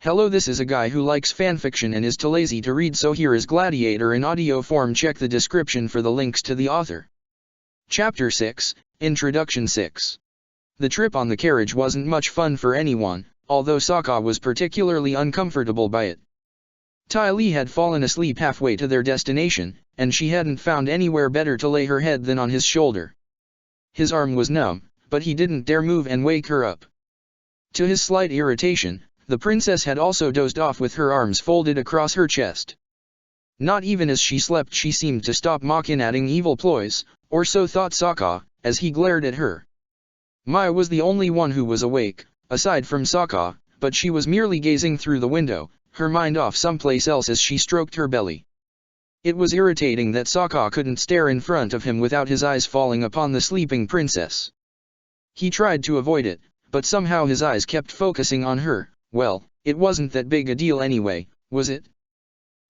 Hello, this is a guy who likes fanfiction and is too lazy to read, so here is Gladiator in audio form. Check the description for the links to the author. Chapter 6, Introduction 6. The trip on the carriage wasn't much fun for anyone, although Sokka was particularly uncomfortable by it. Ty Lee had fallen asleep halfway to their destination, and she hadn't found anywhere better to lay her head than on his shoulder. His arm was numb, but he didn't dare move and wake her up. To his slight irritation, the princess had also dozed off with her arms folded across her chest. Not even as she slept she seemed to stop machinating evil ploys, or so thought Sokka, as he glared at her. Maya was the only one who was awake, aside from Sokka, but she was merely gazing through the window, her mind off someplace else as she stroked her belly. It was irritating that Sokka couldn't stare in front of him without his eyes falling upon the sleeping princess. He tried to avoid it, but somehow his eyes kept focusing on her. Well, it wasn't that big a deal anyway, was it?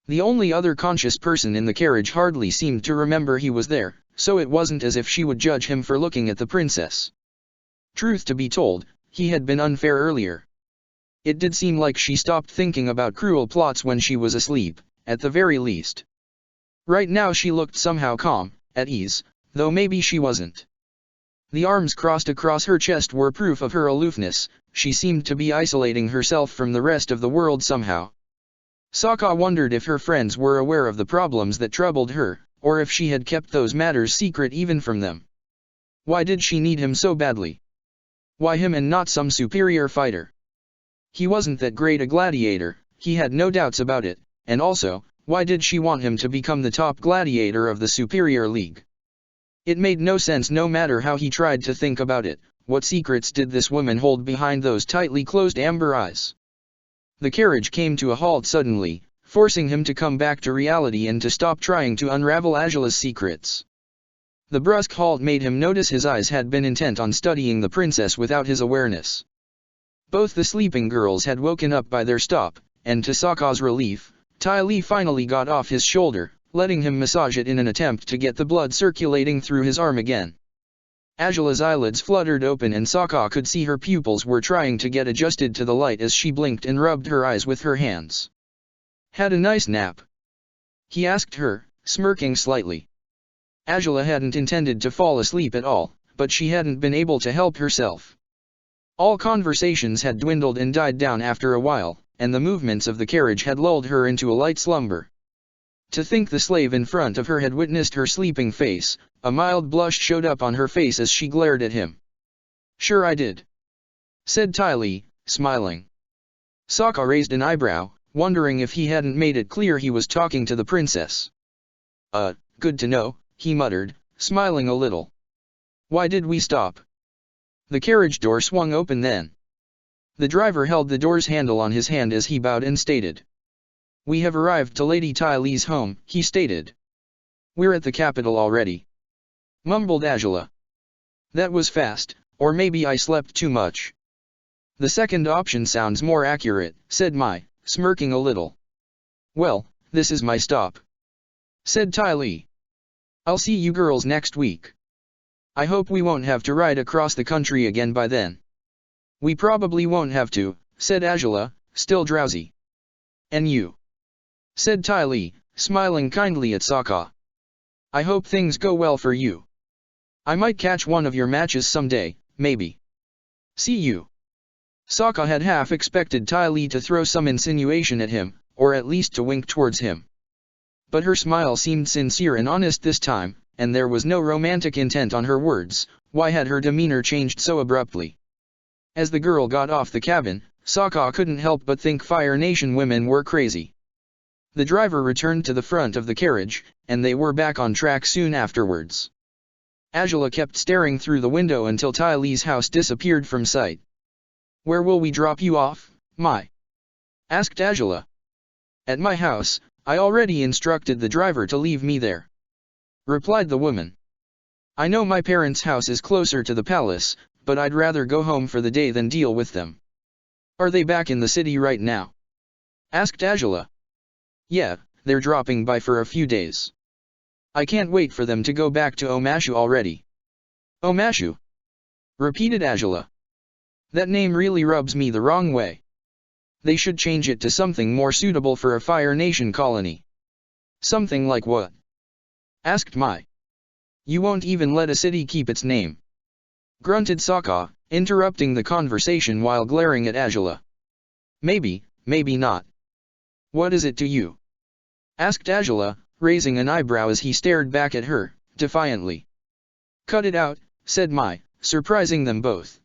The only other conscious person in the carriage hardly seemed to remember he was there, so it wasn't as if she would judge him for looking at the princess. Truth to be told, he had been unfair earlier. It did seem like she stopped thinking about cruel plots when she was asleep, at the very least. Right now she looked somehow calm, at ease, though maybe she wasn't. The arms crossed across her chest were proof of her aloofness. She seemed to be isolating herself from the rest of the world somehow. Sokka wondered if her friends were aware of the problems that troubled her, or if she had kept those matters secret even from them. Why did she need him so badly? Why him and not some superior fighter? He wasn't that great a gladiator, he had no doubts about it, and also, why did she want him to become the top gladiator of the superior league? It made no sense no matter how he tried to think about it. What secrets did this woman hold behind those tightly closed amber eyes? The carriage came to a halt suddenly, forcing him to come back to reality and to stop trying to unravel Angela's secrets. The brusque halt made him notice his eyes had been intent on studying the princess without his awareness. Both the sleeping girls had woken up by their stop, and to Sokka's relief, Ty Lee finally got off his shoulder, letting him massage it in an attempt to get the blood circulating through his arm again. Angela's eyelids fluttered open and Sokka could see her pupils were trying to get adjusted to the light as she blinked and rubbed her eyes with her hands. "Had a nice nap?" he asked her, smirking slightly. Angela hadn't intended to fall asleep at all, but she hadn't been able to help herself. All conversations had dwindled and died down after a while, and the movements of the carriage had lulled her into a light slumber. To think the slave in front of her had witnessed her sleeping face, a mild blush showed up on her face as she glared at him. "Sure I did," said Ty Lee, smiling. Sokka raised an eyebrow, wondering if he hadn't made it clear he was talking to the princess. Good to know," he muttered, smiling a little. "Why did we stop?" The carriage door swung open then. The driver held the door's handle on his hand as he bowed and stated. "We have arrived to Lady Ty Lee's home," he stated. "We're at the capital already," mumbled Angela. "That was fast, or maybe I slept too much." "The second option sounds more accurate," said Mai, smirking a little. "Well, this is my stop," said Ty Lee. "I'll see you girls next week. I hope we won't have to ride across the country again by then." "We probably won't have to," said Angela, still drowsy. "And you?" said Ty Lee, smiling kindly at Sokka. "I hope things go well for you. I might catch one of your matches someday, maybe. See you." Sokka had half expected Ty Lee to throw some insinuation at him, or at least to wink towards him. But her smile seemed sincere and honest this time, and there was no romantic intent on her words. Why had her demeanor changed so abruptly? As the girl got off the cabin, Sokka couldn't help but think Fire Nation women were crazy. The driver returned to the front of the carriage, and they were back on track soon afterwards. Angela kept staring through the window until Ty Lee's house disappeared from sight. "Where will we drop you off, Mai?" asked Angela. "At my house. I already instructed the driver to leave me there," replied the woman. "I know my parents' house is closer to the palace, but I'd rather go home for the day than deal with them." "Are they back in the city right now?" asked Angela. "Yeah, they're dropping by for a few days. I can't wait for them to go back to Omashu already." "Omashu?" repeated Angela. "That name really rubs me the wrong way." They should change it to something more suitable for a Fire Nation colony. Something like what? Asked Mai. You won't even let a city keep its name. Grunted Sokka, interrupting the conversation while glaring at Azula. Maybe, maybe not. What is it to you? Asked Azula, raising an eyebrow as he stared back at her, defiantly. Cut it out, said Mai, surprising them both.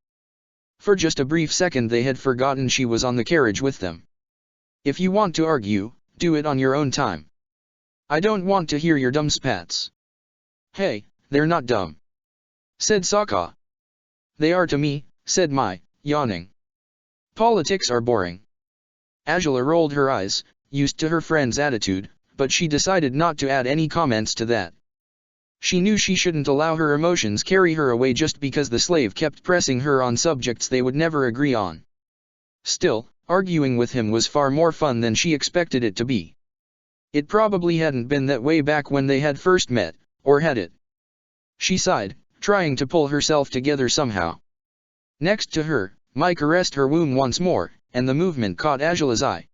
For just a brief second they had forgotten she was on the carriage with them. If you want to argue, do it on your own time. I don't want to hear your dumb spats. Hey, they're not dumb. Said Sokka. They are to me, said Mai, yawning. Politics are boring. Azula rolled her eyes, used to her friend's attitude, but she decided not to add any comments to that. She knew she shouldn't allow her emotions carry her away just because the slave kept pressing her on subjects they would never agree on. Still, arguing with him was far more fun than she expected it to be. It probably hadn't been that way back when they had first met, or had it? She sighed, trying to pull herself together somehow. Next to her, Mai caressed her womb once more, and the movement caught Azula's eye.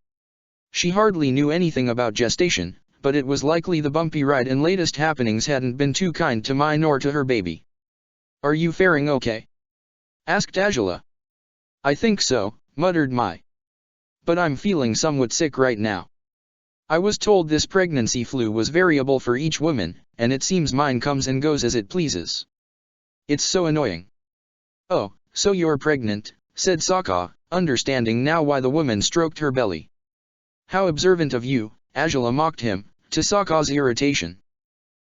She hardly knew anything about gestation, but it was likely the bumpy ride and latest happenings hadn't been too kind to Mai nor to her baby. Are you faring okay? Asked Azula. I think so, muttered Mai. But I'm feeling somewhat sick right now. I was told this pregnancy flu was variable for each woman, and it seems mine comes and goes as it pleases. It's so annoying. Oh, so you're pregnant, said Sokka, understanding now why the woman stroked her belly. How observant of you, Azula mocked him, to Sokka's irritation.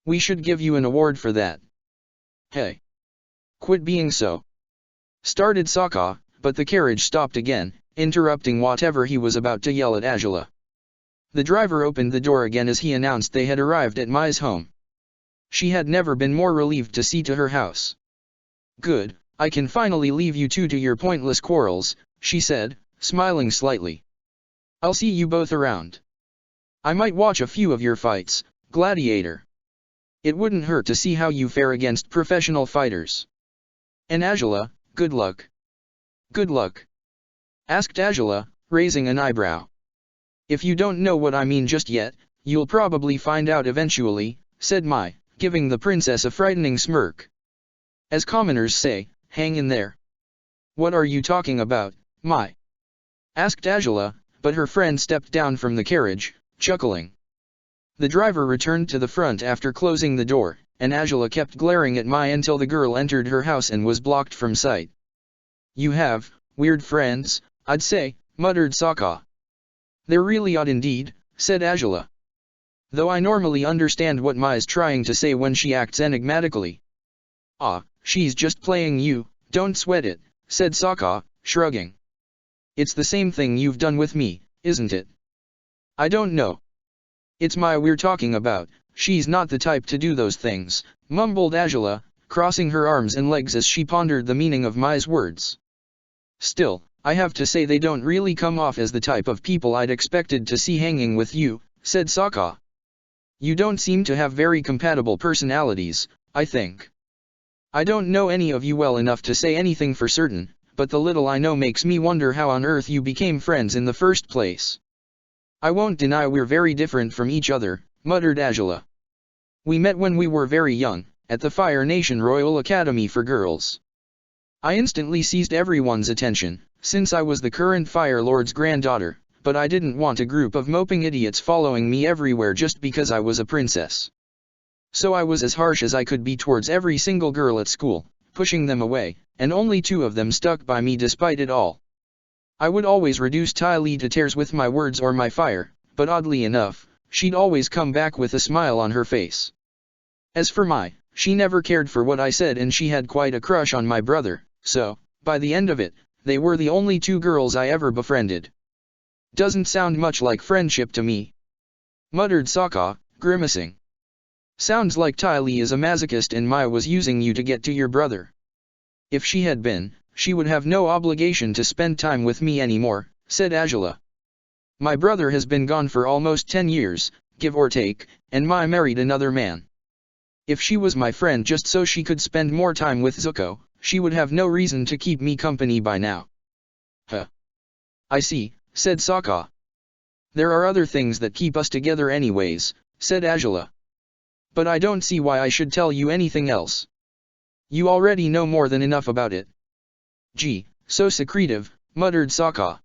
We should give you an award for that. Hey. Quit being so. Started Sokka, but the carriage stopped again, interrupting whatever he was about to yell at Azula. The driver opened the door again as he announced they had arrived at Mai's home. She had never been more relieved to see to her house. Good, I can finally leave you two to your pointless quarrels, she said, smiling slightly. I'll see you both around. I might watch a few of your fights, Gladiator. It wouldn't hurt to see how you fare against professional fighters. And Azula, good luck. Good luck? Asked Azula, raising an eyebrow. If you don't know what I mean just yet, you'll probably find out eventually, said Mai, giving the princess a frightening smirk. As commoners say, hang in there. What are you talking about, Mai? Asked Azula, but her friend stepped down from the carriage, chuckling. The driver returned to the front after closing the door, and Azula kept glaring at Mai until the girl entered her house and was blocked from sight. You have weird friends, I'd say, muttered Sokka. They're really odd indeed, said Azula. Though I normally understand what Mai's trying to say when she acts enigmatically. Ah, she's just playing you, don't sweat it, said Sokka, shrugging. It's the same thing you've done with me, isn't it? I don't know. It's Mai we're talking about, she's not the type to do those things, mumbled Azula, crossing her arms and legs as she pondered the meaning of Mai's words. Still, I have to say they don't really come off as the type of people I'd expected to see hanging with you, said Sokka. You don't seem to have very compatible personalities, I think. I don't know any of you well enough to say anything for certain, but the little I know makes me wonder how on earth you became friends in the first place. I won't deny we're very different from each other, muttered Azula. We met when we were very young, at the Fire Nation Royal Academy for Girls. I instantly seized everyone's attention, since I was the current Fire Lord's granddaughter, but I didn't want a group of moping idiots following me everywhere just because I was a princess. So I was as harsh as I could be towards every single girl at school, pushing them away, and only 2 of them stuck by me despite it all. I would always reduce Ty Lee to tears with my words or my fire, but oddly enough, she'd always come back with a smile on her face. As for Mai, she never cared for what I said and she had quite a crush on my brother, so, by the end of it, they were the only 2 girls I ever befriended. Doesn't sound much like friendship to me. Muttered Sokka, grimacing. Sounds like Ty Lee is a masochist and Mai was using you to get to your brother. If she had been, she would have no obligation to spend time with me anymore, said Azula. My brother has been gone for almost 10 years, give or take, and Mai married another man. If she was my friend just so she could spend more time with Zuko, she would have no reason to keep me company by now. Huh. I see, said Sokka. There are other things that keep us together anyways, said Azula. But I don't see why I should tell you anything else. You already know more than enough about it. Gee, so secretive, muttered Sokka.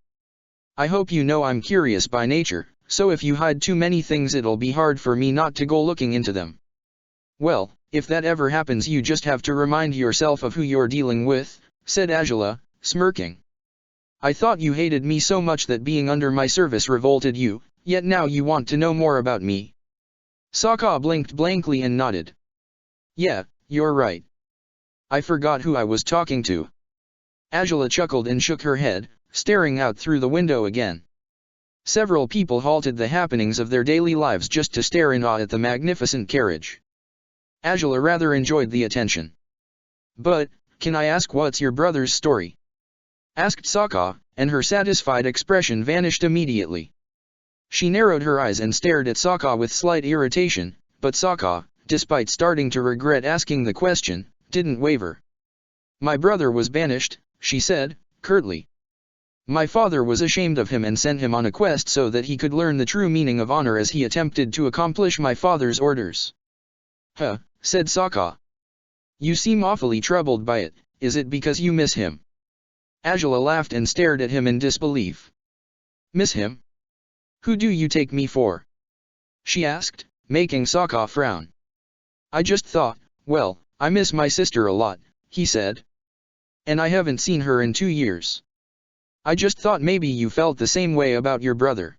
I hope you know I'm curious by nature, so if you hide too many things it'll be hard for me not to go looking into them. Well, if that ever happens you just have to remind yourself of who you're dealing with, said Azula, smirking. I thought you hated me so much that being under my service revolted you, yet now you want to know more about me. Sokka blinked blankly and nodded. Yeah, you're right. I forgot who I was talking to. Azula chuckled and shook her head, staring out through the window again. Several people halted the happenings of their daily lives just to stare in awe at the magnificent carriage. Azula rather enjoyed the attention. But, can I ask what's your brother's story? Asked Sokka, and her satisfied expression vanished immediately. She narrowed her eyes and stared at Sokka with slight irritation, but Sokka, despite starting to regret asking the question, didn't waver. My brother was banished, she said, curtly. My father was ashamed of him and sent him on a quest so that he could learn the true meaning of honor as he attempted to accomplish my father's orders. Huh, said Sokka. You seem awfully troubled by it, is it because you miss him? Azula laughed and stared at him in disbelief. Miss him? Who do you take me for? She asked, making Sokka frown. I just thought, well, I miss my sister a lot, he said. And I haven't seen her in 2 years. I just thought maybe you felt the same way about your brother.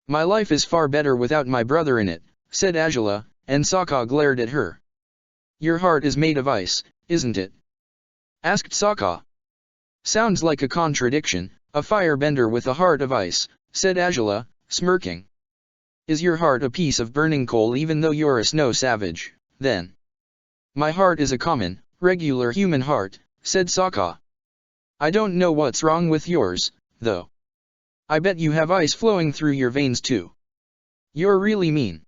My life is far better without my brother in it, said Azula, and Sokka glared at her. Your heart is made of ice, isn't it? Asked Sokka. Sounds like a contradiction, a firebender with a heart of ice, said Azula, smirking. Is your heart a piece of burning coal even though you're a snow savage, then? My heart is a common, regular human heart, said Sokka. I don't know what's wrong with yours, though. I bet you have ice flowing through your veins too. You're really mean.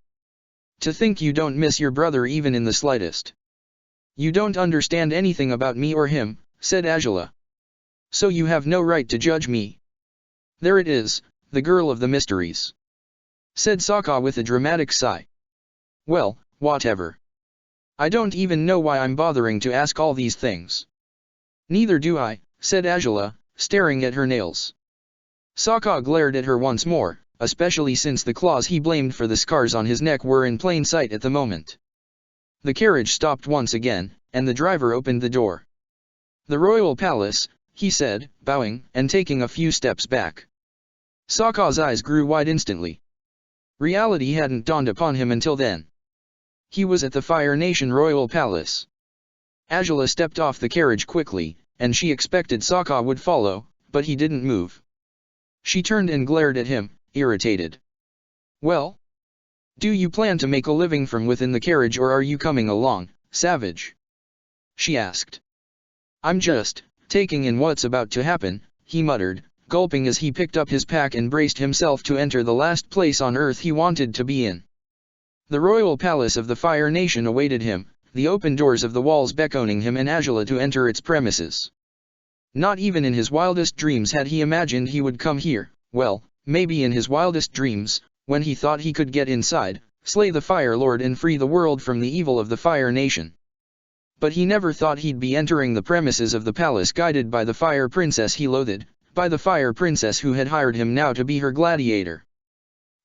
To think you don't miss your brother even in the slightest. You don't understand anything about me or him, said Azula. So you have no right to judge me. There it is, the girl of the mysteries. Said Sokka with a dramatic sigh. Well, whatever. I don't even know why I'm bothering to ask all these things. Neither do I, said Azula, staring at her nails. Sokka glared at her once more, especially since the claws he blamed for the scars on his neck were in plain sight at the moment. The carriage stopped once again, and the driver opened the door. The royal palace, he said, bowing and taking a few steps back. Sokka's eyes grew wide instantly. Reality hadn't dawned upon him until then. He was at the Fire Nation Royal Palace. Azula stepped off the carriage quickly, and she expected Sokka would follow, but he didn't move. She turned and glared at him, irritated. Well? Do you plan to make a living from within the carriage or are you coming along, savage? She asked. I'm just taking in what's about to happen, he muttered, gulping as he picked up his pack and braced himself to enter the last place on earth he wanted to be in. The royal palace of the Fire Nation awaited him, the open doors of the walls beckoning him and Azula to enter its premises. Not even in his wildest dreams had he imagined he would come here, well, maybe in his wildest dreams, when he thought he could get inside, slay the Fire Lord and free the world from the evil of the Fire Nation. But he never thought he'd be entering the premises of the palace guided by the Fire Princess he loathed, by the Fire Princess who had hired him now to be her gladiator.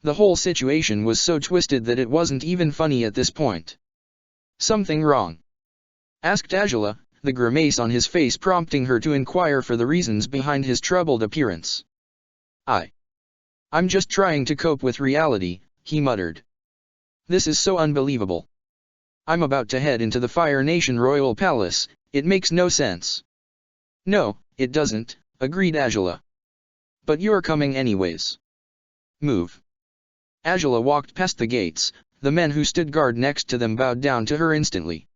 The whole situation was so twisted that it wasn't even funny at this point. Something wrong? Asked Azula, the grimace on his face prompting her to inquire for the reasons behind his troubled appearance. I'm just trying to cope with reality, he muttered. This is so unbelievable. I'm about to head into the Fire Nation Royal Palace, it makes no sense. No, it doesn't, agreed Azula. But you're coming anyways. Move. Azula walked past the gates, the men who stood guard next to them bowed down to her instantly.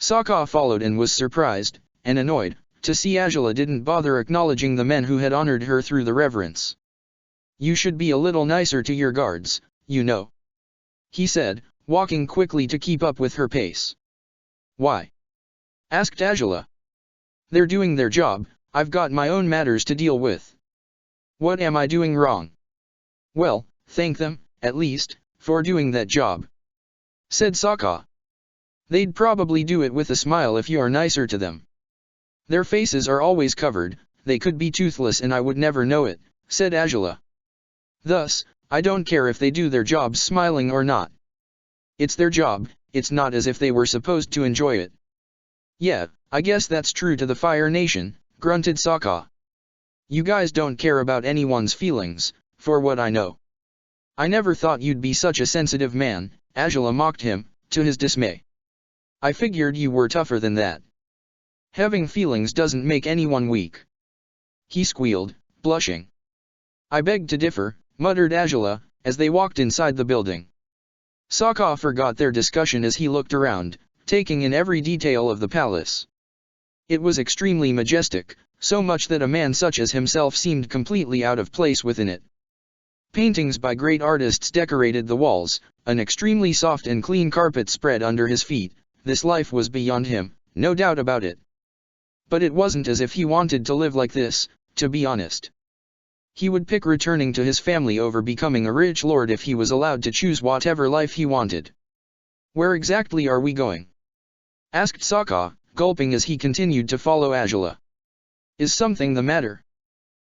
Sokka followed and was surprised, and annoyed, to see Azula didn't bother acknowledging the men who had honored her through the reverence. You should be a little nicer to your guards, you know. He said, walking quickly to keep up with her pace. Why? Asked Azula. They're doing their job, I've got my own matters to deal with. What am I doing wrong? Well, thank them, at least, for doing that job, said Sokka. They'd probably do it with a smile if you are nicer to them. Their faces are always covered, they could be toothless and I would never know it, said Azula. Thus, I don't care if they do their jobs smiling or not. It's their job, it's not as if they were supposed to enjoy it. Yeah, I guess that's true to the Fire Nation, grunted Sokka. You guys don't care about anyone's feelings, for what I know. I never thought you'd be such a sensitive man, Azula mocked him, to his dismay. I figured you were tougher than that. Having feelings doesn't make anyone weak. He squealed, blushing. I beg to differ, muttered Azula, as they walked inside the building. Sokka forgot their discussion as he looked around, taking in every detail of the palace. It was extremely majestic, so much that a man such as himself seemed completely out of place within it. Paintings by great artists decorated the walls, an extremely soft and clean carpet spread under his feet. This life was beyond him, no doubt about it. But it wasn't as if he wanted to live like this, to be honest. He would pick returning to his family over becoming a rich lord if he was allowed to choose whatever life he wanted. Where exactly are we going? Asked Sokka, gulping as he continued to follow Azula. Is something the matter?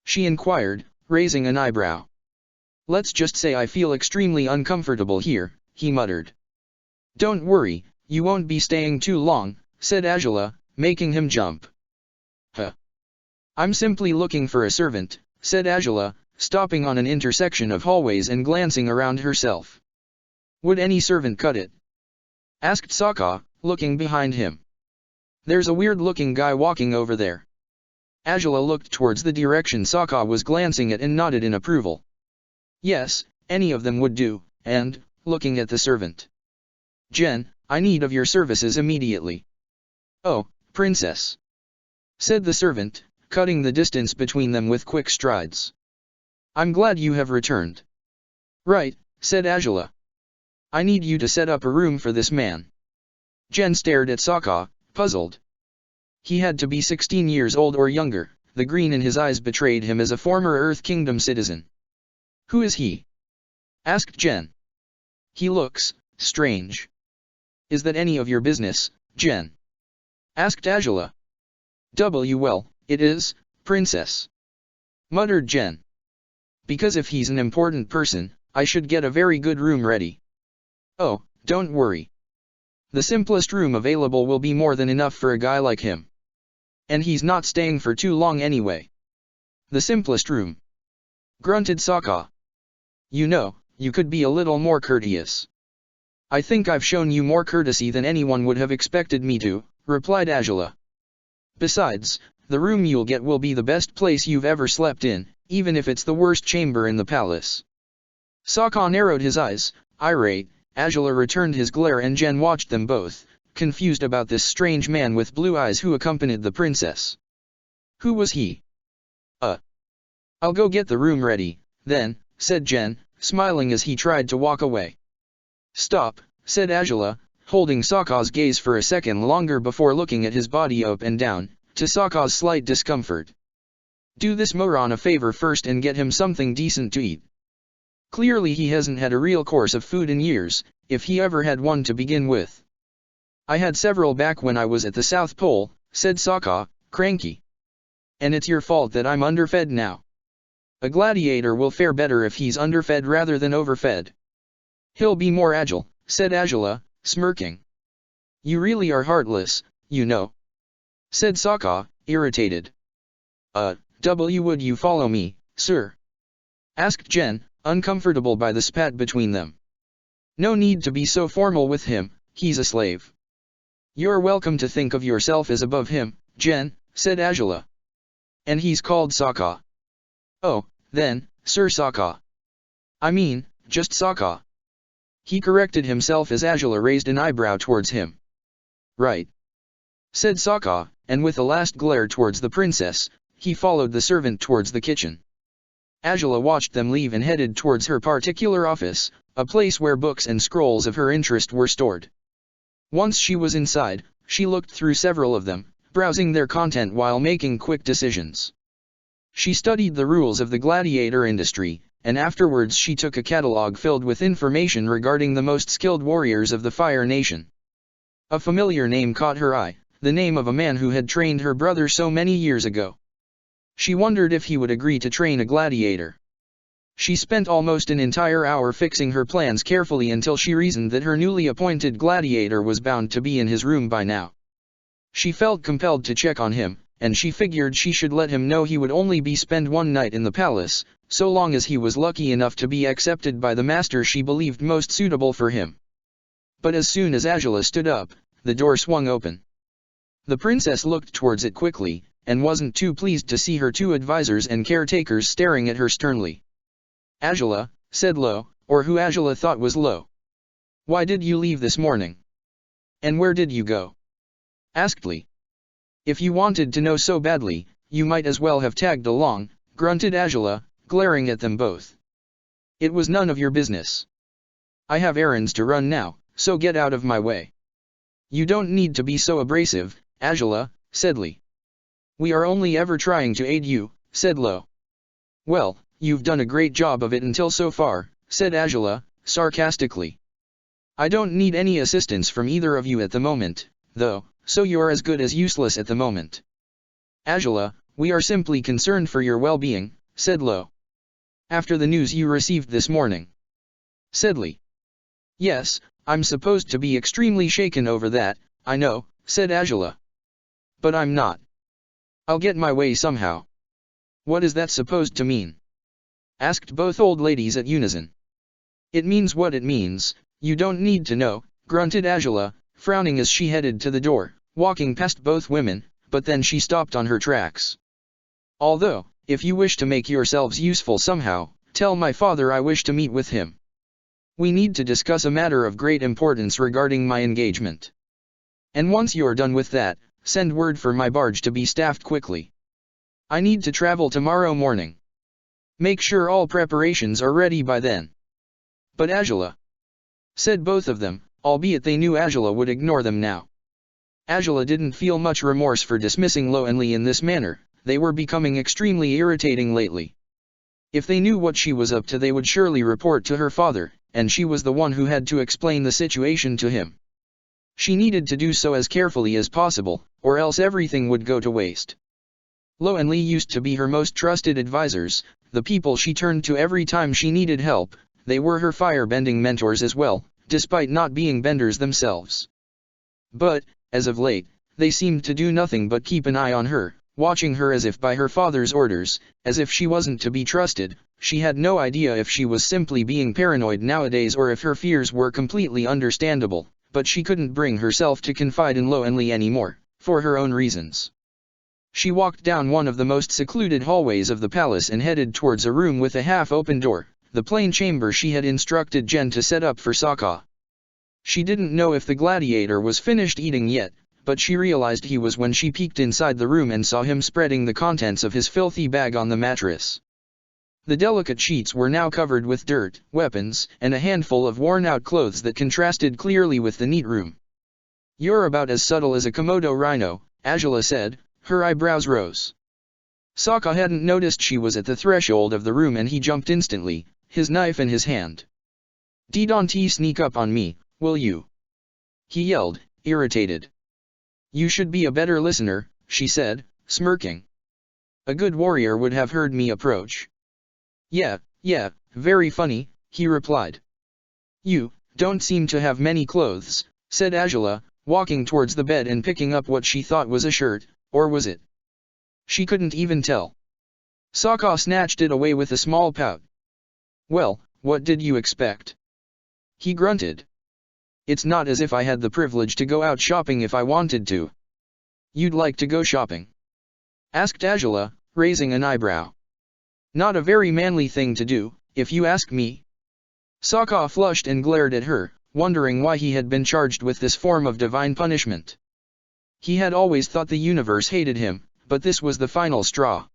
She inquired, raising an eyebrow. Let's just say I feel extremely uncomfortable here, he muttered. Don't worry, you won't be staying too long, said Azula, making him jump. Huh. I'm simply looking for a servant, said Azula, stopping on an intersection of hallways and glancing around herself. Would any servant cut it? Asked Sokka, looking behind him. There's a weird-looking guy walking over there. Azula looked towards the direction Sokka was glancing at and nodded in approval. Yes, any of them would do, and, looking at the servant. Jen, I need of your services immediately. Oh, princess, said the servant, cutting the distance between them with quick strides. I'm glad you have returned. Right, said Azula. I need you to set up a room for this man. Jen stared at Sokka, puzzled. He had to be 16 years old or younger, the green in his eyes betrayed him as a former Earth Kingdom citizen. Who is he? Asked Jen. He looks strange. Is that any of your business, Jen? Asked Azula. Well, it is, princess. Muttered Jen. Because if he's an important person, I should get a very good room ready. Oh, don't worry. The simplest room available will be more than enough for a guy like him. And he's not staying for too long anyway. The simplest room. Grunted Sokka. You know, you could be a little more courteous. I think I've shown you more courtesy than anyone would have expected me to, replied Azula. Besides, the room you'll get will be the best place you've ever slept in, even if it's the worst chamber in the palace. Sokka narrowed his eyes, irate. Azula returned his glare and Jen watched them both, confused about this strange man with blue eyes who accompanied the princess. Who was he? I'll go get the room ready, then, said Jen, smiling as he tried to walk away. Stop, said Azula, holding Sokka's gaze for a second longer before looking at his body up and down, to Sokka's slight discomfort. Do this moron a favor first and get him something decent to eat. Clearly he hasn't had a real course of food in years, if he ever had one to begin with. I had several back when I was at the South Pole, said Sokka, cranky. And it's your fault that I'm underfed now. A gladiator will fare better if he's underfed rather than overfed. He'll be more agile, said Azula, smirking. You really are heartless, you know, said Sokka, irritated. Would you follow me, sir? Asked Jen, uncomfortable by the spat between them. No need to be so formal with him, he's a slave. You're welcome to think of yourself as above him, Jen, said Azula. And he's called Sokka. Oh, then, Sir Sokka. I mean, just Sokka. He corrected himself as Azula raised an eyebrow towards him. Right, said Sokka, and with a last glare towards the princess, he followed the servant towards the kitchen. Azula watched them leave and headed towards her particular office, a place where books and scrolls of her interest were stored. Once she was inside, she looked through several of them, browsing their content while making quick decisions. She studied the rules of the gladiator industry, and afterwards she took a catalog filled with information regarding the most skilled warriors of the Fire Nation. A familiar name caught her eye, the name of a man who had trained her brother so many years ago. She wondered if he would agree to train a gladiator. She spent almost an entire hour fixing her plans carefully until she reasoned that her newly appointed gladiator was bound to be in his room by now. She felt compelled to check on him, and she figured she should let him know he would only spend one night in the palace, so long as he was lucky enough to be accepted by the master she believed most suitable for him. But as soon as Angela stood up, the door swung open. The princess looked towards it quickly, and wasn't too pleased to see her two advisors and caretakers staring at her sternly. "Angela," said Lo, or who Angela thought was Lo. "Why did you leave this morning? And where did you go?" asked Li. "If you wanted to know so badly, you might as well have tagged along," grunted Angela, glaring at them both. "It was none of your business. I have errands to run now, so get out of my way." "You don't need to be so abrasive, Angela," said Li. "We are only ever trying to aid you," said Lo. "Well, you've done a great job of it until so far," said Angela, sarcastically. "I don't need any assistance from either of you at the moment, though, so you're as good as useless at the moment." "Angela, we are simply concerned for your well-being," said Lo. "After the news you received this morning," said Li. "Yes, I'm supposed to be extremely shaken over that, I know," said Angela. "But I'm not. I'll get my way somehow." "What is that supposed to mean?" asked both old ladies at unison. "It means what it means, you don't need to know," grunted Angela, frowning as she headed to the door, walking past both women, but then she stopped on her tracks. "Although, if you wish to make yourselves useful somehow, tell my father I wish to meet with him. We need to discuss a matter of great importance regarding my engagement. And once you're done with that, send word for my barge to be staffed quickly. I need to travel tomorrow morning. Make sure all preparations are ready by then." "But Angela," said both of them, albeit they knew Angela would ignore them now. Angela didn't feel much remorse for dismissing Lo and Li in this manner, they were becoming extremely irritating lately. If they knew what she was up to they would surely report to her father, and she was the one who had to explain the situation to him. She needed to do so as carefully as possible, or else everything would go to waste. Lo and Li used to be her most trusted advisors, the people she turned to every time she needed help. They were her firebending mentors as well, despite not being benders themselves. But, as of late, they seemed to do nothing but keep an eye on her, watching her as if by her father's orders, as if she wasn't to be trusted. She had no idea if she was simply being paranoid nowadays or if her fears were completely understandable, but she couldn't bring herself to confide in Lo and Li anymore, for her own reasons. She walked down one of the most secluded hallways of the palace and headed towards a room with a half-open door, the plain chamber she had instructed Jen to set up for Sokka. She didn't know if the gladiator was finished eating yet, but she realized he was when she peeked inside the room and saw him spreading the contents of his filthy bag on the mattress. The delicate sheets were now covered with dirt, weapons, and a handful of worn-out clothes that contrasted clearly with the neat room. "You're about as subtle as a Komodo rhino," Angela said, her eyebrows rose. Sokka hadn't noticed she was at the threshold of the room and he jumped instantly, his knife in his hand. "Don't sneak up on me, will you?" he yelled, irritated. "You should be a better listener," she said, smirking. "A good warrior would have heard me approach." Yeah, very funny," he replied. "You don't seem to have many clothes," said Angela, walking towards the bed and picking up what she thought was a shirt, or was it? She couldn't even tell. Sokka snatched it away with a small pout. "Well, what did you expect?" he grunted. "It's not as if I had the privilege to go out shopping if I wanted to." "You'd like to go shopping?" asked Angela, raising an eyebrow. "Not a very manly thing to do, if you ask me." Sokka flushed and glared at her, wondering why he had been charged with this form of divine punishment. He had always thought the universe hated him, but this was the final straw.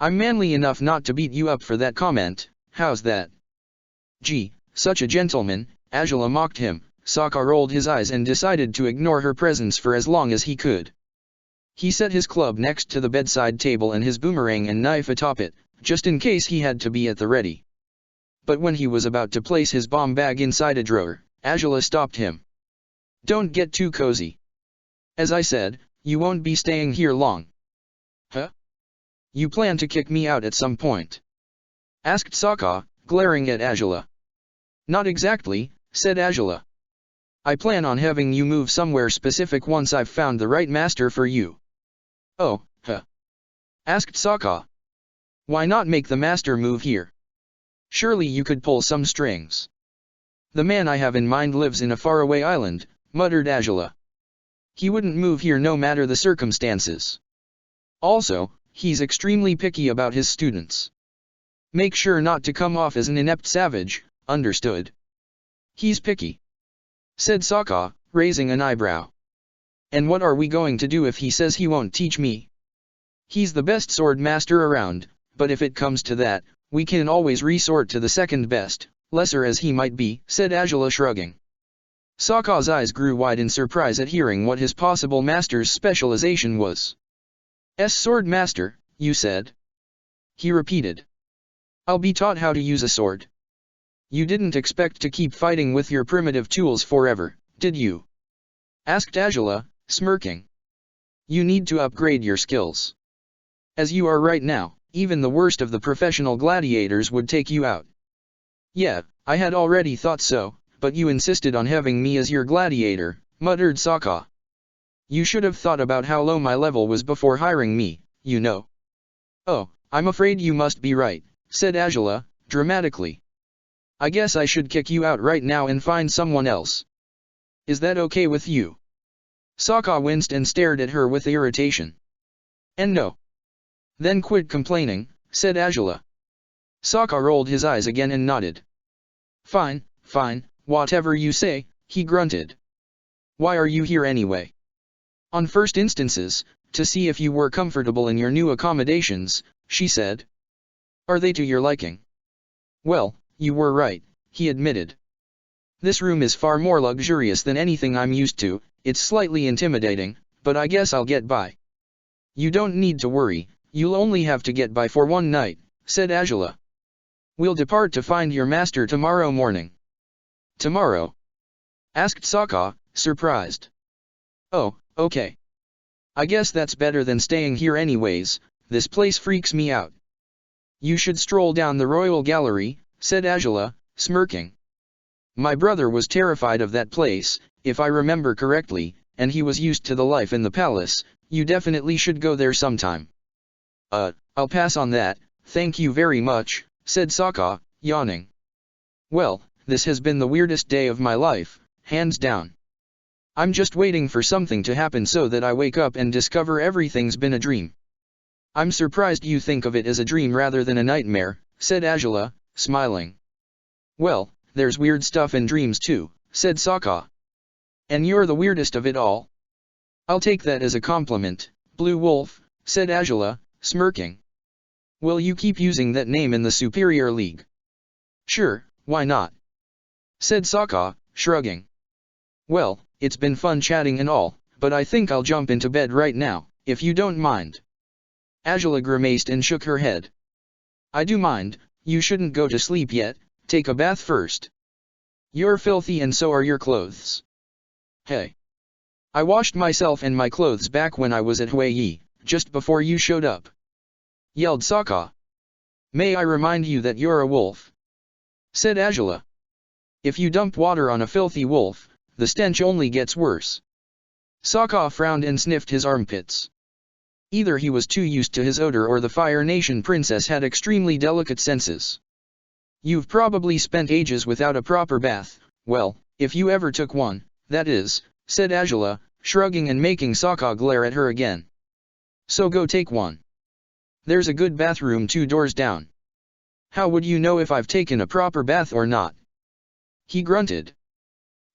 "I'm manly enough not to beat you up for that comment, how's that?" "Gee, such a gentleman," Angela mocked him. Sokka rolled his eyes and decided to ignore her presence for as long as he could. He set his club next to the bedside table and his boomerang and knife atop it, just in case he had to be at the ready. But when he was about to place his bomb bag inside a drawer, Angela stopped him. "Don't get too cozy. As I said, you won't be staying here long." "Huh? You plan to kick me out at some point?" asked Sokka, glaring at Angela. "Not exactly," said Angela. "I plan on having you move somewhere specific once I've found the right master for you." "Oh, huh?" asked Sokka. "Why not make the master move here? Surely you could pull some strings." "The man I have in mind lives in a faraway island," muttered Angela. "He wouldn't move here no matter the circumstances. Also, he's extremely picky about his students. Make sure not to come off as an inept savage, understood?" "He's picky," said Sokka, raising an eyebrow. "And what are we going to do if he says he won't teach me? He's the best sword master around, but if it comes to that, we can always resort to the second best, lesser as he might be," said Angela, shrugging. Sokka's eyes grew wide in surprise at hearing what his possible master's specialization was. "Sword master, you said?" he repeated. "I'll be taught how to use a sword. You didn't expect to keep fighting with your primitive tools forever, did you?" asked Angela, smirking. "You need to upgrade your skills. As you are right now, even the worst of the professional gladiators would take you out." "Yeah, I had already thought so, but you insisted on having me as your gladiator," muttered Sokka. "You should have thought about how low my level was before hiring me, you know." "Oh, I'm afraid you must be right," said Angela, dramatically. "I guess I should kick you out right now and find someone else. Is that okay with you?" Sokka winced and stared at her with irritation. "And no. Then quit complaining," said Angela. Sokka rolled his eyes again and nodded. Fine, whatever you say," he grunted. "Why are you here anyway?" "On first instances, to see if you were comfortable in your new accommodations," she said. "Are they to your liking?" "Well, you were right," he admitted. "This room is far more luxurious than anything I'm used to. It's slightly intimidating, but I guess I'll get by." "You don't need to worry, you'll only have to get by for one night," said Angela. "We'll depart to find your master tomorrow morning." "Tomorrow?" asked Sokka, surprised. "Oh, okay. I guess that's better than staying here anyways, this place freaks me out." "You should stroll down the royal gallery," said Angela, smirking. "My brother was terrified of that place, if I remember correctly, and he was used to the life in the palace. You definitely should go there sometime." I'll pass on that, thank you very much," said Sokka, yawning. "Well, this has been the weirdest day of my life, hands down. I'm just waiting for something to happen so that I wake up and discover everything's been a dream." "I'm surprised you think of it as a dream rather than a nightmare," said Angela, smiling. "Well, there's weird stuff in dreams too," said Sokka. "And you're the weirdest of it all." "I'll take that as a compliment, Blue Wolf," said Angela, smirking. "Will you keep using that name in the Superior League?" "Sure, why not?" said Sokka, shrugging. "Well, it's been fun chatting and all, but I think I'll jump into bed right now, if you don't mind." Angela grimaced and shook her head. "I do mind, you shouldn't go to sleep yet, take a bath first. You're filthy and so are your clothes." "Hey. I washed myself and my clothes back when I was at Huiyi, just before you showed up," yelled Sokka. "May I remind you that you're a wolf?" said Angela. "If you dump water on a filthy wolf, the stench only gets worse." Sokka frowned and sniffed his armpits. Either he was too used to his odor or the Fire Nation princess had extremely delicate senses. "You've probably spent ages without a proper bath, well, if you ever took one, that is," said Angela, shrugging and making Sokka glare at her again. "So go take one. There's a good bathroom 2 doors down." "How would you know if I've taken a proper bath or not?" he grunted.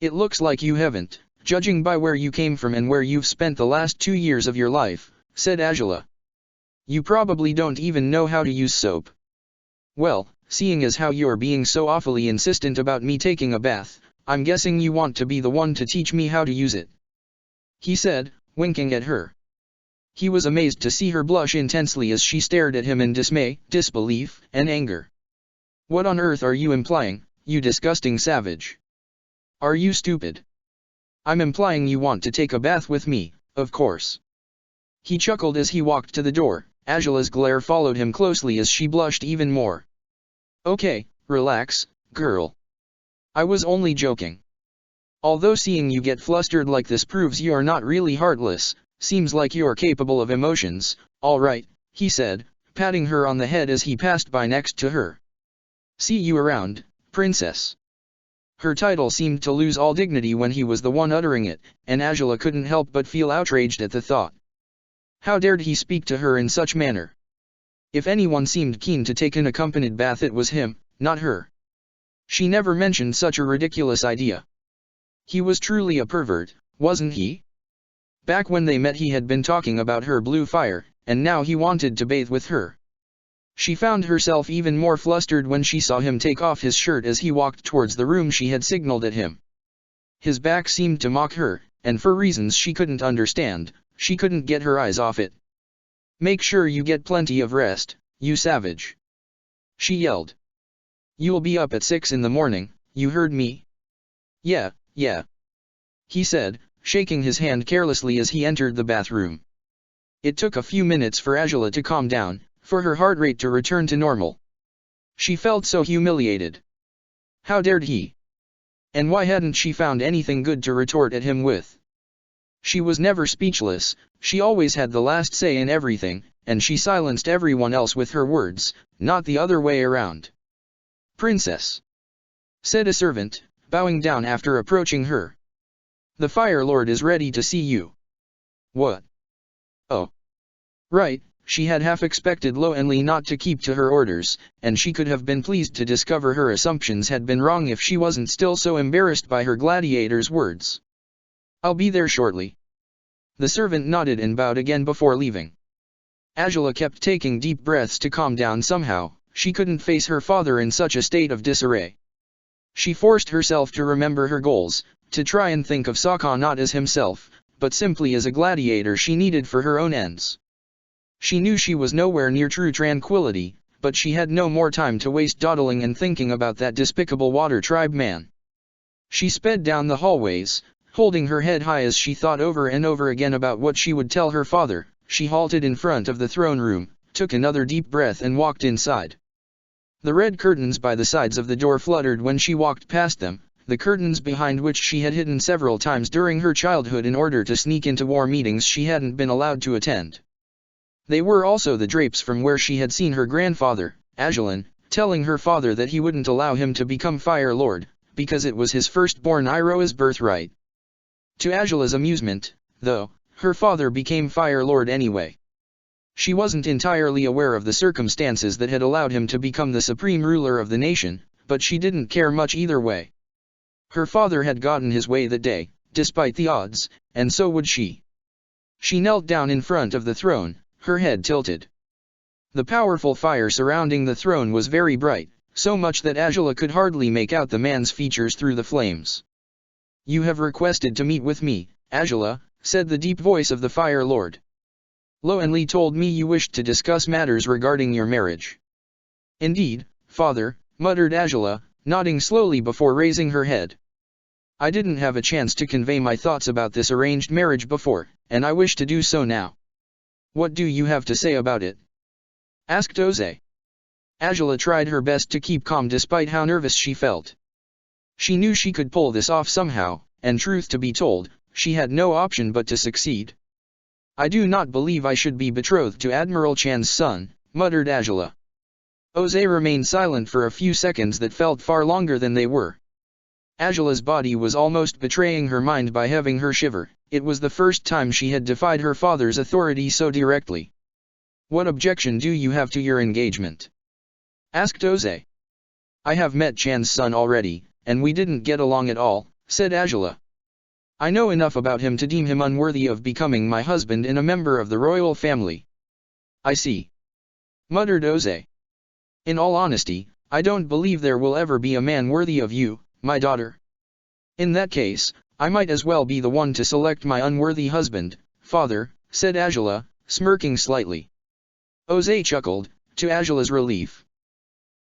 "It looks like you haven't, judging by where you came from and where you've spent the last 2 years of your life," said Angela. "You probably don't even know how to use soap." "Well, seeing as how you're being so awfully insistent about me taking a bath, I'm guessing you want to be the one to teach me how to use it," he said, winking at her. He was amazed to see her blush intensely as she stared at him in dismay, disbelief, and anger. "What on earth are you implying, you disgusting savage? Are you stupid? I'm implying you want to take a bath with me, of course." He chuckled as he walked to the door. Angela's glare followed him closely as she blushed even more. "Okay, relax, girl. I was only joking. Although seeing you get flustered like this proves you're not really heartless, seems like you're capable of emotions, all right," he said, patting her on the head as he passed by next to her. "See you around, princess." Her title seemed to lose all dignity when he was the one uttering it, and Angela couldn't help but feel outraged at the thought. How dared he speak to her in such manner? If anyone seemed keen to take an accompanied bath it was him, not her. She never mentioned such a ridiculous idea. He was truly a pervert, wasn't he? Back when they met he had been talking about her blue fire, and now he wanted to bathe with her. She found herself even more flustered when she saw him take off his shirt as he walked towards the room she had signaled at him. His back seemed to mock her, and for reasons she couldn't understand, she couldn't get her eyes off it. "Make sure you get plenty of rest, you savage," she yelled. "You'll be up at 6 in the morning, you heard me?" Yeah, he said, shaking his hand carelessly as he entered the bathroom. It took a few minutes for Angela to calm down, for her heart rate to return to normal. She felt so humiliated. How dared he? And why hadn't she found anything good to retort at him with? She was never speechless, she always had the last say in everything, and she silenced everyone else with her words, not the other way around. "Princess," said a servant, bowing down after approaching her. "The Fire Lord is ready to see you." "What? Oh. Right," she had half expected Lo-Enli not to keep to her orders, and she could have been pleased to discover her assumptions had been wrong if she wasn't still so embarrassed by her gladiator's words. "I'll be there shortly." The servant nodded and bowed again before leaving. Angela kept taking deep breaths to calm down somehow. She couldn't face her father in such a state of disarray. She forced herself to remember her goals, to try and think of Sokka not as himself, but simply as a gladiator she needed for her own ends. She knew she was nowhere near true tranquility, but she had no more time to waste dawdling and thinking about that despicable water tribe man. She sped down the hallways, holding her head high as she thought over and over again about what she would tell her father. She halted in front of the throne room, took another deep breath and walked inside. The red curtains by the sides of the door fluttered when she walked past them, the curtains behind which she had hidden several times during her childhood in order to sneak into war meetings she hadn't been allowed to attend. They were also the drapes from where she had seen her grandfather, Ajalon, telling her father that he wouldn't allow him to become Fire Lord, because it was his firstborn Iroha's birthright. To Angela's amusement, though, her father became Fire Lord anyway. She wasn't entirely aware of the circumstances that had allowed him to become the supreme ruler of the nation, but she didn't care much either way. Her father had gotten his way that day, despite the odds, and so would she. She knelt down in front of the throne, her head tilted. The powerful fire surrounding the throne was very bright, so much that Angela could hardly make out the man's features through the flames. "You have requested to meet with me, Angela," said the deep voice of the Fire Lord. "Lo-Enli told me you wished to discuss matters regarding your marriage." "Indeed, father," muttered Angela, nodding slowly before raising her head. "I didn't have a chance to convey my thoughts about this arranged marriage before, and I wish to do so now." "What do you have to say about it?" asked Oze. Angela tried her best to keep calm despite how nervous she felt. She knew she could pull this off somehow, and truth to be told, she had no option but to succeed. "I do not believe I should be betrothed to Admiral Chan's son," muttered Angela. Oze remained silent for a few seconds that felt far longer than they were. Angela's body was almost betraying her mind by having her shiver. It was the first time she had defied her father's authority so directly. "What objection do you have to your engagement?" asked Oze. "I have met Chan's son already, and we didn't get along at all," said Angela. "I know enough about him to deem him unworthy of becoming my husband and a member of the royal family." "I see," muttered Oze. "In all honesty, I don't believe there will ever be a man worthy of you, my daughter." "In that case, I might as well be the one to select my unworthy husband, father," said Angela, smirking slightly. Jose chuckled, to Angela's relief.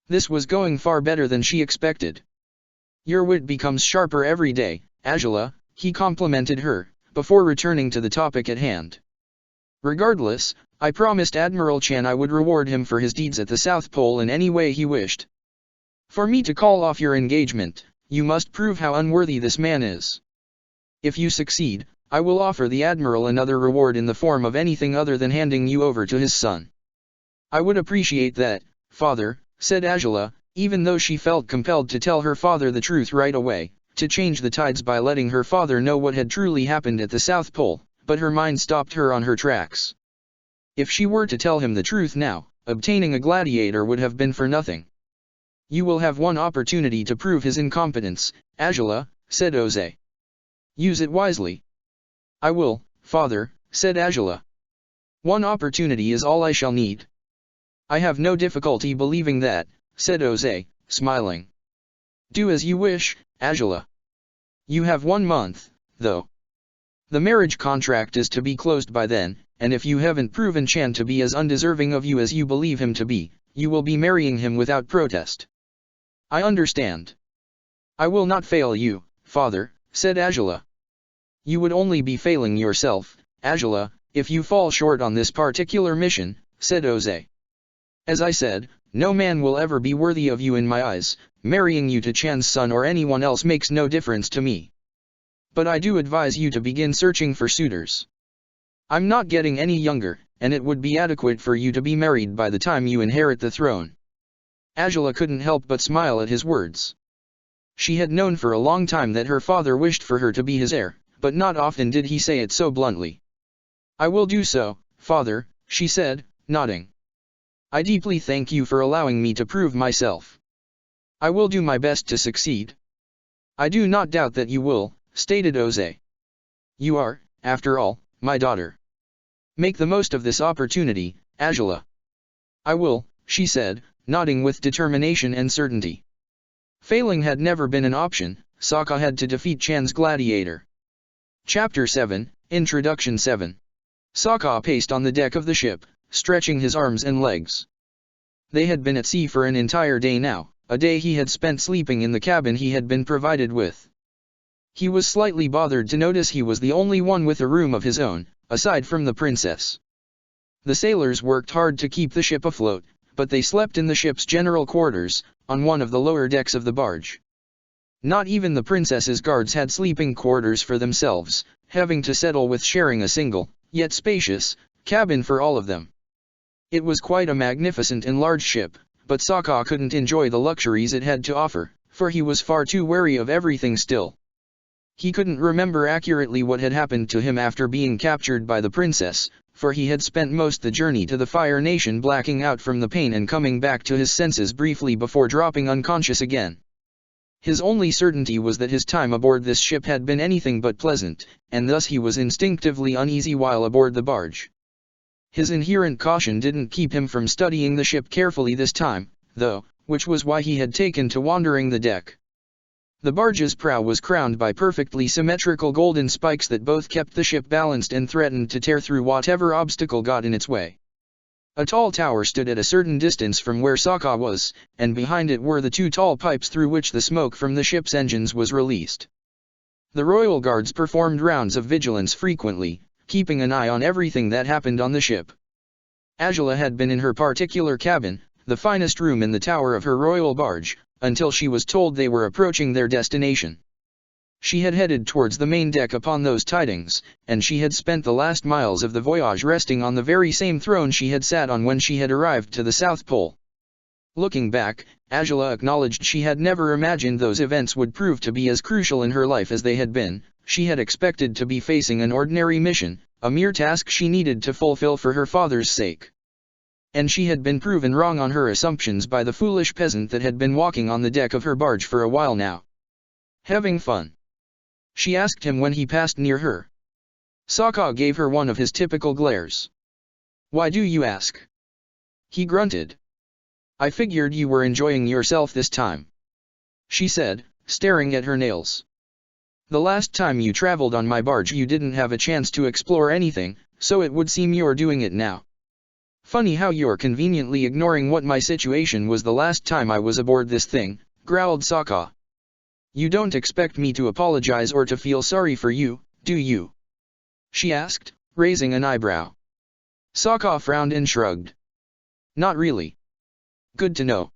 This was going far better than she expected. Your wit becomes sharper every day, Angela, he complimented her, before returning to the topic at hand. Regardless, I promised Admiral Chan I would reward him for his deeds at the South Pole in any way he wished. For me to call off your engagement, you must prove how unworthy this man is. If you succeed, I will offer the Admiral another reward in the form of anything other than handing you over to his son. I would appreciate that, father, said Angela, even though she felt compelled to tell her father the truth right away, to change the tides by letting her father know what had truly happened at the South Pole, but her mind stopped her on her tracks. If she were to tell him the truth now, obtaining a gladiator would have been for nothing. You will have one opportunity to prove his incompetence, Angela, said Jose. Use it wisely. I will, father, said Angela. One opportunity is all I shall need. I have no difficulty believing that, said Jose, smiling. Do as you wish, Angela. You have 1 month, though. The marriage contract is to be closed by then, and if you haven't proven Chan to be as undeserving of you as you believe him to be, you will be marrying him without protest. I understand. I will not fail you, father, said Angela. You would only be failing yourself, Angela, if you fall short on this particular mission, said Jose. As I said, no man will ever be worthy of you in my eyes, marrying you to Chan's son or anyone else makes no difference to me. But I do advise you to begin searching for suitors. I'm not getting any younger, and it would be adequate for you to be married by the time you inherit the throne. Angela couldn't help but smile at his words. She had known for a long time that her father wished for her to be his heir, but not often did he say it so bluntly. I will do so, father, she said, nodding. I deeply thank you for allowing me to prove myself. I will do my best to succeed. I do not doubt that you will, stated Jose. You are, after all, my daughter. Make the most of this opportunity, Angela. I will, she said, nodding with determination and certainty. Failing had never been an option, Sokka had to defeat Chan's gladiator. Chapter 7, Introduction 7. Sokka paced on the deck of the ship, stretching his arms and legs. They had been at sea for an entire day now, a day he had spent sleeping in the cabin he had been provided with. He was slightly bothered to notice he was the only one with a room of his own, aside from the princess. The sailors worked hard to keep the ship afloat, but they slept in the ship's general quarters, on one of the lower decks of the barge. Not even the princess's guards had sleeping quarters for themselves, having to settle with sharing a single, yet spacious, cabin for all of them. It was quite a magnificent and large ship, but Sokka couldn't enjoy the luxuries it had to offer, for he was far too wary of everything still. He couldn't remember accurately what had happened to him after being captured by the princess, for he had spent most the journey to the Fire Nation blacking out from the pain and coming back to his senses briefly before dropping unconscious again. His only certainty was that his time aboard this ship had been anything but pleasant, and thus he was instinctively uneasy while aboard the barge. His inherent caution didn't keep him from studying the ship carefully this time, though, which was why he had taken to wandering the deck. The barge's prow was crowned by perfectly symmetrical golden spikes that both kept the ship balanced and threatened to tear through whatever obstacle got in its way. A tall tower stood at a certain distance from where Sokka was, and behind it were the 2 tall pipes through which the smoke from the ship's engines was released. The royal guards performed rounds of vigilance frequently, keeping an eye on everything that happened on the ship. Angela had been in her particular cabin, the finest room in the tower of her royal barge, until she was told they were approaching their destination. She had headed towards the main deck upon those tidings, and she had spent the last miles of the voyage resting on the very same throne she had sat on when she had arrived to the South Pole. Looking back, Angela acknowledged she had never imagined those events would prove to be as crucial in her life as they had been. She had expected to be facing an ordinary mission, a mere task she needed to fulfill for her father's sake. And she had been proven wrong on her assumptions by the foolish peasant that had been walking on the deck of her barge for a while now. Having fun? She asked him when he passed near her. Sokka gave her one of his typical glares. Why do you ask? He grunted. I figured you were enjoying yourself this time, she said, staring at her nails. The last time you traveled on my barge you didn't have a chance to explore anything, so it would seem you're doing it now. Funny how you're conveniently ignoring what my situation was the last time I was aboard this thing, growled Sokka. You don't expect me to apologize or to feel sorry for you, do you? She asked, raising an eyebrow. Sokka frowned and shrugged. Not really. Good to know.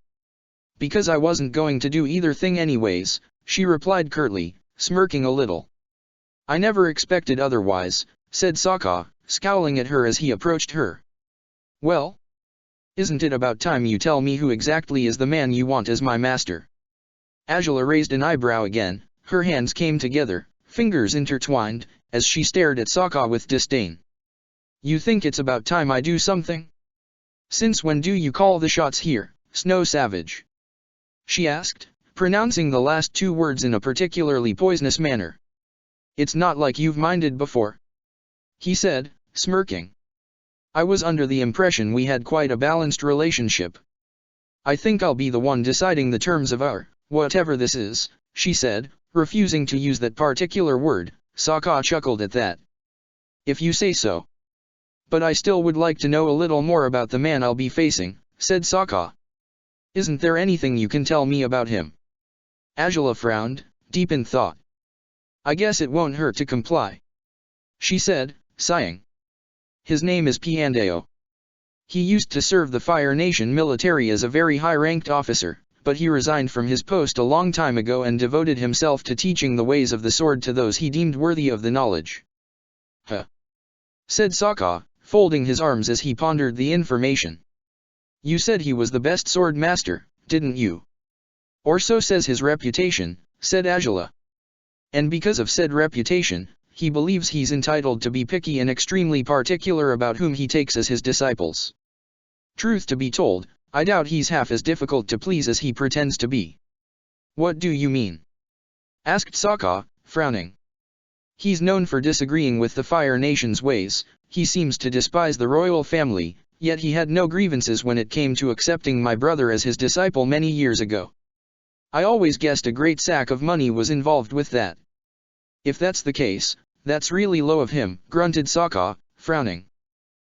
Because I wasn't going to do either thing anyways, she replied curtly, smirking a little. I never expected otherwise, said Sokka, scowling at her as he approached her. Well? Isn't it about time you tell me who exactly is the man you want as my master? Azula raised an eyebrow again, her hands came together, fingers intertwined, as she stared at Sokka with disdain. You think it's about time I do something? Since when do you call the shots here, Snow Savage? She asked, pronouncing the last two words in a particularly poisonous manner. It's not like you've minded before. He said, smirking. I was under the impression we had quite a balanced relationship. I think I'll be the one deciding the terms of our, whatever this is, she said, refusing to use that particular word. Sokka chuckled at that. If you say so. But I still would like to know a little more about the man I'll be facing, said Sokka. Isn't there anything you can tell me about him? Azula frowned, deep in thought. I guess it won't hurt to comply. She said, sighing. His name is Piandao. He used to serve the Fire Nation military as a very high-ranked officer, but he resigned from his post a long time ago and devoted himself to teaching the ways of the sword to those he deemed worthy of the knowledge. Huh? Said Sokka, folding his arms as he pondered the information. You said he was the best sword master, didn't you? Or so says his reputation, said Azula. And because of said reputation, he believes he's entitled to be picky and extremely particular about whom he takes as his disciples. Truth to be told, I doubt he's half as difficult to please as he pretends to be. What do you mean? Asked Sokka, frowning. He's known for disagreeing with the Fire Nation's ways, he seems to despise the royal family, yet he had no grievances when it came to accepting my brother as his disciple many years ago. I always guessed a great sack of money was involved with that. If that's the case, that's really low of him, grunted Sokka, frowning.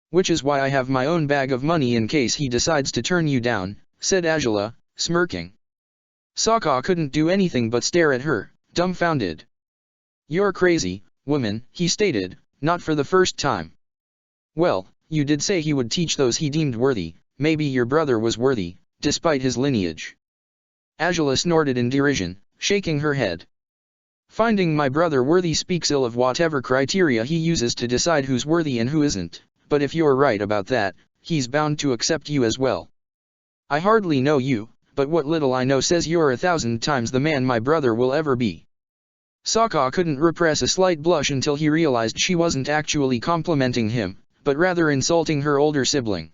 Which is why I have my own bag of money in case he decides to turn you down, said Azula, smirking. Sokka couldn't do anything but stare at her, dumbfounded. You're crazy, woman, he stated, not for the first time. Well, you did say he would teach those he deemed worthy, maybe your brother was worthy, despite his lineage. Azula snorted in derision, shaking her head. Finding my brother worthy speaks ill of whatever criteria he uses to decide who's worthy and who isn't, but if you're right about that, he's bound to accept you as well. I hardly know you, but what little I know says you're 1,000 times the man my brother will ever be. Sokka couldn't repress a slight blush until he realized she wasn't actually complimenting him, but rather insulting her older sibling.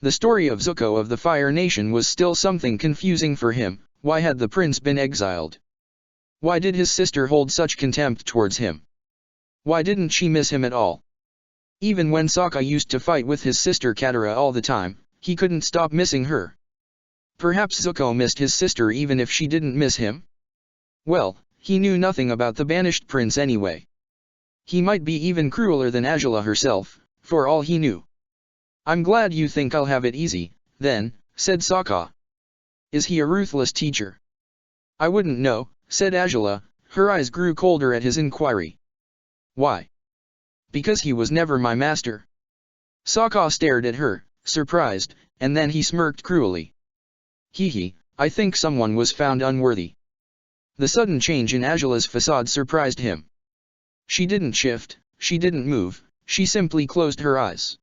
The story of Zuko of the Fire Nation was still something confusing for him. Why had the prince been exiled? Why did his sister hold such contempt towards him? Why didn't she miss him at all? Even when Sokka used to fight with his sister Katara all the time, he couldn't stop missing her. Perhaps Zuko missed his sister even if she didn't miss him? Well, he knew nothing about the banished prince anyway. He might be even crueler than Azula herself, for all he knew. I'm glad you think I'll have it easy, then, said Sokka. Is he a ruthless teacher? I wouldn't know, said Azula, her eyes grew colder at his inquiry. Why? Because he was never my master. Sokka stared at her, surprised, and then he smirked cruelly. Hee, I think someone was found unworthy. The sudden change in Azula's facade surprised him. She didn't shift, she didn't move, she simply closed her eyes.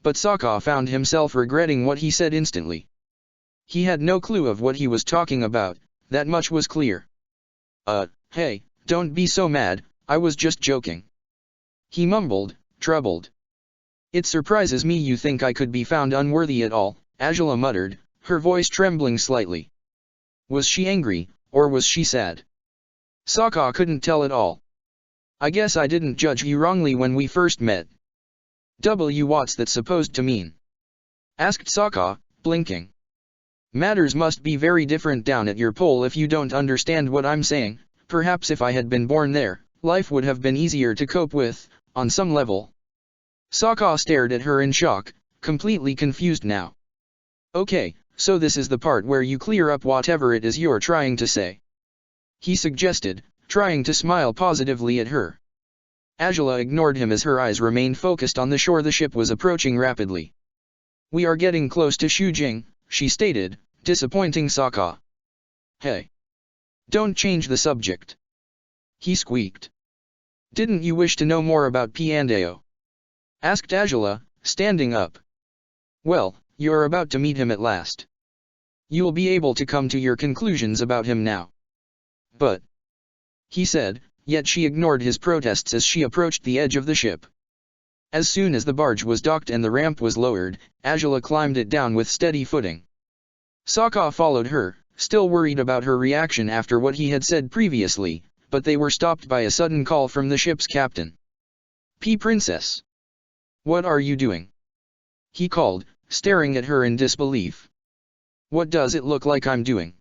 But Sokka found himself regretting what he said instantly. He had no clue of what he was talking about, that much was clear. Hey, don't be so mad, I was just joking. He mumbled, troubled. It surprises me you think I could be found unworthy at all, Azula muttered, her voice trembling slightly. Was she angry, or was she sad? Sokka couldn't tell at all. I guess I didn't judge you wrongly when we first met. What's that supposed to mean? Asked Sokka, blinking. Matters must be very different down at your pole if you don't understand what I'm saying. Perhaps if I had been born there, life would have been easier to cope with, on some level. Sokka stared at her in shock, completely confused now. Okay, so this is the part where you clear up whatever it is you're trying to say, he suggested, trying to smile positively at her. Angela ignored him as her eyes remained focused on the shore the ship was approaching rapidly. We are getting close to Shujing, she stated, disappointing Sokka. Hey! Don't change the subject, he squeaked. Didn't you wish to know more about Piandao? Asked Angela, standing up. Well, you're about to meet him at last. You'll be able to come to your conclusions about him now. But, he said, yet she ignored his protests as she approached the edge of the ship. As soon as the barge was docked and the ramp was lowered, Angela climbed it down with steady footing. Sokka followed her, still worried about her reaction after what he had said previously, but they were stopped by a sudden call from the ship's captain. Princess. What are you doing? He called, staring at her in disbelief. What does it look like I'm doing?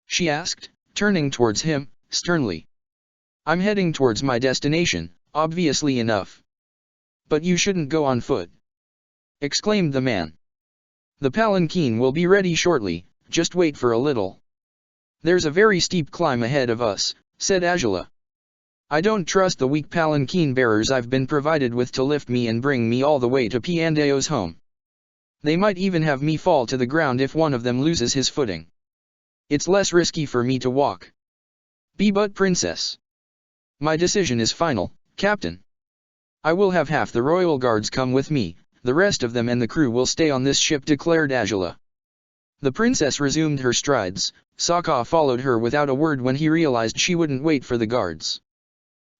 She asked, turning towards him, sternly. I'm heading towards my destination, obviously enough. But you shouldn't go on foot, exclaimed the man. The palanquin will be ready shortly, just wait for a little. There's a very steep climb ahead of us, said Angela. I don't trust the weak palanquin bearers I've been provided with to lift me and bring me all the way to Piandao's home. They might even have me fall to the ground if one of them loses his footing. It's less risky for me to walk. But Princess. My decision is final, Captain. I will have half the royal guards come with me, the rest of them and the crew will stay on this ship, declared Angela. The princess resumed her strides. Sokka followed her without a word when he realized she wouldn't wait for the guards.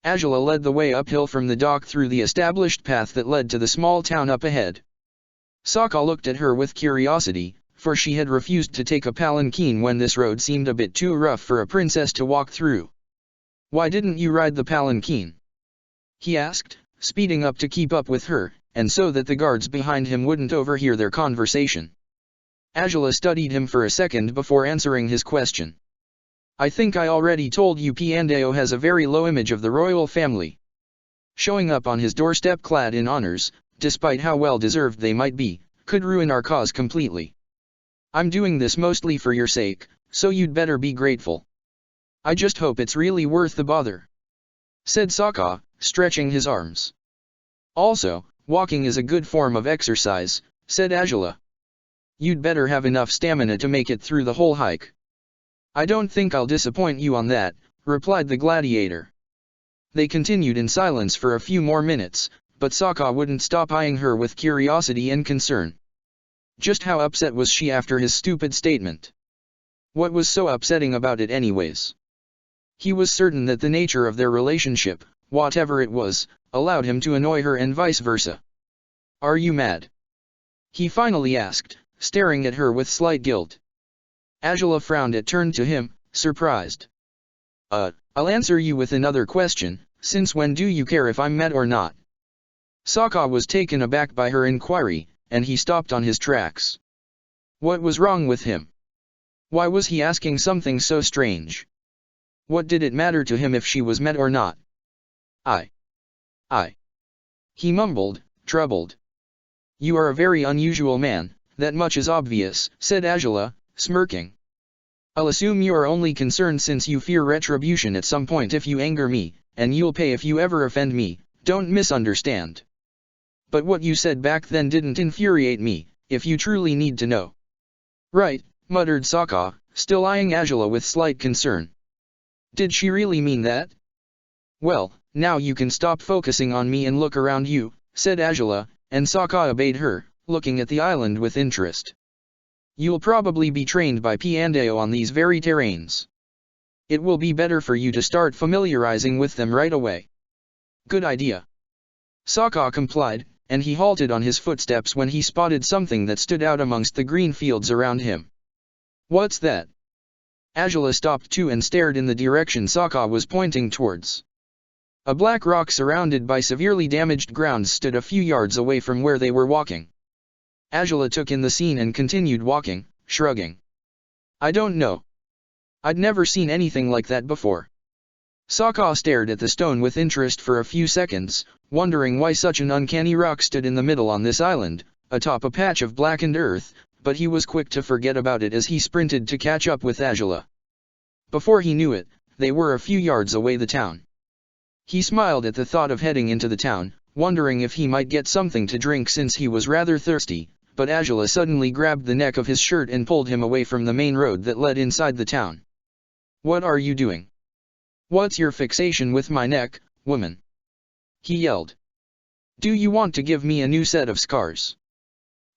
Angela led the way uphill from the dock through the established path that led to the small town up ahead. Sokka looked at her with curiosity, for she had refused to take a palanquin when this road seemed a bit too rough for a princess to walk through. Why didn't you ride the palanquin? He asked, speeding up to keep up with her, and so that the guards behind him wouldn't overhear their conversation. Angela studied him for a second before answering his question. I think I already told you Piandao has a very low image of the royal family. Showing up on his doorstep clad in honors, despite how well deserved they might be, could ruin our cause completely. I'm doing this mostly for your sake, so you'd better be grateful. I just hope it's really worth the bother, said Sokka, stretching his arms. Also, walking is a good form of exercise, said Angela. You'd better have enough stamina to make it through the whole hike. I don't think I'll disappoint you on that, replied the gladiator. They continued in silence for a few more minutes, but Sokka wouldn't stop eyeing her with curiosity and concern. Just how upset was she after his stupid statement? What was so upsetting about it anyways? He was certain that the nature of their relationship, whatever it was, allowed him to annoy her and vice versa. Are you mad? He finally asked, staring at her with slight guilt. Angela frowned and turned to him, surprised. I'll answer you with another question, since when do you care if I'm mad or not? Sokka was taken aback by her inquiry, and he stopped on his tracks. What was wrong with him? Why was he asking something so strange? What did it matter to him if she was mad or not? I. He mumbled, troubled. You are a very unusual man, that much is obvious, said Angela, smirking. I'll assume you are only concerned since you fear retribution at some point if you anger me, and you'll pay if you ever offend me, don't misunderstand. But what you said back then didn't infuriate me, if you truly need to know. Right, muttered Sokka, still eyeing Angela with slight concern. Did she really mean that? Well, now you can stop focusing on me and look around you, said Angela, and Sokka obeyed her, looking at the island with interest. You'll probably be trained by Piandao on these very terrains. It will be better for you to start familiarizing with them right away. Good idea. Sokka complied, and he halted on his footsteps when he spotted something that stood out amongst the green fields around him. What's that? Angela stopped too and stared in the direction Sokka was pointing towards. A black rock surrounded by severely damaged ground stood a few yards away from where they were walking. Angela took in the scene and continued walking, shrugging. I don't know. I'd never seen anything like that before. Sokka stared at the stone with interest for a few seconds, wondering why such an uncanny rock stood in the middle on this island, atop a patch of blackened earth, but he was quick to forget about it as he sprinted to catch up with Azula. Before he knew it, they were a few yards away the town. He smiled at the thought of heading into the town, wondering if he might get something to drink since he was rather thirsty, but Azula suddenly grabbed the neck of his shirt and pulled him away from the main road that led inside the town. "What are you doing? What's your fixation with my neck, woman?" he yelled. "Do you want to give me a new set of scars?"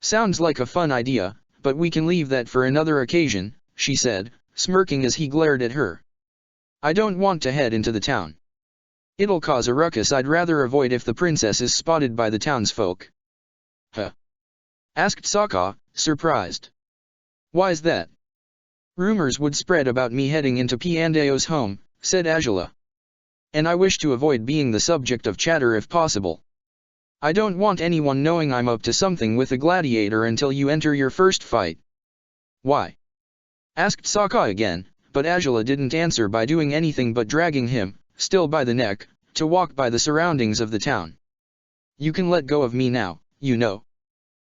"Sounds like a fun idea, but we can leave that for another occasion," she said, smirking as he glared at her. "I don't want to head into the town. It'll cause a ruckus I'd rather avoid if the princess is spotted by the townsfolk." "Huh?" asked Sokka, surprised. "Why's that?" "Rumors would spread about me heading into Piandeo's home," said Azula. "And I wish to avoid being the subject of chatter if possible. I don't want anyone knowing I'm up to something with a gladiator until you enter your first fight." "Why?" asked Sokka again, but Azula didn't answer by doing anything but dragging him, still by the neck, to walk by the surroundings of the town. "You can let go of me now, you know."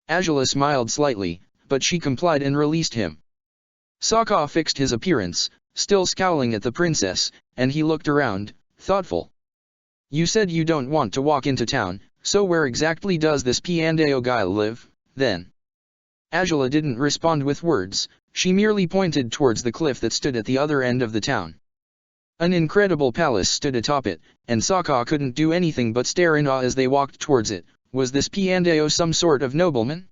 Azula smiled slightly, but she complied and released him. Sokka fixed his appearance, still scowling at the princess, and he looked around, thoughtful. "You said you don't want to walk into town, so where exactly does this Piandeo guy live, then?" Azula didn't respond with words, she merely pointed towards the cliff that stood at the other end of the town. An incredible palace stood atop it, and Sokka couldn't do anything but stare in awe as they walked towards it. Was this Piandeo some sort of nobleman?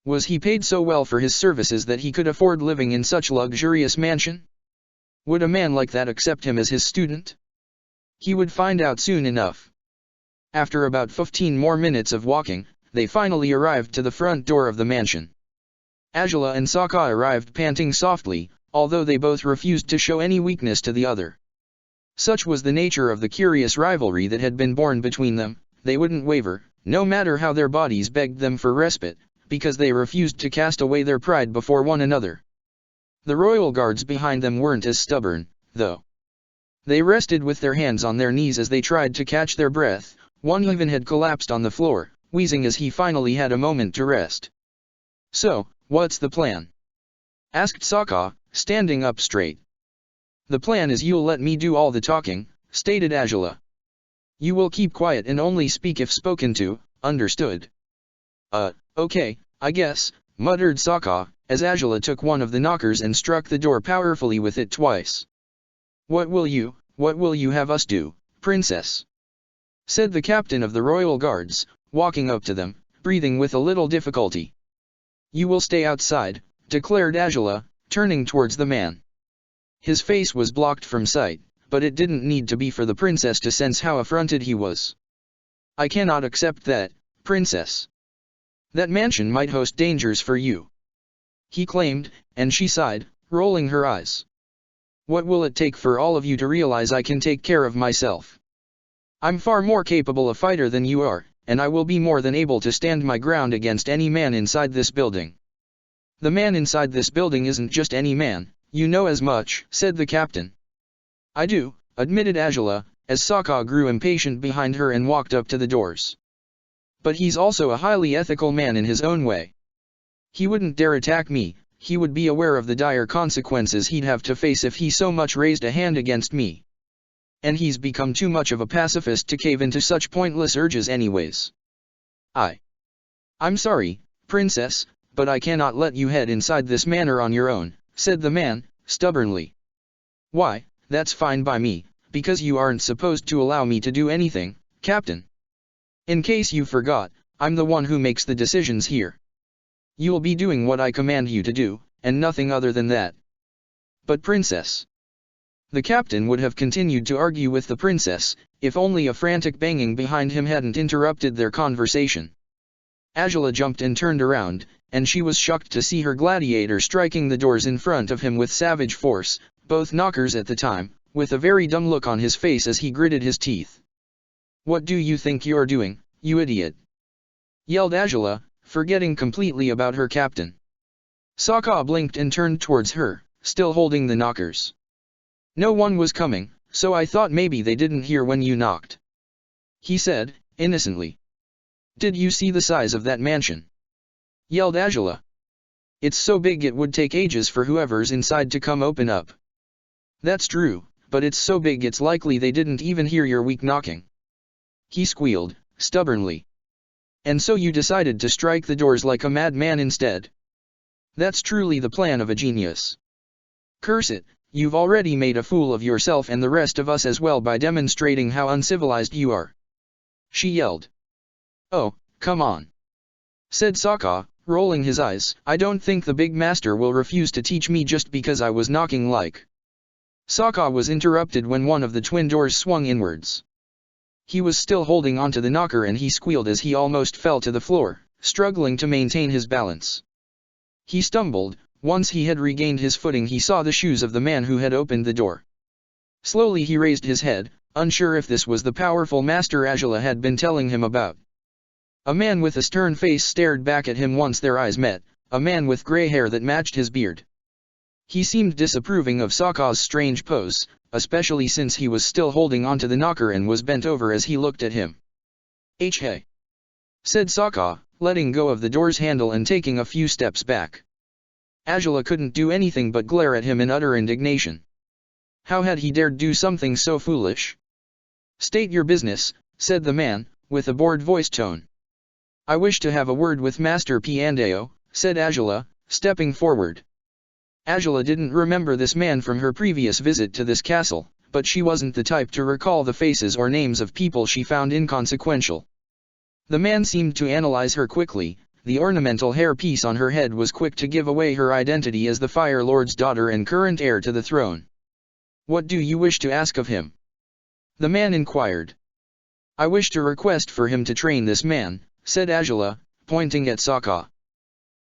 Was he paid so well for his services that he could afford living in such luxurious mansion? Would a man like that accept him as his student? He would find out soon enough. After about 15 more minutes of walking, they finally arrived to the front door of the mansion. Azula and Sokka arrived panting softly, although they both refused to show any weakness to the other. Such was the nature of the curious rivalry that had been born between them, they wouldn't waver, no matter how their bodies begged them for respite, because they refused to cast away their pride before one another. The royal guards behind them weren't as stubborn, though. They rested with their hands on their knees as they tried to catch their breath. One even had collapsed on the floor, wheezing as he finally had a moment to rest. "So, what's the plan?" asked Sokka, standing up straight. "The plan is you'll let me do all the talking," stated Azula. "You will keep quiet and only speak if spoken to, understood?" Okay, I guess," muttered Sokka, as Azula took one of the knockers and struck the door powerfully with it twice. What will you have us do, princess?" said the captain of the royal guards, walking up to them, breathing with a little difficulty. "You will stay outside," declared Azula, turning towards the man. His face was blocked from sight, but it didn't need to be for the princess to sense how affronted he was. "I cannot accept that, princess. That mansion might host dangers for you," he claimed, and she sighed, rolling her eyes. "What will it take for all of you to realize I can take care of myself? I'm far more capable a fighter than you are, and I will be more than able to stand my ground against any man inside this building." "The man inside this building isn't just any man, you know as much," said the captain. "I do," admitted Azula, as Sokka grew impatient behind her and walked up to the doors. "But he's also a highly ethical man in his own way. He wouldn't dare attack me, he would be aware of the dire consequences he'd have to face if he so much raised a hand against me. And he's become too much of a pacifist to cave into such pointless urges anyways. I'm sorry, princess, but I cannot let you head inside this manor on your own," said the man, stubbornly. "Why, that's fine by me, because you aren't supposed to allow me to do anything, Captain. In case you forgot, I'm the one who makes the decisions here. You'll be doing what I command you to do, and nothing other than that." "But princess..." The captain would have continued to argue with the princess, if only a frantic banging behind him hadn't interrupted their conversation. Azula jumped and turned around, and she was shocked to see her gladiator striking the doors in front of him with savage force, both knockers at the time, with a very dumb look on his face as he gritted his teeth. "What do you think you're doing, you idiot?" yelled Azula, forgetting completely about her captain. Sokka blinked and turned towards her, still holding the knockers. No one was coming, so I thought maybe they didn't hear when you knocked," he said, innocently. "Did you see the size of that mansion?" yelled Angela. "It's so big it would take ages for whoever's inside to come open up." "That's true, but it's so big it's likely they didn't even hear your weak knocking," he squealed, stubbornly. "And so you decided to strike the doors like a madman instead? That's truly the plan of a genius. Curse it, you've already made a fool of yourself and the rest of us as well by demonstrating how uncivilized you are," she yelled. "Oh, come on," said Sokka, rolling his eyes. "I don't think the big master will refuse to teach me just because I was knocking like." Sokka was interrupted when one of the twin doors swung inwards. He was still holding onto the knocker and he squealed as he almost fell to the floor, struggling to maintain his balance. He stumbled. Once he had regained his footing he saw the shoes of the man who had opened the door. Slowly he raised his head, unsure if this was the powerful master Angela had been telling him about. A man with a stern face stared back at him once their eyes met, a man with grey hair that matched his beard. He seemed disapproving of Sokka's strange pose, especially since he was still holding onto the knocker and was bent over as he looked at him. "Hey," said Sokka, letting go of the door's handle and taking a few steps back. Angela couldn't do anything but glare at him in utter indignation. How had he dared do something so foolish? "State your business," said the man, with a bored voice tone. "I wish to have a word with Master Piandeo," said Angela, stepping forward. Angela didn't remember this man from her previous visit to this castle, but she wasn't the type to recall the faces or names of people she found inconsequential. The man seemed to analyze her quickly. The ornamental hairpiece on her head was quick to give away her identity as the Fire Lord's daughter and current heir to the throne. "What do you wish to ask of him?" the man inquired. "I wish to request for him to train this man," said Angela, pointing at Sokka.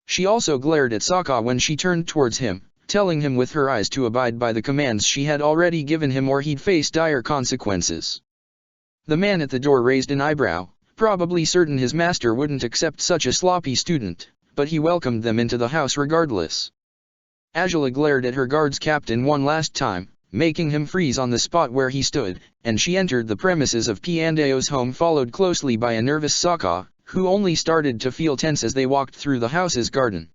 She also glared at Sokka when she turned towards him, telling him with her eyes to abide by the commands she had already given him or he'd face dire consequences. The man at the door raised an eyebrow, probably certain his master wouldn't accept such a sloppy student, but he welcomed them into the house regardless. Angela glared at her guard's captain one last time, making him freeze on the spot where he stood, and she entered the premises of Piandeo's home followed closely by a nervous Sokka, who only started to feel tense as they walked through the house's garden.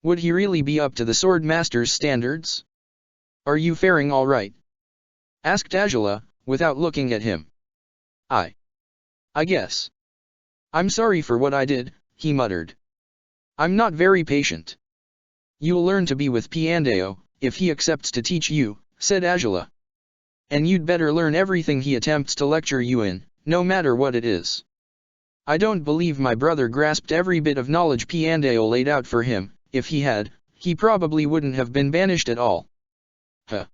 Would he really be up to the sword master's standards? "Are you faring all right?" asked Angela, without looking at him. I guess. "I'm sorry for what I did," he muttered. "I'm not very patient." "You'll learn to be with Piandeo, if he accepts to teach you," said Angela. "And you'd better learn everything he attempts to lecture you in, no matter what it is." "I don't believe my brother grasped every bit of knowledge Piandeo laid out for him. If he had, he probably wouldn't have been banished at all." "Huh,"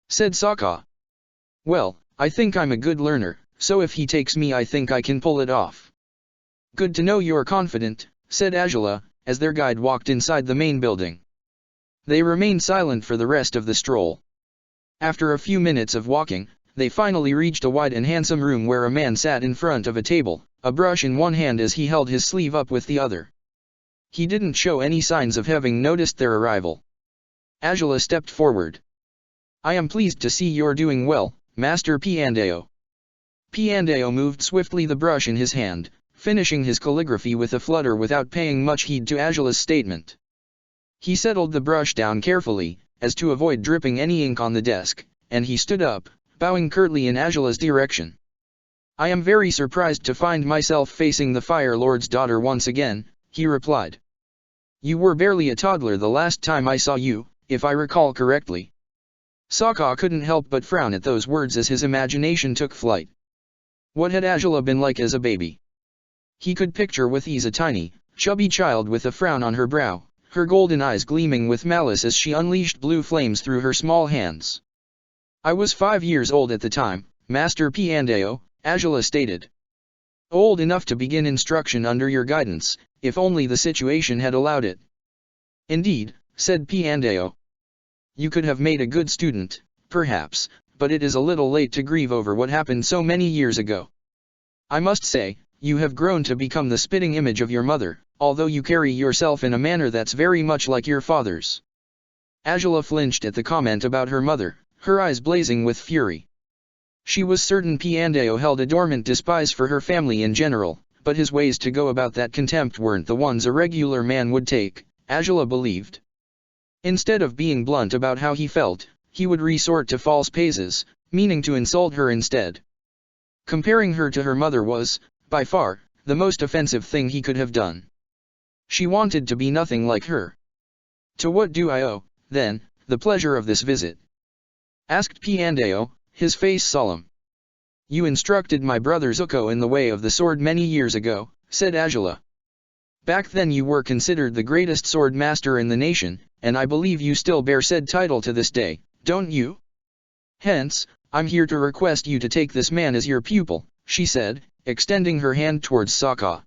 said Sokka. "Well, I think I'm a good learner, so if he takes me I think I can pull it off." "Good to know you're confident," said Angela, as their guide walked inside the main building. They remained silent for the rest of the stroll. After a few minutes of walking, they finally reached a wide and handsome room where a man sat in front of a table, a brush in one hand as he held his sleeve up with the other. He didn't show any signs of having noticed their arrival. Angela stepped forward. "I am pleased to see you're doing well, Master Piandeo." Piandeo moved swiftly, the brush in his hand, finishing his calligraphy with a flutter without paying much heed to Angela's statement. He settled the brush down carefully, as to avoid dripping any ink on the desk, and he stood up, bowing curtly in Angela's direction. "I am very surprised to find myself facing the Fire Lord's daughter once again," he replied. "You were barely a toddler the last time I saw you, if I recall correctly." Sokka couldn't help but frown at those words as his imagination took flight. What had Angela been like as a baby? He could picture with ease a tiny, chubby child with a frown on her brow, her golden eyes gleaming with malice as she unleashed blue flames through her small hands. "I was 5 years old at the time, Master Piandeo," Angela stated. "Old enough to begin instruction under your guidance, if only the situation had allowed it." "Indeed," said Piandeo. "You could have made a good student, perhaps, but it is a little late to grieve over what happened so many years ago. I must say, you have grown to become the spitting image of your mother, although you carry yourself in a manner that's very much like your father's." Angela flinched at the comment about her mother. her eyes blazing with fury. She was certain Piandao held a dormant despise for her family in general, but his ways to go about that contempt weren't the ones a regular man would take, Angela believed. Instead of being blunt about how he felt, he would resort to false pauses, meaning to insult her instead. Comparing her to her mother was, by far, the most offensive thing he could have done. She wanted to be nothing like her. To what do I owe, then, the pleasure of this visit? Asked Piandao, his face solemn. You instructed my brother Zuko in the way of the sword many years ago, said Angela. Back then you were considered the greatest sword master in the nation, and I believe you still bear said title to this day, don't you? Hence, I'm here to request you to take this man as your pupil, she said, extending her hand towards Sokka.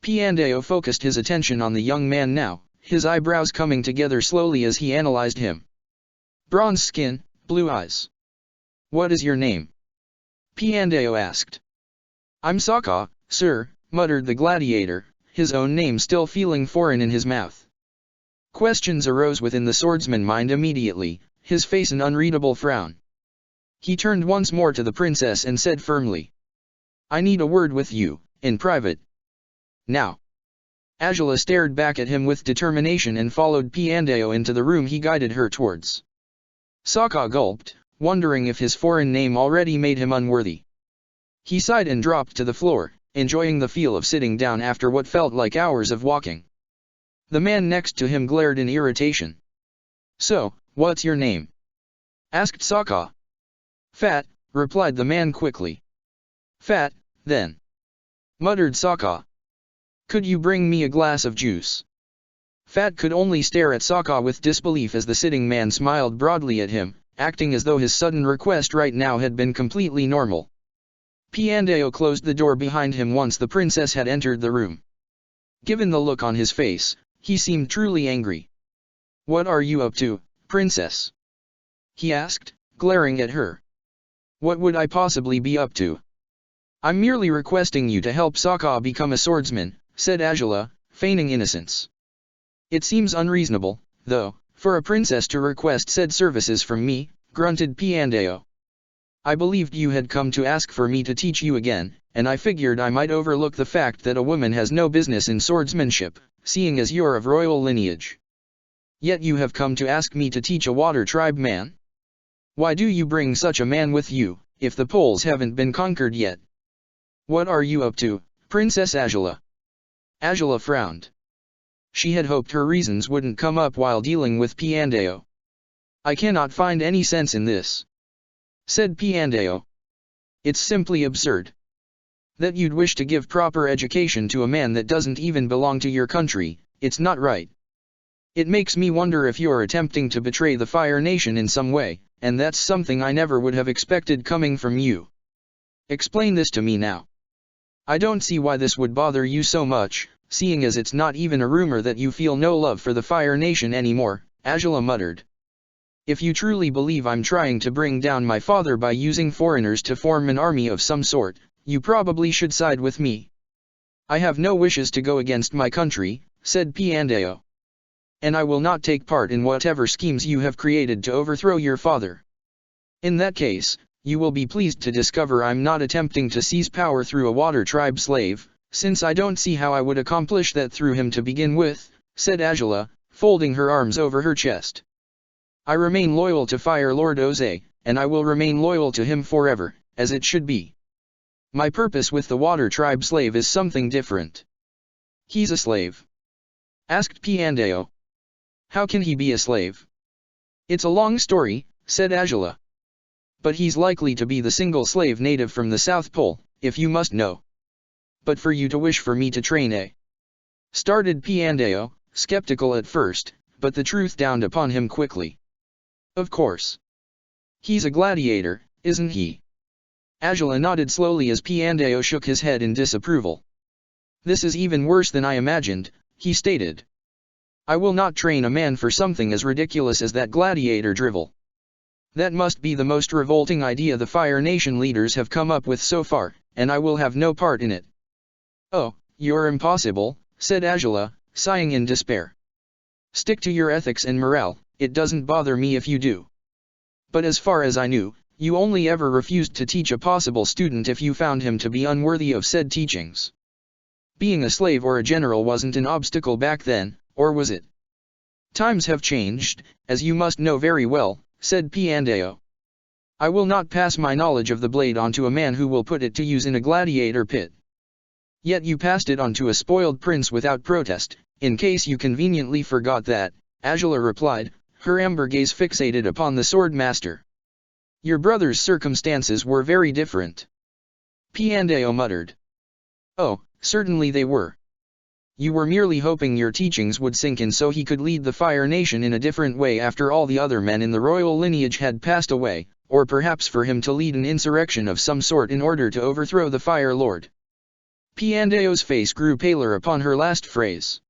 Piandao focused his attention on the young man now, his eyebrows coming together slowly as he analyzed him. Bronze skin, blue eyes. What is your name? Piandao asked. I'm Sokka, sir, muttered the gladiator, his own name still feeling foreign in his mouth. Questions arose within the swordsman's mind immediately, his face an unreadable frown. He turned once more to the princess and said firmly. I need a word with you, in private. Now. Angela stared back at him with determination and followed Piandao into the room he guided her towards. Sokka gulped, wondering if his foreign name already made him unworthy. He sighed and dropped to the floor, enjoying the feel of sitting down after what felt like hours of walking. The man next to him glared in irritation. So, what's your name? Asked Sokka. Fat, replied the man quickly. Fat, then. Muttered Sokka. Could you bring me a glass of juice? Fat could only stare at Sokka with disbelief as the sitting man smiled broadly at him, acting as though his sudden request right now had been completely normal. Piandao closed the door behind him once the princess had entered the room. Given the look on his face, he seemed truly angry. What are you up to, princess? He asked, glaring at her. What would I possibly be up to? I'm merely requesting you to help Sokka become a swordsman, said Angela, feigning innocence. It seems unreasonable, though, for a princess to request said services from me, grunted Piandao. I believed you had come to ask for me to teach you again, and I figured I might overlook the fact that a woman has no business in swordsmanship, seeing as you're of royal lineage. Yet you have come to ask me to teach a water tribe man? Why do you bring such a man with you, if the poles haven't been conquered yet? What are you up to, Princess Angela? Angela frowned. She had hoped her reasons wouldn't come up while dealing with Piandao. I cannot find any sense in this, said Piandao. It's simply absurd. That you'd wish to give proper education to a man that doesn't even belong to your country, it's not right. It makes me wonder if you're attempting to betray the Fire Nation in some way, and that's something I never would have expected coming from you. Explain this to me now. I don't see why this would bother you so much, seeing as it's not even a rumor that you feel no love for the Fire Nation anymore, Angela muttered. If you truly believe I'm trying to bring down my father by using foreigners to form an army of some sort, you probably should side with me. I have no wishes to go against my country, said Piandao. And I will not take part in whatever schemes you have created to overthrow your father. In that case, you will be pleased to discover I'm not attempting to seize power through a water tribe slave, since I don't see how I would accomplish that through him to begin with, said Angela, folding her arms over her chest. I remain loyal to Fire Lord Oze, and I will remain loyal to him forever, as it should be. My purpose with the water tribe slave is something different. He's a slave? Asked Piandao. How can he be a slave? It's a long story, said Angela. But he's likely to be the single slave native from the South Pole, if you must know. But for you to wish for me to train started Piandao, skeptical at first, but the truth dawned upon him quickly. Of course. He's a gladiator, isn't he? Angela nodded slowly as Piandao shook his head in disapproval. This is even worse than I imagined, he stated. I will not train a man for something as ridiculous as that gladiator drivel. That must be the most revolting idea the Fire Nation leaders have come up with so far, and I will have no part in it. Oh, you're impossible, said Angela, sighing in despair. Stick to your ethics and morale, it doesn't bother me if you do. But as far as I knew, you only ever refused to teach a possible student if you found him to be unworthy of said teachings. Being a slave or a general wasn't an obstacle back then, or was it? Times have changed, as you must know very well, said Piandao. I will not pass my knowledge of the blade on to a man who will put it to use in a gladiator pit. Yet you passed it on to a spoiled prince without protest, in case you conveniently forgot that, Angela replied, her amber gaze fixated upon the sword master. Your brother's circumstances were very different. Piandao muttered. Oh, certainly they were. You were merely hoping your teachings would sink in so he could lead the Fire Nation in a different way after all the other men in the royal lineage had passed away, or perhaps for him to lead an insurrection of some sort in order to overthrow the Fire Lord. Piandao's face grew paler upon her last phrase.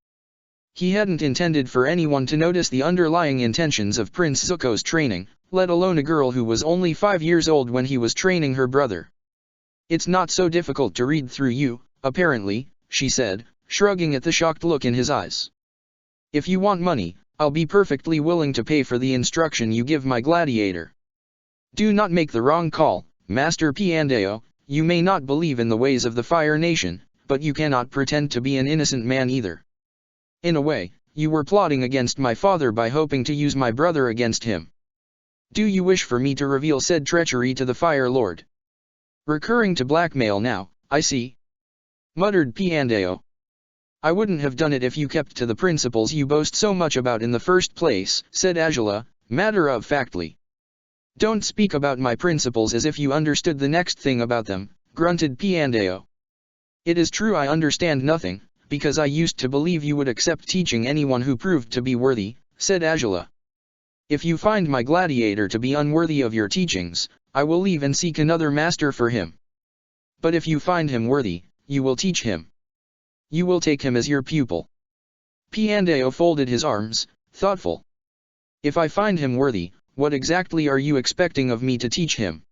He hadn't intended for anyone to notice the underlying intentions of Prince Zuko's training, let alone a girl who was only 5 years old when he was training her brother. It's not so difficult to read through you, apparently, she said, shrugging at the shocked look in his eyes. If you want money, I'll be perfectly willing to pay for the instruction you give my gladiator. Do not make the wrong call, Master Piandao. You may not believe in the ways of the Fire Nation, but you cannot pretend to be an innocent man either. In a way, you were plotting against my father by hoping to use my brother against him. Do you wish for me to reveal said treachery to the Fire Lord? Recurring to blackmail now, I see. Muttered Piandao. I wouldn't have done it if you kept to the principles you boast so much about in the first place, said Angela, matter-of-factly. Don't speak about my principles as if you understood the next thing about them, grunted Piandao. It is true I understand nothing, because I used to believe you would accept teaching anyone who proved to be worthy, said Angela. If you find my gladiator to be unworthy of your teachings, I will leave and seek another master for him. But if you find him worthy, you will teach him. You will take him as your pupil. Piandao folded his arms, thoughtful. If I find him worthy, what exactly are you expecting of me to teach him?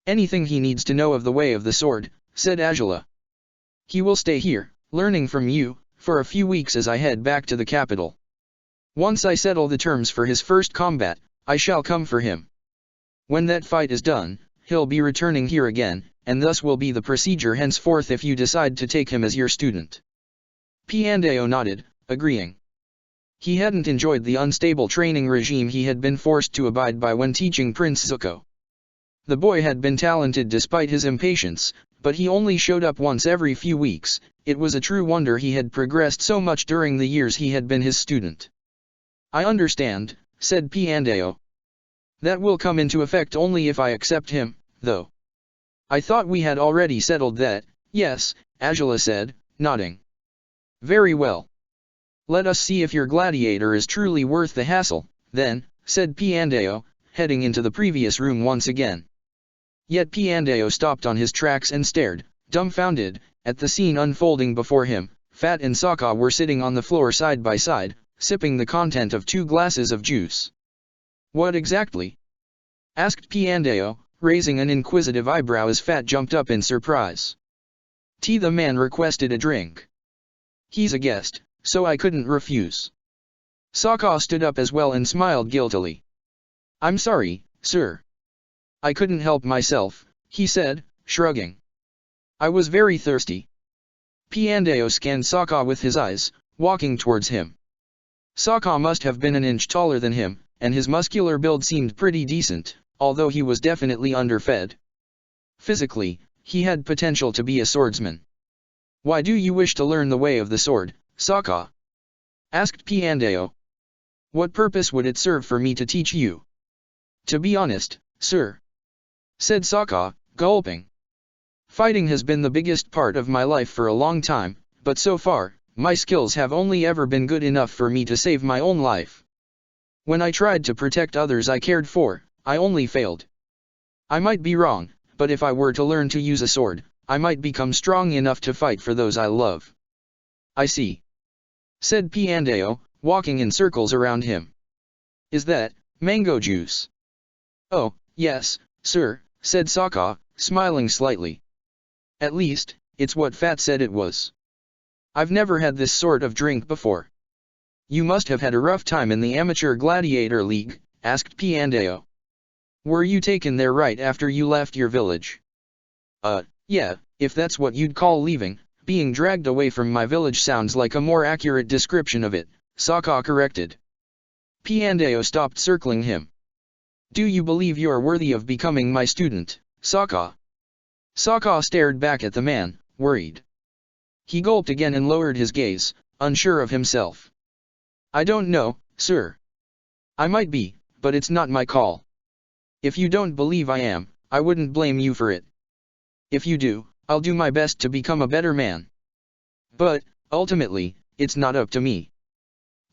Anything he needs to know of the way of the sword, said Angela. He will stay here, learning from you, for a few weeks as I head back to the capital. Once I settle the terms for his first combat, I shall come for him. When that fight is done, he'll be returning here again, and thus will be the procedure henceforth if you decide to take him as your student. Piandao nodded, agreeing. He hadn't enjoyed the unstable training regime he had been forced to abide by when teaching Prince Zuko. The boy had been talented despite his impatience, but he only showed up once every few weeks. It was a true wonder he had progressed so much during the years he had been his student. I understand, said Piandao. That will come into effect only if I accept him, though. I thought we had already settled that. Yes, Angela said, nodding. Very well. Let us see if your gladiator is truly worth the hassle, then, said Piandao, heading into the previous room once again. Yet Piandao stopped on his tracks and stared, dumbfounded, at the scene unfolding before him. Fat and Sokka were sitting on the floor side by side, sipping the content of 2 glasses of juice. What exactly? Asked Piandao, raising an inquisitive eyebrow as Fat jumped up in surprise. Tea. The man requested a drink. He's a guest, so I couldn't refuse. Sokka stood up as well and smiled guiltily. I'm sorry, sir. I couldn't help myself, he said, shrugging. I was very thirsty. Piandao scanned Sokka with his eyes, walking towards him. Sokka must have been an inch taller than him, and his muscular build seemed pretty decent, although he was definitely underfed. Physically, he had potential to be a swordsman. Why do you wish to learn the way of the sword, Sokka? Asked Piandao. What purpose would it serve for me to teach you? To be honest, sir, said Sokka, gulping. Fighting has been the biggest part of my life for a long time, but so far, my skills have only ever been good enough for me to save my own life. When I tried to protect others I cared for, I only failed. I might be wrong, but if I were to learn to use a sword, I might become strong enough to fight for those I love. I see, said Piandao, walking in circles around him. Is that mango juice? Oh, yes, sir, said Sokka, smiling slightly. At least, it's what Fat said it was. I've never had this sort of drink before. You must have had a rough time in the amateur gladiator league, asked Piandao. Were you taken there right after you left your village? Yeah, if that's what you'd call leaving. Being dragged away from my village sounds like a more accurate description of it, Sokka corrected. Piandao stopped circling him. Do you believe you are worthy of becoming my student, Sokka? Sokka stared back at the man, worried. He gulped again and lowered his gaze, unsure of himself. I don't know, sir. I might be, but it's not my call. If you don't believe I am, I wouldn't blame you for it. If you do, I'll do my best to become a better man. But, ultimately, it's not up to me.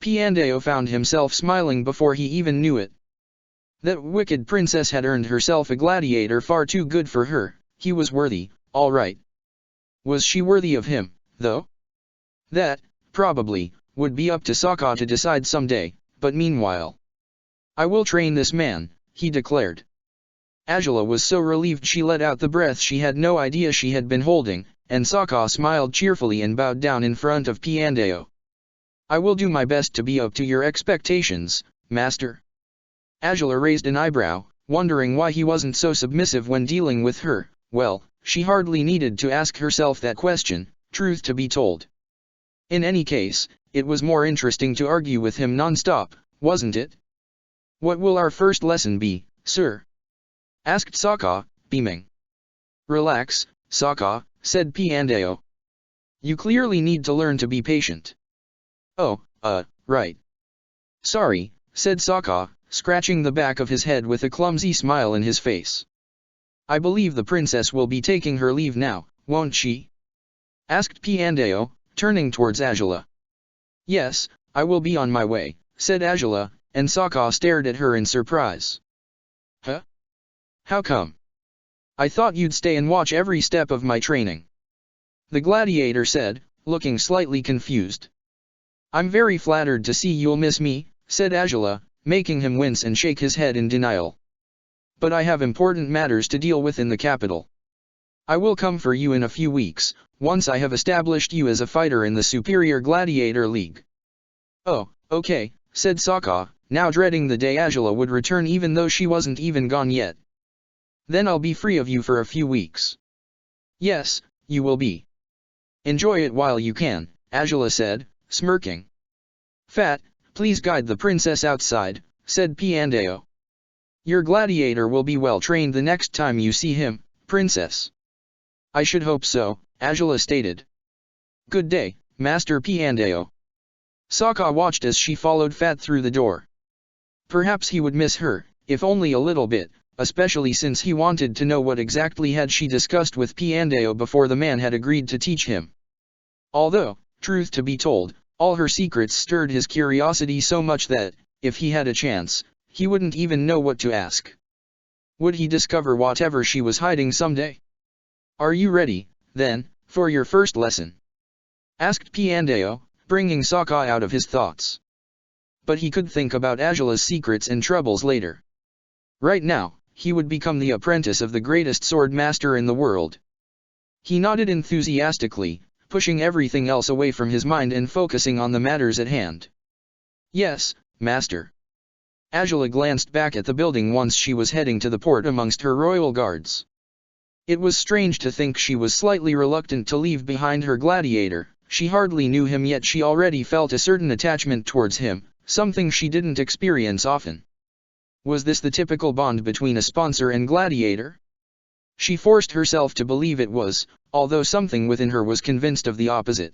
Piandao found himself smiling before he even knew it. That wicked princess had earned herself a gladiator far too good for her. He was worthy, all right. Was she worthy of him, though? That, probably, would be up to Sokka to decide someday, but meanwhile. I will train this man, he declared. Azula was so relieved she let out the breath she had no idea she had been holding, and Sokka smiled cheerfully and bowed down in front of Piandao. I will do my best to be up to your expectations, master. Azula raised an eyebrow, wondering why he wasn't so submissive when dealing with her. Well, she hardly needed to ask herself that question, truth to be told. In any case, it was more interesting to argue with him non-stop, wasn't it? What will our first lesson be, sir? Asked Sokka, beaming. Relax, Sokka, said Piandao. You clearly need to learn to be patient. Oh, right. Sorry, said Sokka, scratching the back of his head with a clumsy smile in his face. I believe the princess will be taking her leave now, won't she? Asked Piandao, turning towards Azula. Yes, I will be on my way, said Azula, and Sokka stared at her in surprise. Huh? How come? I thought you'd stay and watch every step of my training. The gladiator said, looking slightly confused. I'm very flattered to see you'll miss me, said Azula, making him wince and shake his head in denial. But I have important matters to deal with in the capital. I will come for you in a few weeks, once I have established you as a fighter in the Superior Gladiator League. Oh, okay, said Sokka, now dreading the day Azula would return even though she wasn't even gone yet. Then I'll be free of you for a few weeks. Yes, you will be. Enjoy it while you can, Azula said, smirking. Fat, please guide the princess outside, said Piandao. Your gladiator will be well trained the next time you see him, princess. I should hope so, Azula stated. Good day, Master Piandao. Sokka watched as she followed Fat through the door. Perhaps he would miss her, if only a little bit, especially since he wanted to know what exactly had she discussed with Piandao before the man had agreed to teach him. Although, truth to be told, all her secrets stirred his curiosity so much that, if he had a chance, he wouldn't even know what to ask. Would he discover whatever she was hiding someday? Are you ready, then, for your first lesson? Asked Piandao, bringing Sokka out of his thoughts. But he could think about Azula's secrets and troubles later. Right now, he would become the apprentice of the greatest sword master in the world. He nodded enthusiastically, pushing everything else away from his mind and focusing on the matters at hand. Yes, master. Azula glanced back at the building once she was heading to the port amongst her royal guards. It was strange to think she was slightly reluctant to leave behind her gladiator. She hardly knew him yet she already felt a certain attachment towards him, something she didn't experience often. Was this the typical bond between a sponsor and gladiator? She forced herself to believe it was, although something within her was convinced of the opposite.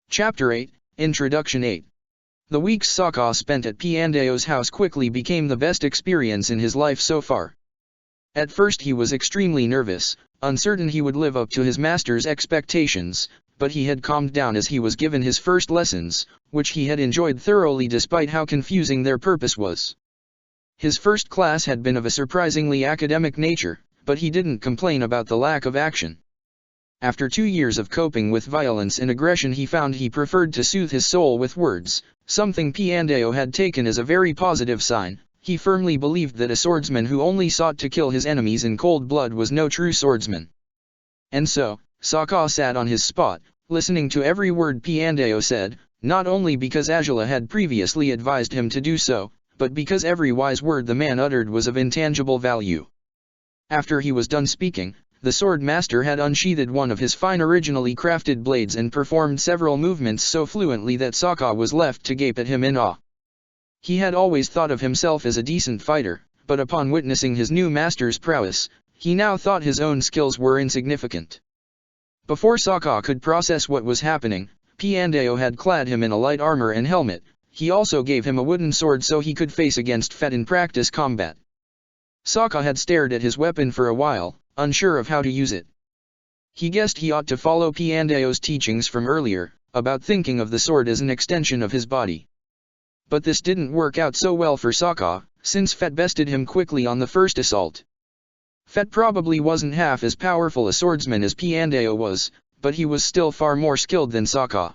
Chapter 8, Introduction 8. The weeks Sokka spent at Piandao's house quickly became the best experience in his life so far. At first he was extremely nervous, uncertain he would live up to his master's expectations, but he had calmed down as he was given his first lessons, which he had enjoyed thoroughly despite how confusing their purpose was. His first class had been of a surprisingly academic nature, but he didn't complain about the lack of action. After 2 years of coping with violence and aggression he found he preferred to soothe his soul with words, something Piandao had taken as a very positive sign. He firmly believed that a swordsman who only sought to kill his enemies in cold blood was no true swordsman. And so, Sokka sat on his spot, listening to every word Piandao said, not only because Azula had previously advised him to do so, but because every wise word the man uttered was of intangible value. After he was done speaking, the sword master had unsheathed one of his fine originally crafted blades and performed several movements so fluently that Sokka was left to gape at him in awe. He had always thought of himself as a decent fighter, but upon witnessing his new master's prowess, he now thought his own skills were insignificant. Before Sokka could process what was happening, Piandao had clad him in a light armor and helmet. He also gave him a wooden sword so he could face against Fett in practice combat. Sokka had stared at his weapon for a while, unsure of how to use it. He guessed he ought to follow Piandao's teachings from earlier, about thinking of the sword as an extension of his body. But this didn't work out so well for Sokka, since Fett bested him quickly on the first assault. Fett probably wasn't half as powerful a swordsman as Piandao was, but he was still far more skilled than Sokka.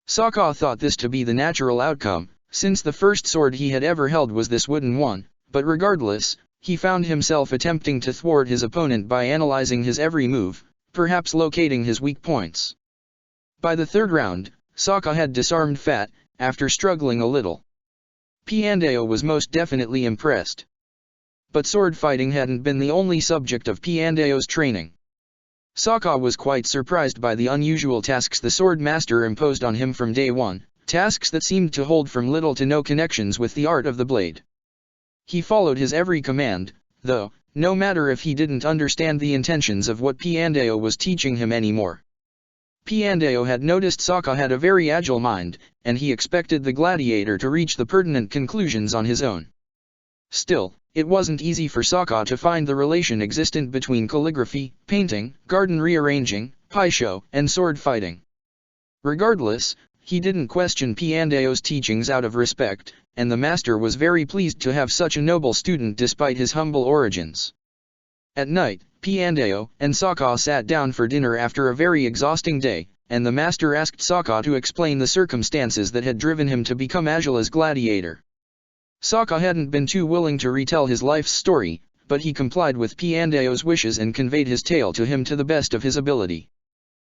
Sokka thought this to be the natural outcome, since the first sword he had ever held was this wooden one, but regardless, he found himself attempting to thwart his opponent by analyzing his every move, perhaps locating his weak points. By the third round, Sokka had disarmed Fett, after struggling a little. Piandao was most definitely impressed. But sword fighting hadn't been the only subject of Piandao's training. Sokka was quite surprised by the unusual tasks the sword master imposed on him from day one, tasks that seemed to hold from little to no connections with the art of the blade. He followed his every command, though, no matter if he didn't understand the intentions of what Piandao was teaching him anymore. Piandao had noticed Sokka had a very agile mind, and he expected the gladiator to reach the pertinent conclusions on his own. Still, it wasn't easy for Sokka to find the relation existent between calligraphy, painting, garden rearranging, paisho, and sword fighting. Regardless, he didn't question Piandao's teachings out of respect, and the master was very pleased to have such a noble student despite his humble origins. At night, Piandao and Sokka sat down for dinner after a very exhausting day, and the master asked Sokka to explain the circumstances that had driven him to become agile as gladiator. Sokka hadn't been too willing to retell his life's story, but he complied with Piandao's wishes and conveyed his tale to him to the best of his ability.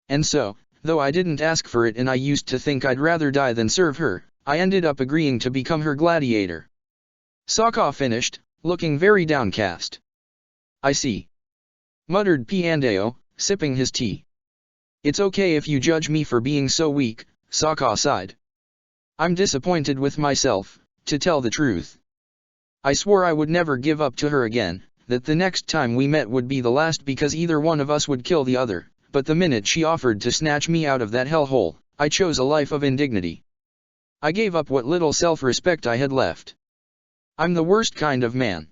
And so, though I didn't ask for it and I used to think I'd rather die than serve her, I ended up agreeing to become her gladiator. Sokka finished, looking very downcast. I see, muttered Piandao, sipping his tea. It's okay if you judge me for being so weak, Sokka sighed. I'm disappointed with myself, to tell the truth. I swore I would never give up to her again, that the next time we met would be the last because either one of us would kill the other, but the minute she offered to snatch me out of that hellhole, I chose a life of indignity. I gave up what little self-respect I had left. I'm the worst kind of man.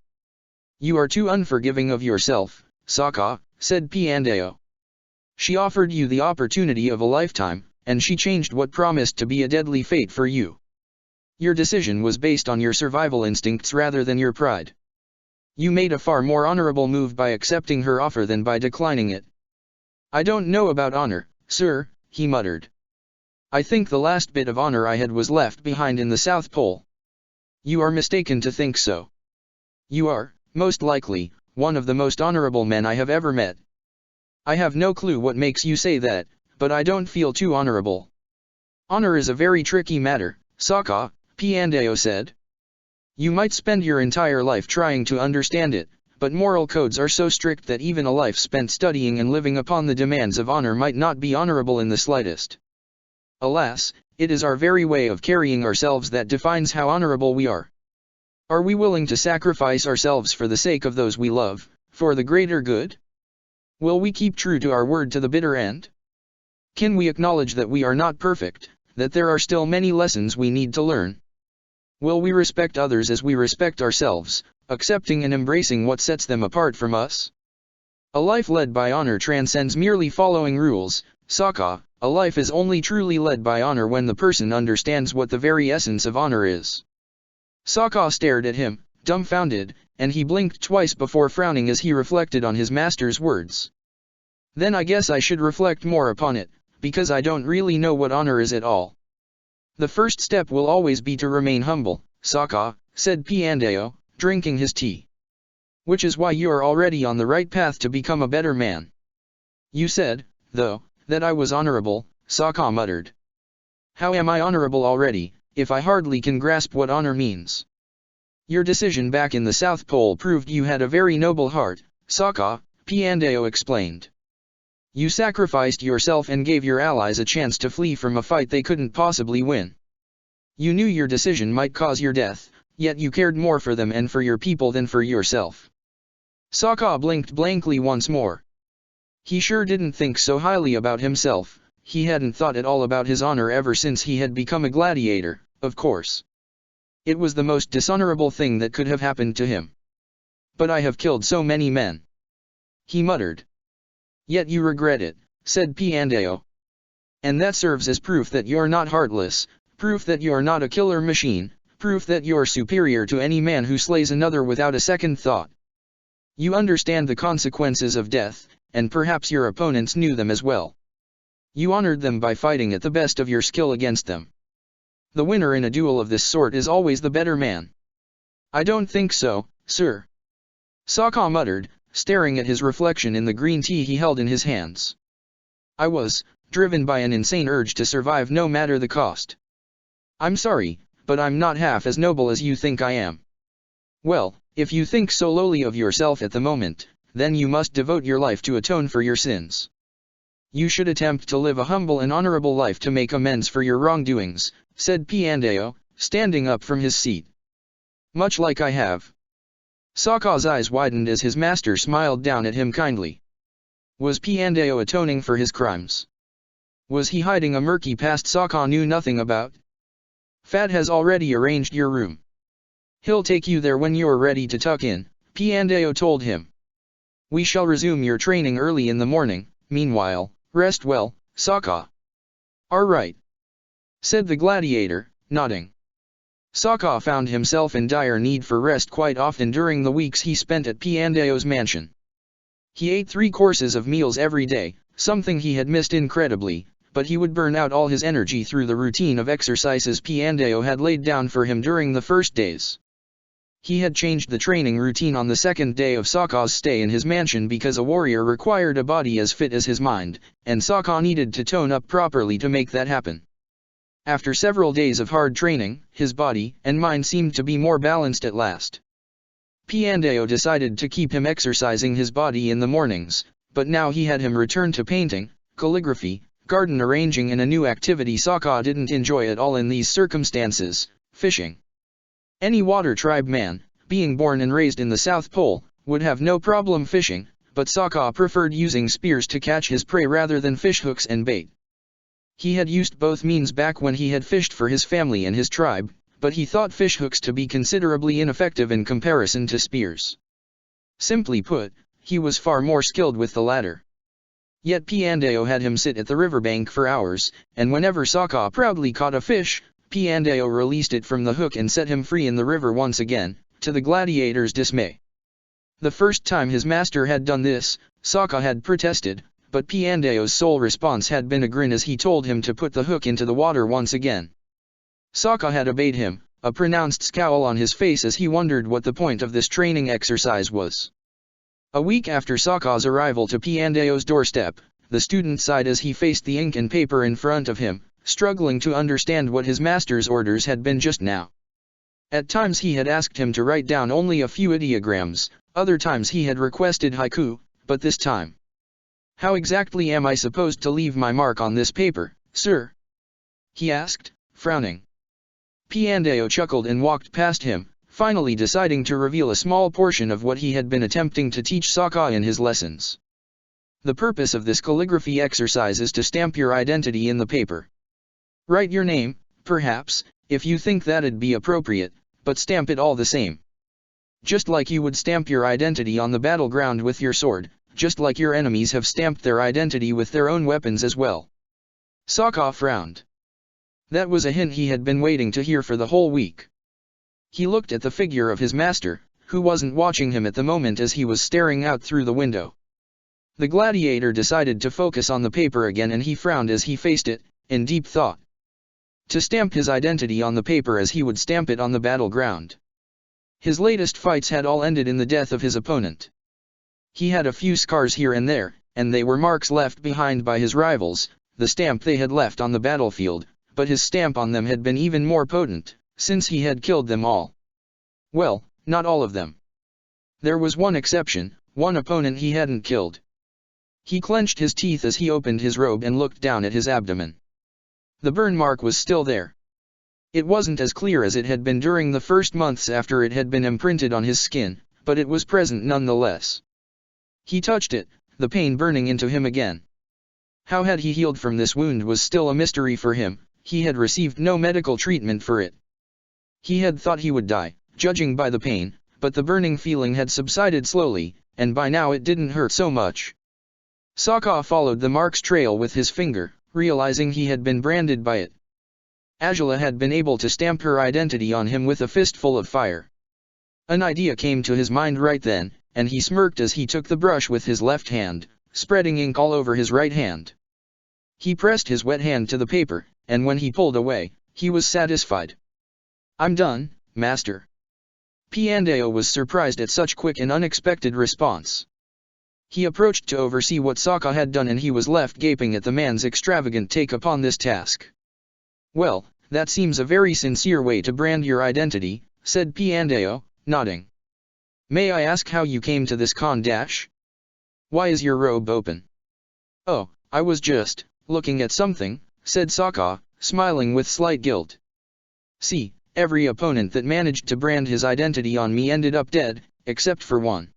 You are too unforgiving of yourself, Sokka, said Piandao. She offered you the opportunity of a lifetime, and she changed what promised to be a deadly fate for you. Your decision was based on your survival instincts rather than your pride. You made a far more honorable move by accepting her offer than by declining it. I don't know about honor, sir, he muttered. I think the last bit of honor I had was left behind in the South Pole. You are mistaken to think so. You are, most likely, one of the most honorable men I have ever met. I have no clue what makes you say that, but I don't feel too honorable. Honor is a very tricky matter, Sokka, Piandao said. You might spend your entire life trying to understand it, but moral codes are so strict that even a life spent studying and living upon the demands of honor might not be honorable in the slightest. Alas, it is our very way of carrying ourselves that defines how honorable we are. Are we willing to sacrifice ourselves for the sake of those we love, for the greater good? Will we keep true to our word to the bitter end? Can we acknowledge that we are not perfect, that there are still many lessons we need to learn? Will we respect others as we respect ourselves, accepting and embracing what sets them apart from us? A life led by honor transcends merely following rules, Sokka. A life is only truly led by honor when the person understands what the very essence of honor is. Sokka stared at him, dumbfounded, and he blinked twice before frowning as he reflected on his master's words. Then I guess I should reflect more upon it, because I don't really know what honor is at all. The first step will always be to remain humble, Sokka, said Piandao, drinking his tea. Which is why you are already on the right path to become a better man. You said, though, that I was honorable, Sokka muttered. How am I honorable already, if I hardly can grasp what honor means? Your decision back in the South Pole proved you had a very noble heart, Sokka, Piandao explained. You sacrificed yourself and gave your allies a chance to flee from a fight they couldn't possibly win. You knew your decision might cause your death, yet you cared more for them and for your people than for yourself. Sokka blinked blankly once more. He sure didn't think so highly about himself. He hadn't thought at all about his honor ever since he had become a gladiator, of course. It was the most dishonorable thing that could have happened to him. But I have killed so many men, he muttered. Yet you regret it, said Piandao. And that serves as proof that you're not heartless, proof that you're not a killer machine, proof that you're superior to any man who slays another without a second thought. You understand the consequences of death, and perhaps your opponents knew them as well. You honored them by fighting at the best of your skill against them. The winner in a duel of this sort is always the better man. I don't think so, sir. Sokka muttered, staring at his reflection in the green tea he held in his hands. I was driven by an insane urge to survive no matter the cost. I'm sorry, but I'm not half as noble as you think I am. Well, if you think so lowly of yourself at the moment, then you must devote your life to atone for your sins. You should attempt to live a humble and honorable life to make amends for your wrongdoings, said Piandao, standing up from his seat. Much like I have. Sokka's eyes widened as his master smiled down at him kindly. Was Piandao atoning for his crimes? Was he hiding a murky past Sokka knew nothing about? Fad has already arranged your room. He'll take you there when you're ready to tuck in, Piandao told him. We shall resume your training early in the morning, meanwhile, rest well, Sokka. All right, said the gladiator, nodding. Sokka found himself in dire need for rest quite often during the weeks he spent at Piandao's mansion. He ate 3 courses of meals every day, something he had missed incredibly, but he would burn out all his energy through the routine of exercises Piandao had laid down for him during the first days. He had changed the training routine on the second day of Sokka's stay in his mansion because a warrior required a body as fit as his mind, and Sokka needed to tone up properly to make that happen. After several days of hard training, his body and mind seemed to be more balanced at last. Piandao decided to keep him exercising his body in the mornings, but now he had him return to painting, calligraphy, garden arranging and a new activity Sokka didn't enjoy at all in these circumstances, fishing. Any water tribe man, being born and raised in the South Pole, would have no problem fishing, but Sokka preferred using spears to catch his prey rather than fishhooks and bait. He had used both means back when he had fished for his family and his tribe, but he thought fishhooks to be considerably ineffective in comparison to spears. Simply put, he was far more skilled with the latter. Yet Piandao had him sit at the riverbank for hours, and whenever Sokka proudly caught a fish, Piandao released it from the hook and set him free in the river once again, to the gladiator's dismay. The first time his master had done this, Sokka had protested, but Piandao's sole response had been a grin as he told him to put the hook into the water once again. Sokka had obeyed him, a pronounced scowl on his face as he wondered what the point of this training exercise was. A week after Sokka's arrival to Piandao's doorstep, the student sighed as he faced the ink and paper in front of him, struggling to understand what his master's orders had been just now. At times he had asked him to write down only a few ideograms, other times he had requested haiku, but this time. How exactly am I supposed to leave my mark on this paper, sir? He asked, frowning. Piandao chuckled and walked past him, finally deciding to reveal a small portion of what he had been attempting to teach Sokka in his lessons. The purpose of this calligraphy exercise is to stamp your identity in the paper. Write your name, perhaps, if you think that'd be appropriate, but stamp it all the same. Just like you would stamp your identity on the battleground with your sword, just like your enemies have stamped their identity with their own weapons as well. Sokka frowned. That was a hint he had been waiting to hear for the whole week. He looked at the figure of his master, who wasn't watching him at the moment as he was staring out through the window. The gladiator decided to focus on the paper again and he frowned as he faced it, in deep thought. To stamp his identity on the paper as he would stamp it on the battleground. His latest fights had all ended in the death of his opponent. He had a few scars here and there, and they were marks left behind by his rivals, the stamp they had left on the battlefield, but his stamp on them had been even more potent, since he had killed them all. Well, not all of them. There was one exception, one opponent he hadn't killed. He clenched his teeth as he opened his robe and looked down at his abdomen. The burn mark was still there. It wasn't as clear as it had been during the first months after it had been imprinted on his skin, but it was present nonetheless. He touched it, the pain burning into him again. How had he healed from this wound was still a mystery for him. He had received no medical treatment for it. He had thought he would die, judging by the pain, but the burning feeling had subsided slowly, and by now it didn't hurt so much. Sokka followed the mark's trail with his finger, realizing he had been branded by it. Azula had been able to stamp her identity on him with a fistful of fire. An idea came to his mind right then, and he smirked as he took the brush with his left hand, spreading ink all over his right hand. He pressed his wet hand to the paper, and when he pulled away, he was satisfied. "I'm done, Master." Piandao was surprised at such quick and unexpected response. He approached to oversee what Sokka had done and he was left gaping at the man's extravagant take upon this task. "Well, that seems a very sincere way to brand your identity," said Piandao, nodding. "May I ask how you came to this con dash? Why is your robe open?" "Oh, I was just looking at something," said Sokka, smiling with slight guilt. "See, every opponent that managed to brand his identity on me ended up dead, except for one.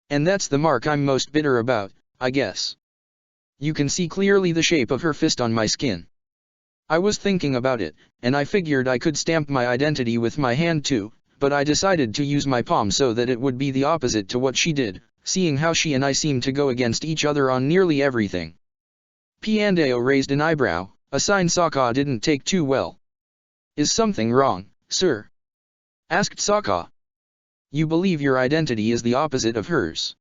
And that's the mark I'm most bitter about, I guess. You can see clearly the shape of her fist on my skin. I was thinking about it, and I figured I could stamp my identity with my hand too, but I decided to use my palm so that it would be the opposite to what she did, seeing how she and I seem to go against each other on nearly everything." Piandao raised an eyebrow, a sign Sokka didn't take too well. "Is something wrong, sir?" asked Sokka. "You believe your identity is the opposite of hers?"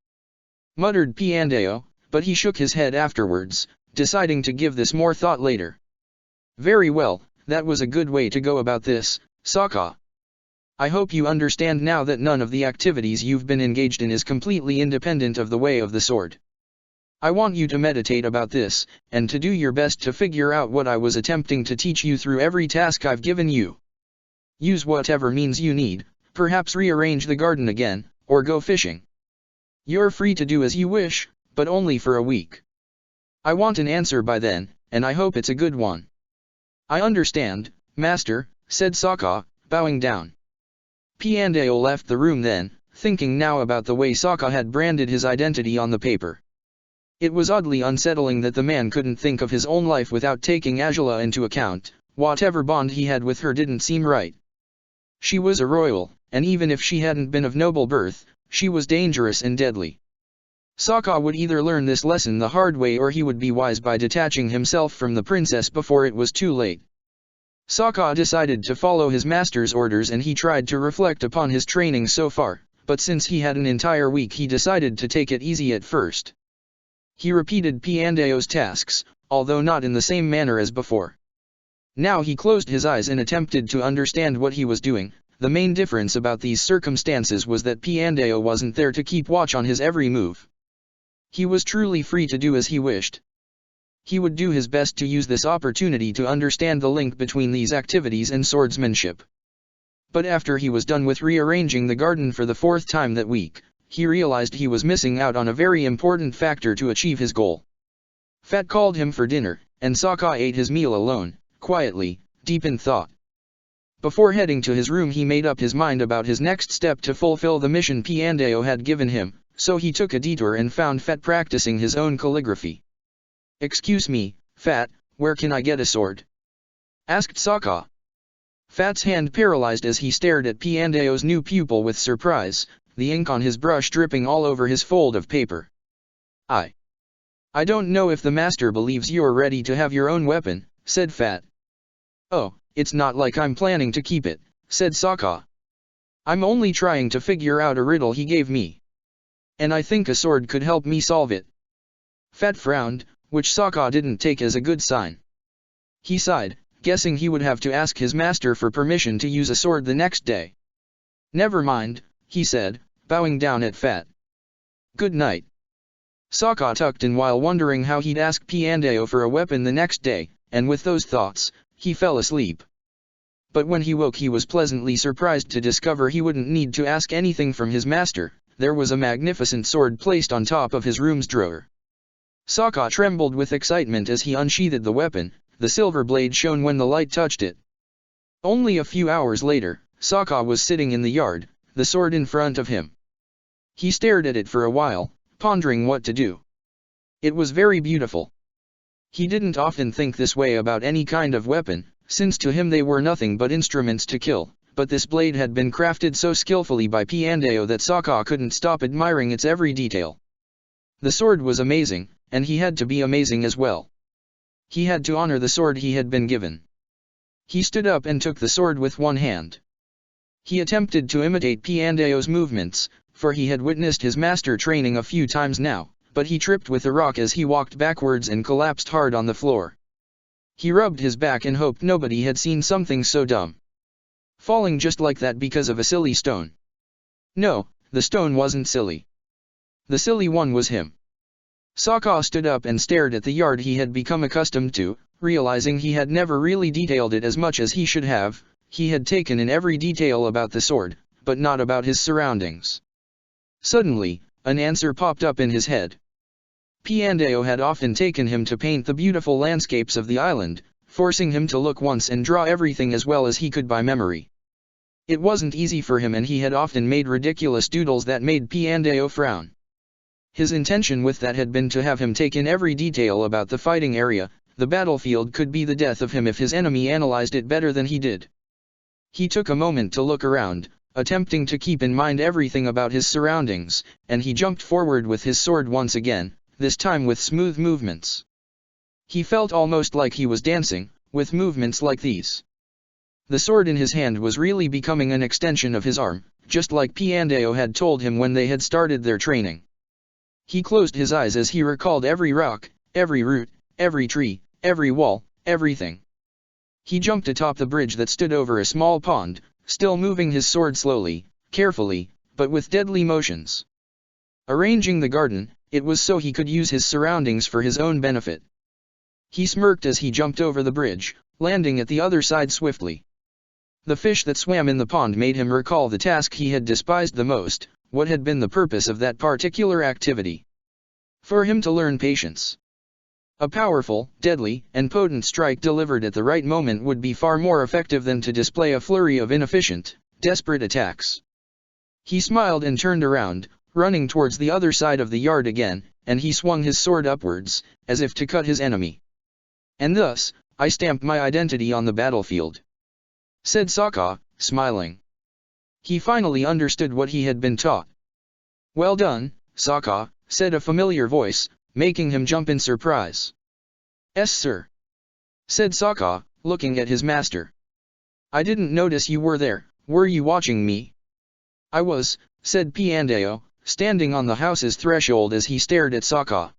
muttered Piandao, but he shook his head afterwards, deciding to give this more thought later. "Very well, that was a good way to go about this, Sokka. I hope you understand now that none of the activities you've been engaged in is completely independent of the way of the sword. I want you to meditate about this, and to do your best to figure out what I was attempting to teach you through every task I've given you. Use whatever means you need, perhaps rearrange the garden again, or go fishing. You're free to do as you wish, but only for a week. I want an answer by then, and I hope it's a good one." "I understand, Master," said Sokka, bowing down. Piandao left the room then, thinking now about the way Sokka had branded his identity on the paper. It was oddly unsettling that the man couldn't think of his own life without taking Azula into account. Whatever bond he had with her didn't seem right. She was a royal, and even if she hadn't been of noble birth, she was dangerous and deadly. Sokka would either learn this lesson the hard way or he would be wise by detaching himself from the princess before it was too late. Sokka decided to follow his master's orders and he tried to reflect upon his training so far, but since he had an entire week he decided to take it easy at first. He repeated Piandao's tasks, although not in the same manner as before. Now he closed his eyes and attempted to understand what he was doing. The main difference about these circumstances was that Piandao wasn't there to keep watch on his every move. He was truly free to do as he wished. He would do his best to use this opportunity to understand the link between these activities and swordsmanship. But after he was done with rearranging the garden for the fourth time that week, he realized he was missing out on a very important factor to achieve his goal. Fat called him for dinner, and Sokka ate his meal alone, quietly, deep in thought. Before heading to his room he made up his mind about his next step to fulfill the mission Piandao had given him, so he took a detour and found Fat practicing his own calligraphy. "Excuse me, Fat, where can I get a sword?" asked Sokka. Fat's hand paralyzed as he stared at Piandao's new pupil with surprise, the ink on his brush dripping all over his fold of paper. I don't know if the master believes you're ready to have your own weapon," said Fat. "Oh, it's not like I'm planning to keep it," said Sokka. "I'm only trying to figure out a riddle he gave me. And I think a sword could help me solve it." Fat frowned, which Sokka didn't take as a good sign. He sighed, guessing he would have to ask his master for permission to use a sword the next day. "Never mind," he said, bowing down at Fat. "Good night." Sokka tucked in while wondering how he'd ask Piandao for a weapon the next day, and with those thoughts, he fell asleep. But when he woke he was pleasantly surprised to discover he wouldn't need to ask anything from his master. There was a magnificent sword placed on top of his room's drawer. Sokka trembled with excitement as he unsheathed the weapon. The silver blade shone when the light touched it. Only a few hours later, Sokka was sitting in the yard, the sword in front of him. He stared at it for a while, pondering what to do. It was very beautiful. He didn't often think this way about any kind of weapon, since to him they were nothing but instruments to kill, but this blade had been crafted so skillfully by Piandao that Sokka couldn't stop admiring its every detail. The sword was amazing, and he had to be amazing as well. He had to honor the sword he had been given. He stood up and took the sword with one hand. He attempted to imitate Piandao's movements, for he had witnessed his master training a few times now, but he tripped with a rock as he walked backwards and collapsed hard on the floor. He rubbed his back and hoped nobody had seen something so dumb. Falling just like that because of a silly stone. No, the stone wasn't silly. The silly one was him. Sokka stood up and stared at the yard he had become accustomed to, realizing he had never really detailed it as much as he should have. He had taken in every detail about the sword, but not about his surroundings. Suddenly, an answer popped up in his head. Piandao had often taken him to paint the beautiful landscapes of the island, forcing him to look once and draw everything as well as he could by memory. It wasn't easy for him and he had often made ridiculous doodles that made Piandao frown. His intention with that had been to have him take in every detail about the fighting area. The battlefield could be the death of him if his enemy analyzed it better than he did. He took a moment to look around, attempting to keep in mind everything about his surroundings, and he jumped forward with his sword once again, this time with smooth movements. He felt almost like he was dancing, with movements like these. The sword in his hand was really becoming an extension of his arm, just like Piandao had told him when they had started their training. He closed his eyes as he recalled every rock, every root, every tree, every wall, everything. He jumped atop the bridge that stood over a small pond, still moving his sword slowly, carefully, but with deadly motions. Arranging the garden, it was so he could use his surroundings for his own benefit. He smirked as he jumped over the bridge, landing at the other side swiftly. The fish that swam in the pond made him recall the task he had despised the most. What had been the purpose of that particular activity? For him to learn patience. A powerful, deadly, and potent strike delivered at the right moment would be far more effective than to display a flurry of inefficient, desperate attacks. He smiled and turned around, running towards the other side of the yard again, and he swung his sword upwards, as if to cut his enemy. And thus, I stamped my identity on the battlefield, said Sokka, smiling. He finally understood what he had been taught. Well done, Sokka, said a familiar voice, making him jump in surprise. Yes, sir, said Sokka, looking at his master. I didn't notice you were there. Were you watching me? I was, said Piandao, standing on the house's threshold as he stared at Sokka.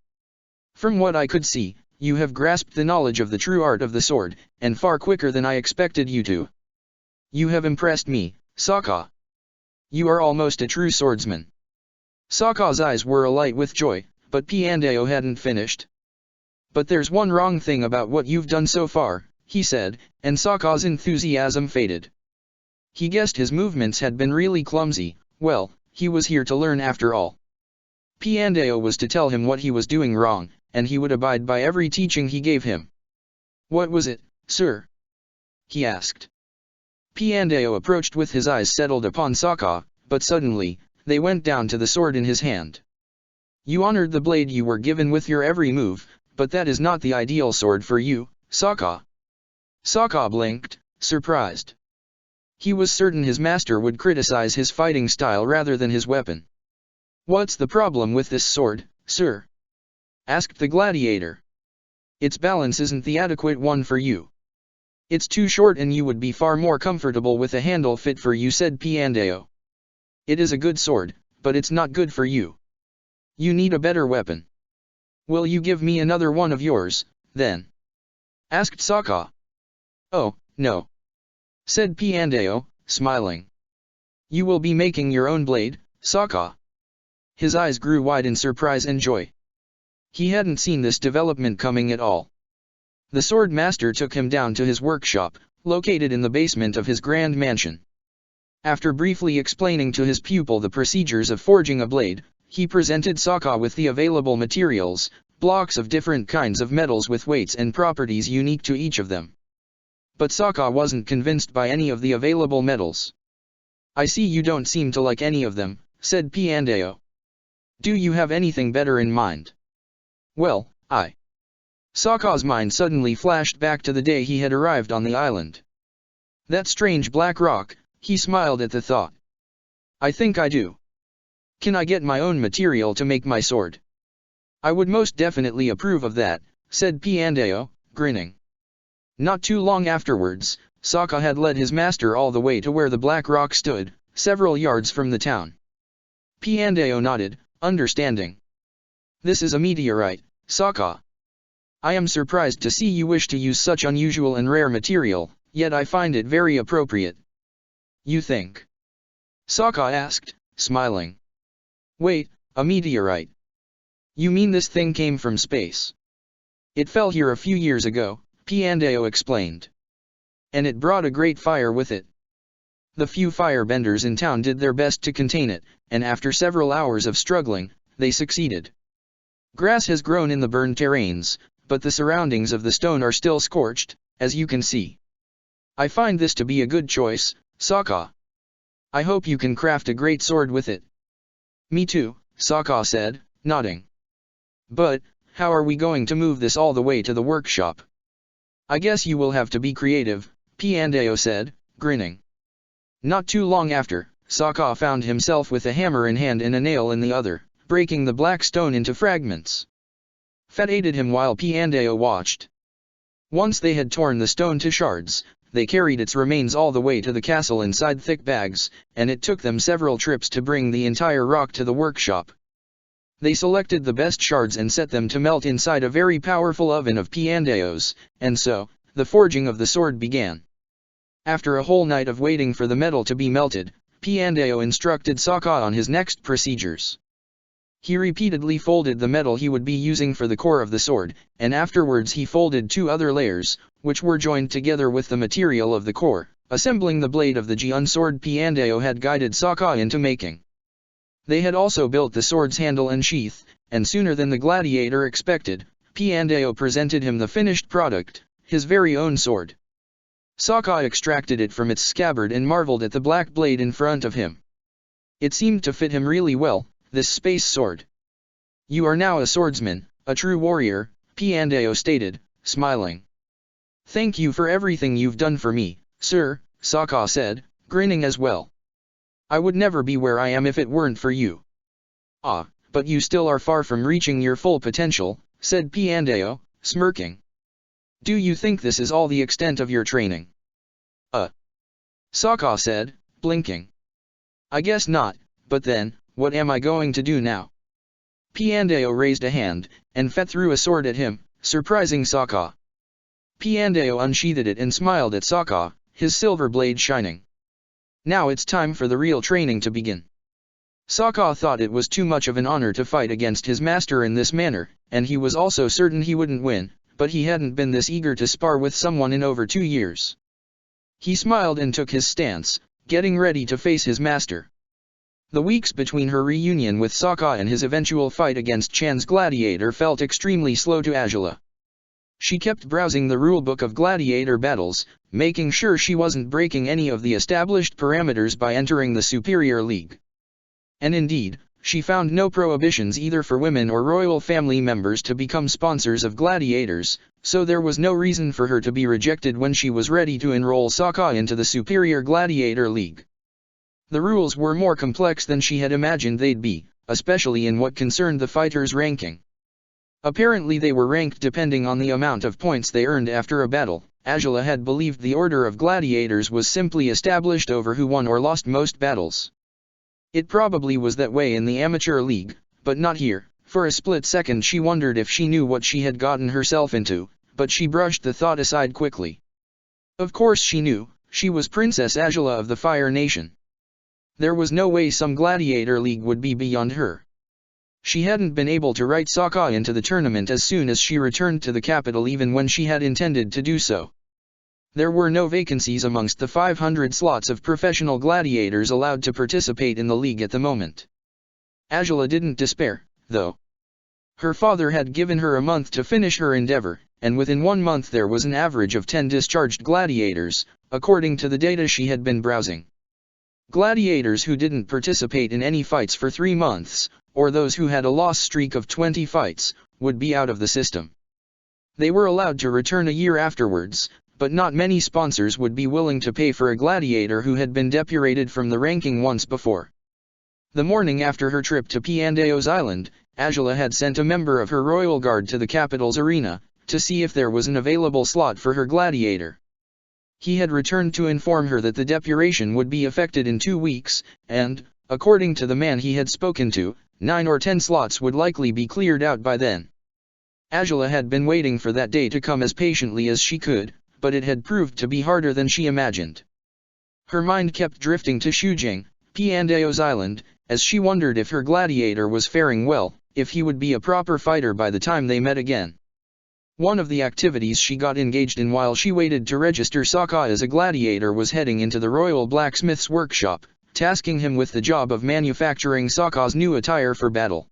From what I could see, you have grasped the knowledge of the true art of the sword, and far quicker than I expected you to. You have impressed me, Sokka. You are almost a true swordsman. Sokka's eyes were alight with joy, but Piandao hadn't finished. But there's one wrong thing about what you've done so far, he said, and Sokka's enthusiasm faded. He guessed his movements had been really clumsy. Well, he was here to learn after all. Piandao was to tell him what he was doing wrong, and he would abide by every teaching he gave him. What was it, sir? He asked. Piandao approached with his eyes settled upon Sokka, but suddenly, they went down to the sword in his hand. You honored the blade you were given with your every move, but that is not the ideal sword for you, Sokka. Sokka blinked, surprised. He was certain his master would criticize his fighting style rather than his weapon. What's the problem with this sword, sir? Asked the gladiator. Its balance isn't the adequate one for you. It's too short and you would be far more comfortable with a handle fit for you, said Piandao. It is a good sword, but it's not good for you. You need a better weapon. Will you give me another one of yours, then? Asked Sokka. Oh, no, said Piandao, smiling. You will be making your own blade, Sokka. His eyes grew wide in surprise and joy. He hadn't seen this development coming at all. The sword master took him down to his workshop, located in the basement of his grand mansion. After briefly explaining to his pupil the procedures of forging a blade, he presented Sokka with the available materials, blocks of different kinds of metals with weights and properties unique to each of them. But Sokka wasn't convinced by any of the available metals. "I see you don't seem to like any of them," said Piandao. "Do you have anything better in mind?" "Well, Sokka's mind suddenly flashed back to the day he had arrived on the island. That strange black rock, he smiled at the thought. "I think I do. Can I get my own material to make my sword?" "I would most definitely approve of that," said Piandao, grinning. Not too long afterwards, Sokka had led his master all the way to where the black rock stood, several yards from the town. Piandao nodded, understanding. "This is a meteorite, Sokka. I am surprised to see you wish to use such unusual and rare material, yet I find it very appropriate." "You think?" Sokka asked, smiling. "Wait, a meteorite? You mean this thing came from space?" "It fell here a few years ago," Piandao explained. "And it brought a great fire with it. The few firebenders in town did their best to contain it, and after several hours of struggling, they succeeded. Grass has grown in the burned terrains, but the surroundings of the stone are still scorched, as you can see. I find this to be a good choice, Sokka. I hope you can craft a great sword with it." "Me too," Sokka said, nodding. "But, how are we going to move this all the way to the workshop?" "I guess you will have to be creative," Piandao said, grinning. Not too long after, Sokka found himself with a hammer in hand and a nail in the other, breaking the black stone into fragments. Fat aided him while Piandao watched. Once they had torn the stone to shards, they carried its remains all the way to the castle inside thick bags, and it took them several trips to bring the entire rock to the workshop. They selected the best shards and set them to melt inside a very powerful oven of Piandao's, and so, the forging of the sword began. After a whole night of waiting for the metal to be melted, Piandao instructed Sokka on his next procedures. He repeatedly folded the metal he would be using for the core of the sword, and afterwards he folded 2 other layers, which were joined together with the material of the core, assembling the blade of the Jian sword Piandao had guided Sokka into making. They had also built the sword's handle and sheath, and sooner than the gladiator expected, Piandao presented him the finished product, his very own sword. Sokka extracted it from its scabbard and marveled at the black blade in front of him. It seemed to fit him really well, this space sword. "You are now a swordsman, a true warrior," Piandao stated, smiling. "Thank you for everything you've done for me, sir," Sokka said, grinning as well. "I would never be where I am if it weren't for you." "Ah, but you still are far from reaching your full potential," said Piandao, smirking. "Do you think this is all the extent of your training?" Sokka said, blinking. "I guess not, but then, what am I going to do now?" Piandao raised a hand, and Fet threw a sword at him, surprising Sokka. Piandao unsheathed it and smiled at Sokka, his silver blade shining. Now it's time for the real training to begin. Sokka thought it was too much of an honor to fight against his master in this manner, and he was also certain he wouldn't win, but he hadn't been this eager to spar with someone in over 2 years. He smiled and took his stance, getting ready to face his master. The weeks between her reunion with Sokka and his eventual fight against Chan's Gladiator felt extremely slow to Azula. She kept browsing the rulebook of Gladiator battles, making sure she wasn't breaking any of the established parameters by entering the Superior League. And indeed, she found no prohibitions either for women or royal family members to become sponsors of gladiators, so there was no reason for her to be rejected when she was ready to enroll Sokka into the Superior Gladiator League. The rules were more complex than she had imagined they'd be, especially in what concerned the fighters' ranking. Apparently they were ranked depending on the amount of points they earned after a battle. Azula had believed the order of gladiators was simply established over who won or lost most battles. It probably was that way in the amateur league, but not here. For a split second she wondered if she knew what she had gotten herself into, but she brushed the thought aside quickly. Of course she knew, she was Princess Azula of the Fire Nation. There was no way some gladiator league would be beyond her. She hadn't been able to write Sokka into the tournament as soon as she returned to the capital even when she had intended to do so. There were no vacancies amongst the 500 slots of professional gladiators allowed to participate in the league at the moment. Angela didn't despair, though. Her father had given her a month to finish her endeavor, and within 1 month there was an average of 10 discharged gladiators, according to the data she had been browsing. Gladiators who didn't participate in any fights for 3 months, or those who had a loss streak of 20 fights, would be out of the system. They were allowed to return a year afterwards, but not many sponsors would be willing to pay for a gladiator who had been depurated from the ranking once before. The morning after her trip to Piandeo's Island, Angela had sent a member of her royal guard to the capital's arena, to see if there was an available slot for her gladiator. He had returned to inform her that the depuration would be effected in 2 weeks, and, according to the man he had spoken to, 9 or 10 slots would likely be cleared out by then. Angela had been waiting for that day to come as patiently as she could, but it had proved to be harder than she imagined. Her mind kept drifting to Shujing, Piandeo's Island, as she wondered if her gladiator was faring well, if he would be a proper fighter by the time they met again. One of the activities she got engaged in while she waited to register Sokka as a gladiator was heading into the royal blacksmith's workshop, tasking him with the job of manufacturing Sokka's new attire for battle.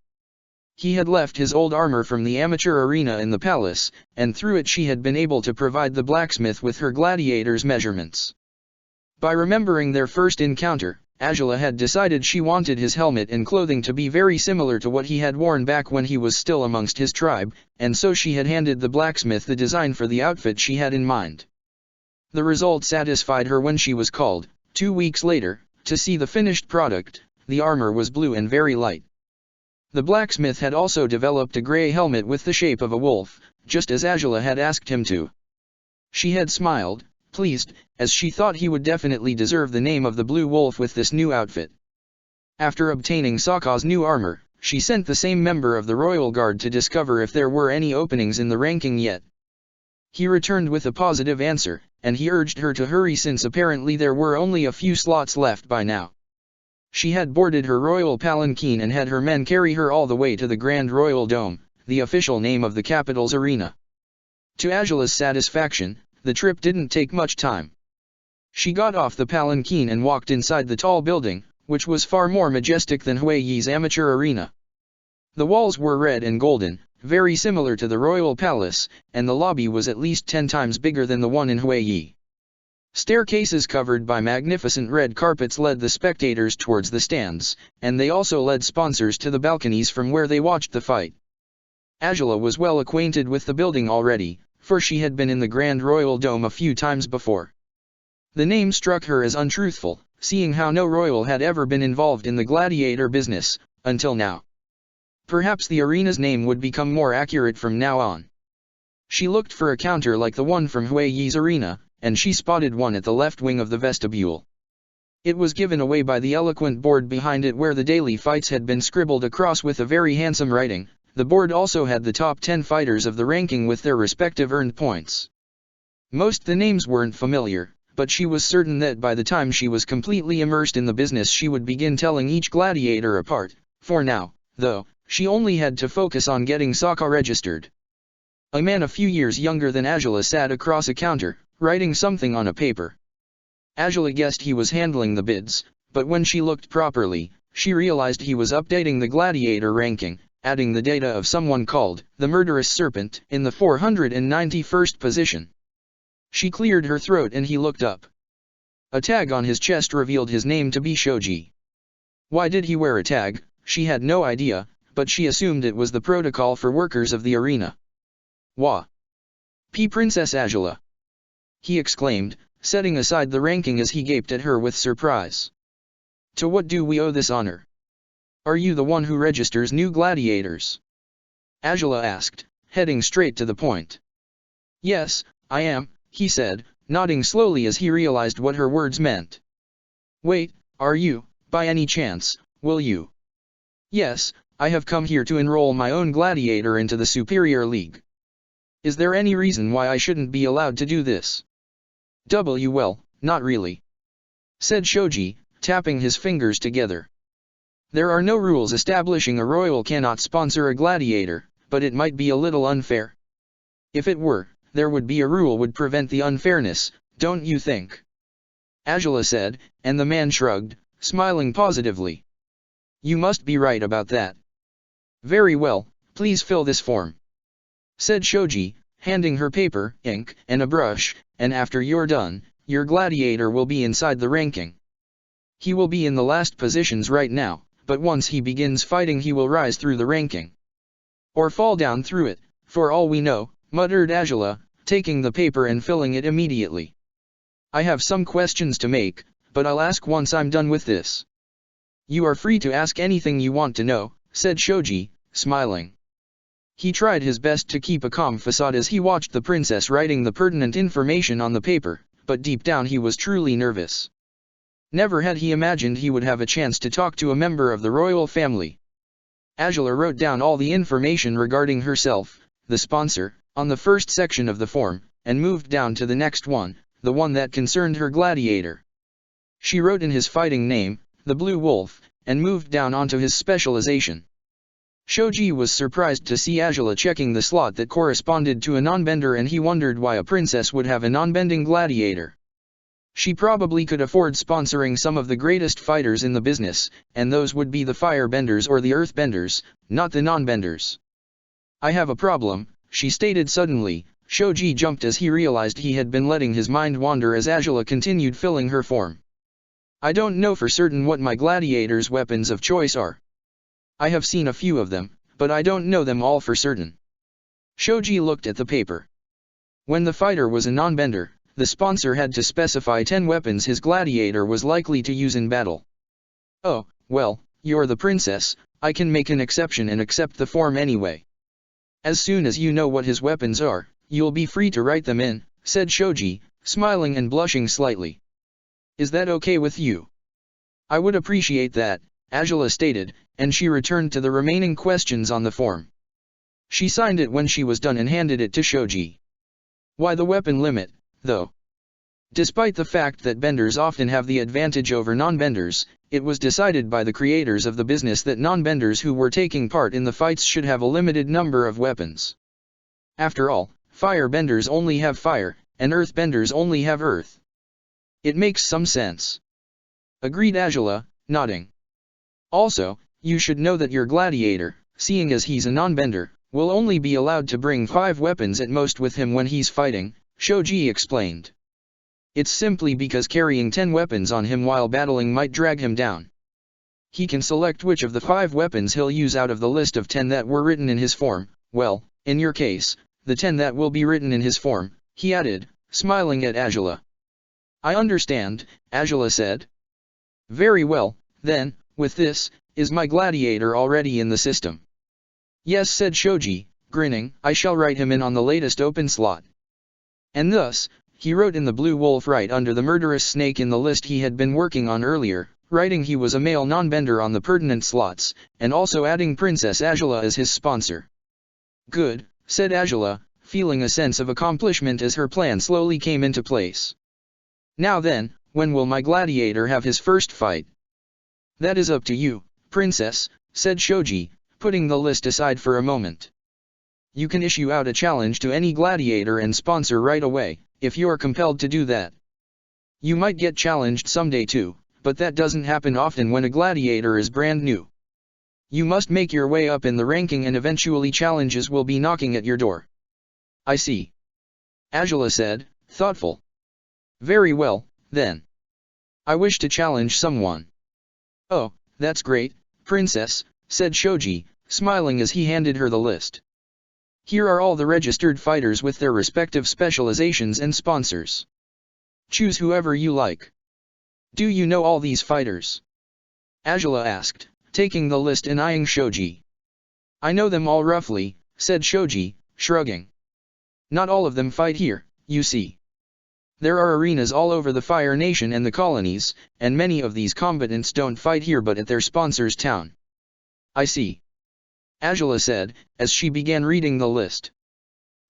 He had left his old armor from the amateur arena in the palace, and through it she had been able to provide the blacksmith with her gladiator's measurements. By remembering their first encounter, Angela had decided she wanted his helmet and clothing to be very similar to what he had worn back when he was still amongst his tribe, and so she had handed the blacksmith the design for the outfit she had in mind. The result satisfied her when she was called, 2 weeks later, to see the finished product. The armor was blue and very light. The blacksmith had also developed a grey helmet with the shape of a wolf, just as Angela had asked him to. She had smiled, pleased, as she thought he would definitely deserve the name of the Blue Wolf with this new outfit. After obtaining Sokka's new armor, she sent the same member of the royal guard to discover if there were any openings in the ranking yet. He returned with a positive answer, and he urged her to hurry since apparently there were only a few slots left by now. She had boarded her royal palanquin and had her men carry her all the way to the Grand Royal Dome, the official name of the capital's arena. To Angela's satisfaction, the trip didn't take much time. She got off the palanquin and walked inside the tall building, which was far more majestic than Huiyi's amateur arena. The walls were red and golden, very similar to the royal palace, and the lobby was at least 10 times bigger than the one in Huiyi. Staircases covered by magnificent red carpets led the spectators towards the stands, and they also led sponsors to the balconies from where they watched the fight. Angela was well acquainted with the building already, for she had been in the Grand Royal Dome a few times before. The name struck her as untruthful, seeing how no royal had ever been involved in the gladiator business, until now. Perhaps the arena's name would become more accurate from now on. She looked for a counter like the one from Huiyi's arena, and she spotted one at the left wing of the vestibule. It was given away by the eloquent board behind it where the daily fights had been scribbled across with a very handsome writing. The board also had the top 10 fighters of the ranking with their respective earned points. Most the names weren't familiar, but she was certain that by the time she was completely immersed in the business she would begin telling each gladiator apart. For now, though, she only had to focus on getting Sokka registered. A man a few years younger than Angela sat across a counter, writing something on a paper. Angela guessed he was handling the bids, but when she looked properly, she realized he was updating the gladiator ranking, adding the data of someone called the Murderous Serpent in the 491st position. She cleared her throat and he looked up. A tag on his chest revealed his name to be Shoji. Why did he wear a tag? She had no idea, but she assumed it was the protocol for workers of the arena. Wah! Princess Angela! He exclaimed, setting aside the ranking as he gaped at her with surprise. To what do we owe this honor? Are you the one who registers new gladiators? Angela asked, heading straight to the point. Yes, I am, he said, nodding slowly as he realized what her words meant. Wait, are you, by any chance, will you? Yes, I have come here to enroll my own gladiator into the Superior League. Is there any reason why I shouldn't be allowed to do this? Well, not really, said Shoji, tapping his fingers together. There are no rules establishing a royal cannot sponsor a gladiator, but it might be a little unfair. If it were, there would be a rule would prevent the unfairness. don't you think? Angela said, and the man shrugged, smiling positively. You must be right about that. Very well, please fill this form, said Shoji, handing her paper, ink, and a brush, and after you're done, your gladiator will be inside the ranking. He will be in the last positions right now, but once he begins fighting he will rise through the ranking. Or fall down through it, for all we know, muttered Angela, taking the paper and filling it immediately. I have some questions to make, but I'll ask once I'm done with this. You are free to ask anything you want to know, said Shoji, smiling. He tried his best to keep a calm facade as he watched the princess writing the pertinent information on the paper, but deep down he was truly nervous. Never had he imagined he would have a chance to talk to a member of the royal family. Angela wrote down all the information regarding herself, the sponsor, on the first section of the form, and moved down to the next one, the one that concerned her gladiator. She wrote in his fighting name, the Blue Wolf, and moved down onto his specialization. Shoji was surprised to see Angela checking the slot that corresponded to a non-bender, and he wondered why a princess would have a non-bending gladiator. She probably could afford sponsoring some of the greatest fighters in the business, and those would be the firebenders or the earthbenders, not the non-benders. I have a problem, she stated suddenly. Shoji jumped as he realized he had been letting his mind wander as Angela continued filling her form. I don't know for certain what my gladiator's weapons of choice are. I have seen a few of them, but I don't know them all for certain. Shoji looked at the paper. When the fighter was a non-bender, the sponsor had to specify 10 weapons his gladiator was likely to use in battle. Oh, well, you're the princess, I can make an exception and accept the form anyway. As soon as you know what his weapons are, you'll be free to write them in, said Shoji, smiling and blushing slightly. Is that okay with you? I would appreciate that, Angela stated, and she returned to the remaining questions on the form. She signed it when she was done and handed it to Shoji. Why the weapon limit, though? Despite the fact that benders often have the advantage over non-benders, it was decided by the creators of the business that non-benders who were taking part in the fights should have a limited number of weapons. After all, firebenders only have fire, and earthbenders only have earth. It makes some sense. Agreed Angela, nodding. Also, you should know that your gladiator, seeing as he's a non-bender, will only be allowed to bring 5 weapons at most with him when he's fighting, Shoji explained. It's simply because carrying 10 weapons on him while battling might drag him down. He can select which of the 5 weapons he'll use out of the list of 10 that were written in his form. Well, in your case, the 10 that will be written in his form, he added, smiling at Angela. I understand, Angela said. Very well, then, with this, is my gladiator already in the system? Yes, said Shoji, grinning, I shall write him in on the latest open slot. And thus, he wrote in the Blue Wolf right under the murderous snake in the list he had been working on earlier, writing he was a male non-bender on the pertinent slots, and also adding Princess Angela as his sponsor. Good, said Angela, feeling a sense of accomplishment as her plan slowly came into place. Now then, when will my gladiator have his first fight? That is up to you, Princess, said Shoji, putting the list aside for a moment. You can issue out a challenge to any gladiator and sponsor right away, if you're compelled to do that. You might get challenged someday too, but that doesn't happen often when a gladiator is brand new. You must make your way up in the ranking and eventually challenges will be knocking at your door. I see. Angela said, thoughtful. Very well, then. I wish to challenge someone. Oh, that's great, Princess, said Shoji, smiling as he handed her the list. Here are all the registered fighters with their respective specializations and sponsors. Choose whoever you like. Do you know all these fighters? Angela asked, taking the list and eyeing Shoji. I know them all roughly, said Shoji, shrugging. Not all of them fight here, you see. There are arenas all over the Fire Nation and the colonies, and many of these combatants don't fight here but at their sponsor's town. I see. Angela said, as she began reading the list.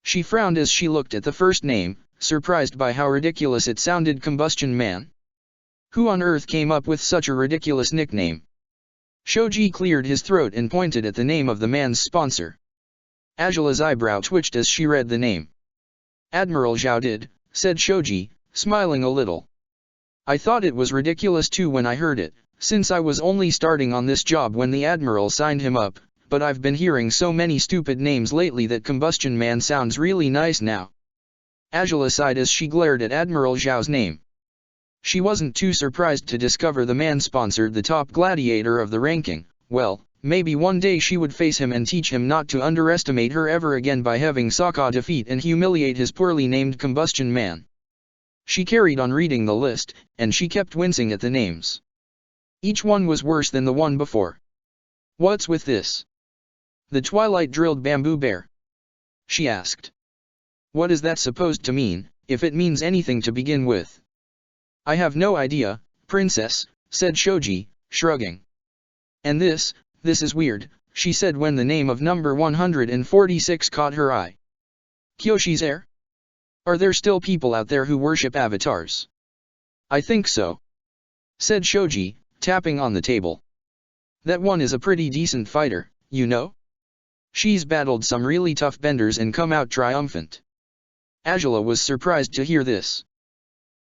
She frowned as she looked at the first name, surprised by how ridiculous it sounded. Combustion Man. Who on earth came up with such a ridiculous nickname? Shoji cleared his throat and pointed at the name of the man's sponsor. Angela's eyebrow twitched as she read the name. Admiral Zhao did, said Shoji, smiling a little. I thought it was ridiculous too when I heard it, since I was only starting on this job when the Admiral signed him up, but I've been hearing so many stupid names lately that Combustion Man sounds really nice now. Angela sighed as she glared at Admiral Zhao's name. She wasn't too surprised to discover the man sponsored the top gladiator of the ranking. Well, maybe one day she would face him and teach him not to underestimate her ever again by having Sokka defeat and humiliate his poorly named Combustion Man. She carried on reading the list, and she kept wincing at the names. Each one was worse than the one before. What's with this? The twilight-drilled bamboo bear? She asked. What is that supposed to mean, if it means anything to begin with? I have no idea, princess, said Shoji, shrugging. And this is weird, she said when the name of number 146 caught her eye. Kyoshi's heir? Are there still people out there who worship avatars? I think so, said Shoji, tapping on the table. That one is a pretty decent fighter, you know? She's battled some really tough benders and come out triumphant. Angela was surprised to hear this.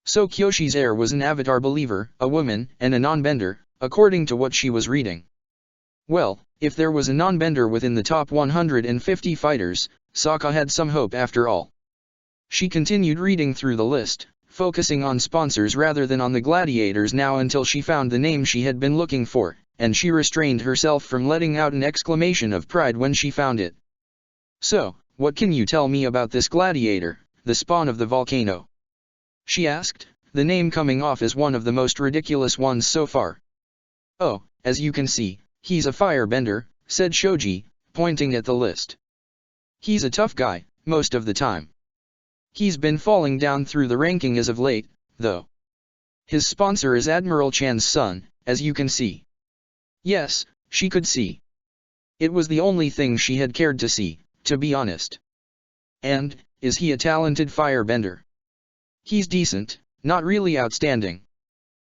So Kyoshi's heir was an avatar believer, a woman, and a non-bender, according to what she was reading. Well, if there was a non-bender within the top 150 fighters, Sokka had some hope after all. She continued reading through the list, focusing on sponsors rather than on the gladiators now until she found the name she had been looking for, and she restrained herself from letting out an exclamation of pride when she found it. So, what can you tell me about this gladiator, the spawn of the volcano? She asked, the name coming off as one of the most ridiculous ones so far. Oh, as you can see, he's a firebender, said Shoji, pointing at the list. He's a tough guy, most of the time. He's been falling down through the ranking as of late, though. His sponsor is Admiral Chan's son, as you can see. Yes, she could see. It was the only thing she had cared to see, to be honest. And, is he a talented firebender? He's decent, not really outstanding.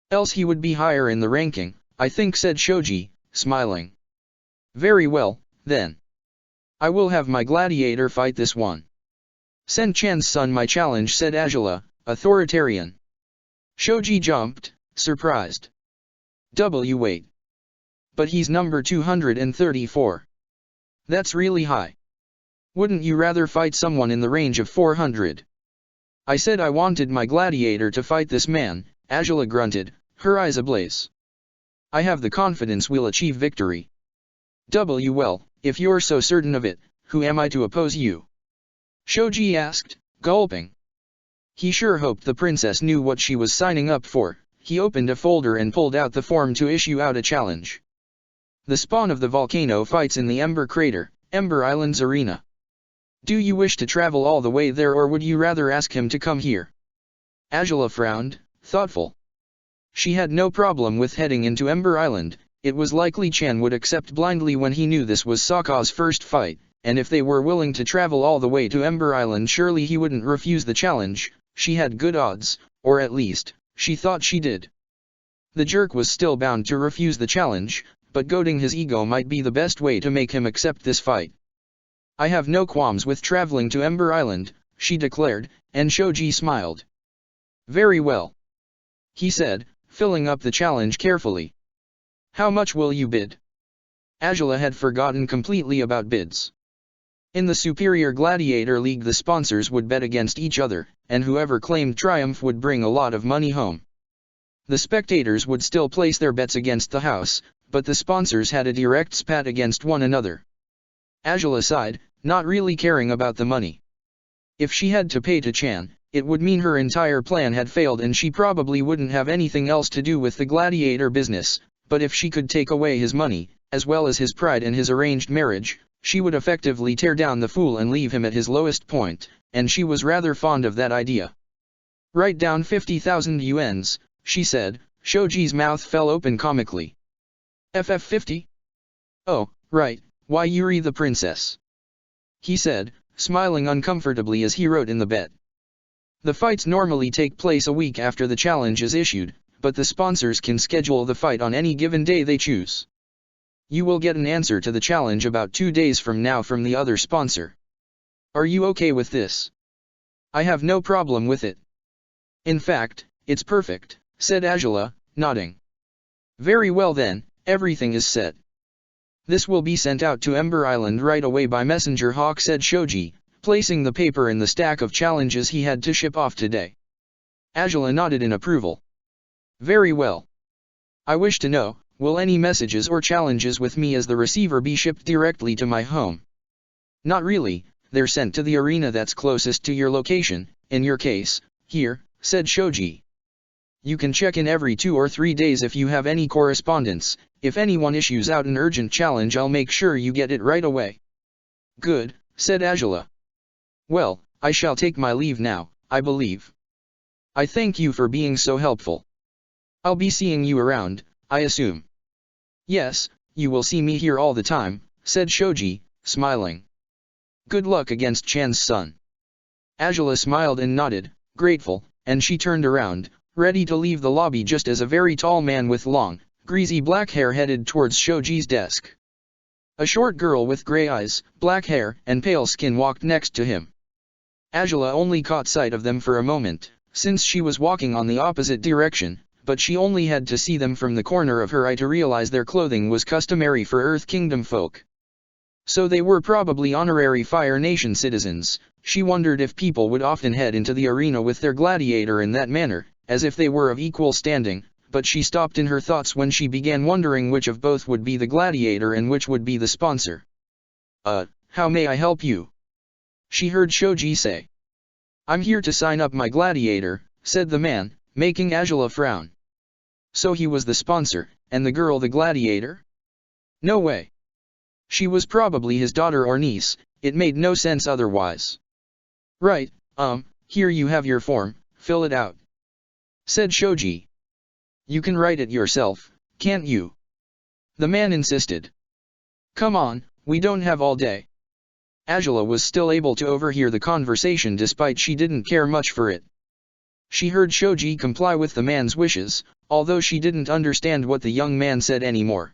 Else he would be higher in the ranking, I think, said Shoji, smiling. Very well, then. I will have my gladiator fight this one. Send Chan's son my challenge, said Angela, authoritarian. Shoji jumped, surprised. Wait. But he's number 234. That's really high. Wouldn't you rather fight someone in the range of 400? I said I wanted my gladiator to fight this man, Angela grunted, her eyes ablaze. I have the confidence we'll achieve victory. Well, if you're so certain of it, who am I to oppose you? Shoji asked, gulping. He sure hoped the princess knew what she was signing up for. He opened a folder and pulled out the form to issue out a challenge. The spawn of the volcano fights in the Ember Crater, Ember Island's arena. Do you wish to travel all the way there, or would you rather ask him to come here? Angela frowned, thoughtful. She had no problem with heading into Ember Island. It was likely Chan would accept blindly when he knew this was Sokka's first fight, and if they were willing to travel all the way to Ember Island, surely he wouldn't refuse the challenge. She had good odds, or at least, she thought she did. The jerk was still bound to refuse the challenge, but goading his ego might be the best way to make him accept this fight. I have no qualms with traveling to Ember Island, she declared, and Shoji smiled. Very well, he said, filling up the challenge carefully. How much will you bid? Angela had forgotten completely about bids. In the Superior Gladiator League, the sponsors would bet against each other, and whoever claimed triumph would bring a lot of money home. The spectators would still place their bets against the house, but the sponsors had a direct spat against one another. Angela sighed, not really caring about the money. If she had to pay to Chan, it would mean her entire plan had failed and she probably wouldn't have anything else to do with the gladiator business, but if she could take away his money, as well as his pride and his arranged marriage, she would effectively tear down the fool and leave him at his lowest point, and she was rather fond of that idea. Write down 50,000 yuans, she said. Shoji's mouth fell open comically. FF50? Oh, right, why Yuri the princess? He said, smiling uncomfortably as he wrote in the bet. The fights normally take place a week after the challenge is issued, but the sponsors can schedule the fight on any given day they choose. You will get an answer to the challenge about 2 days from now from the other sponsor. Are you okay with this? I have no problem with it. In fact, it's perfect, said Angela, nodding. Very well then, everything is set. This will be sent out to Ember Island right away by messenger Hawk, said Shoji, placing the paper in the stack of challenges he had to ship off today. Angela nodded in approval. Very well. I wish to know, will any messages or challenges with me as the receiver be shipped directly to my home? Not really, they're sent to the arena that's closest to your location, in your case, here, said Shoji. You can check in every 2 or 3 days if you have any correspondence. If anyone issues out an urgent challenge, I'll make sure you get it right away. Good, said Angela. Well, I shall take my leave now, I believe. I thank you for being so helpful. I'll be seeing you around, I assume. Yes, you will see me here all the time, said Shoji, smiling. Good luck against Chan's son. Angela smiled and nodded, grateful, and she turned around, ready to leave the lobby just as a very tall man with long, greasy black hair headed towards Shoji's desk. A short girl with gray eyes, black hair, and pale skin walked next to him. Angela only caught sight of them for a moment, since she was walking on the opposite direction, but she only had to see them from the corner of her eye to realize their clothing was customary for Earth Kingdom folk. So they were probably honorary Fire Nation citizens. She wondered if people would often head into the arena with their gladiator in that manner, as if they were of equal standing, but she stopped in her thoughts when she began wondering which of both would be the gladiator and which would be the sponsor. How may I help you? She heard Shoji say. I'm here to sign up my gladiator, said the man, making Angela frown. So he was the sponsor, and the girl the gladiator? No way. She was probably his daughter or niece, it made no sense otherwise. Right, here you have your form, fill it out. Said Shoji. You can write it yourself, can't you? The man insisted. Come on, we don't have all day. Angela was still able to overhear the conversation despite she didn't care much for it. She heard Shoji comply with the man's wishes, although she didn't understand what the young man said anymore.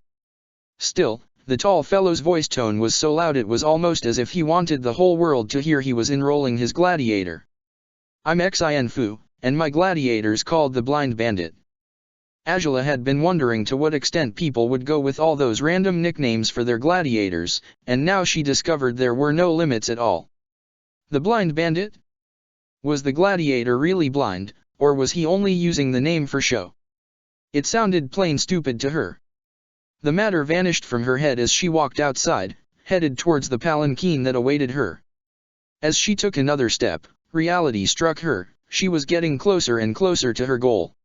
Still, the tall fellow's voice tone was so loud it was almost as if he wanted the whole world to hear he was enrolling his gladiator. I'm Xin Fu, and my gladiator's called the Blind Bandit. Angela had been wondering to what extent people would go with all those random nicknames for their gladiators, and now she discovered there were no limits at all. The Blind Bandit? Was the gladiator really blind, or was he only using the name for show? It sounded plain stupid to her. The matter vanished from her head as she walked outside, headed towards the palanquin that awaited her. As she took another step, reality struck her. She was getting closer and closer to her goal.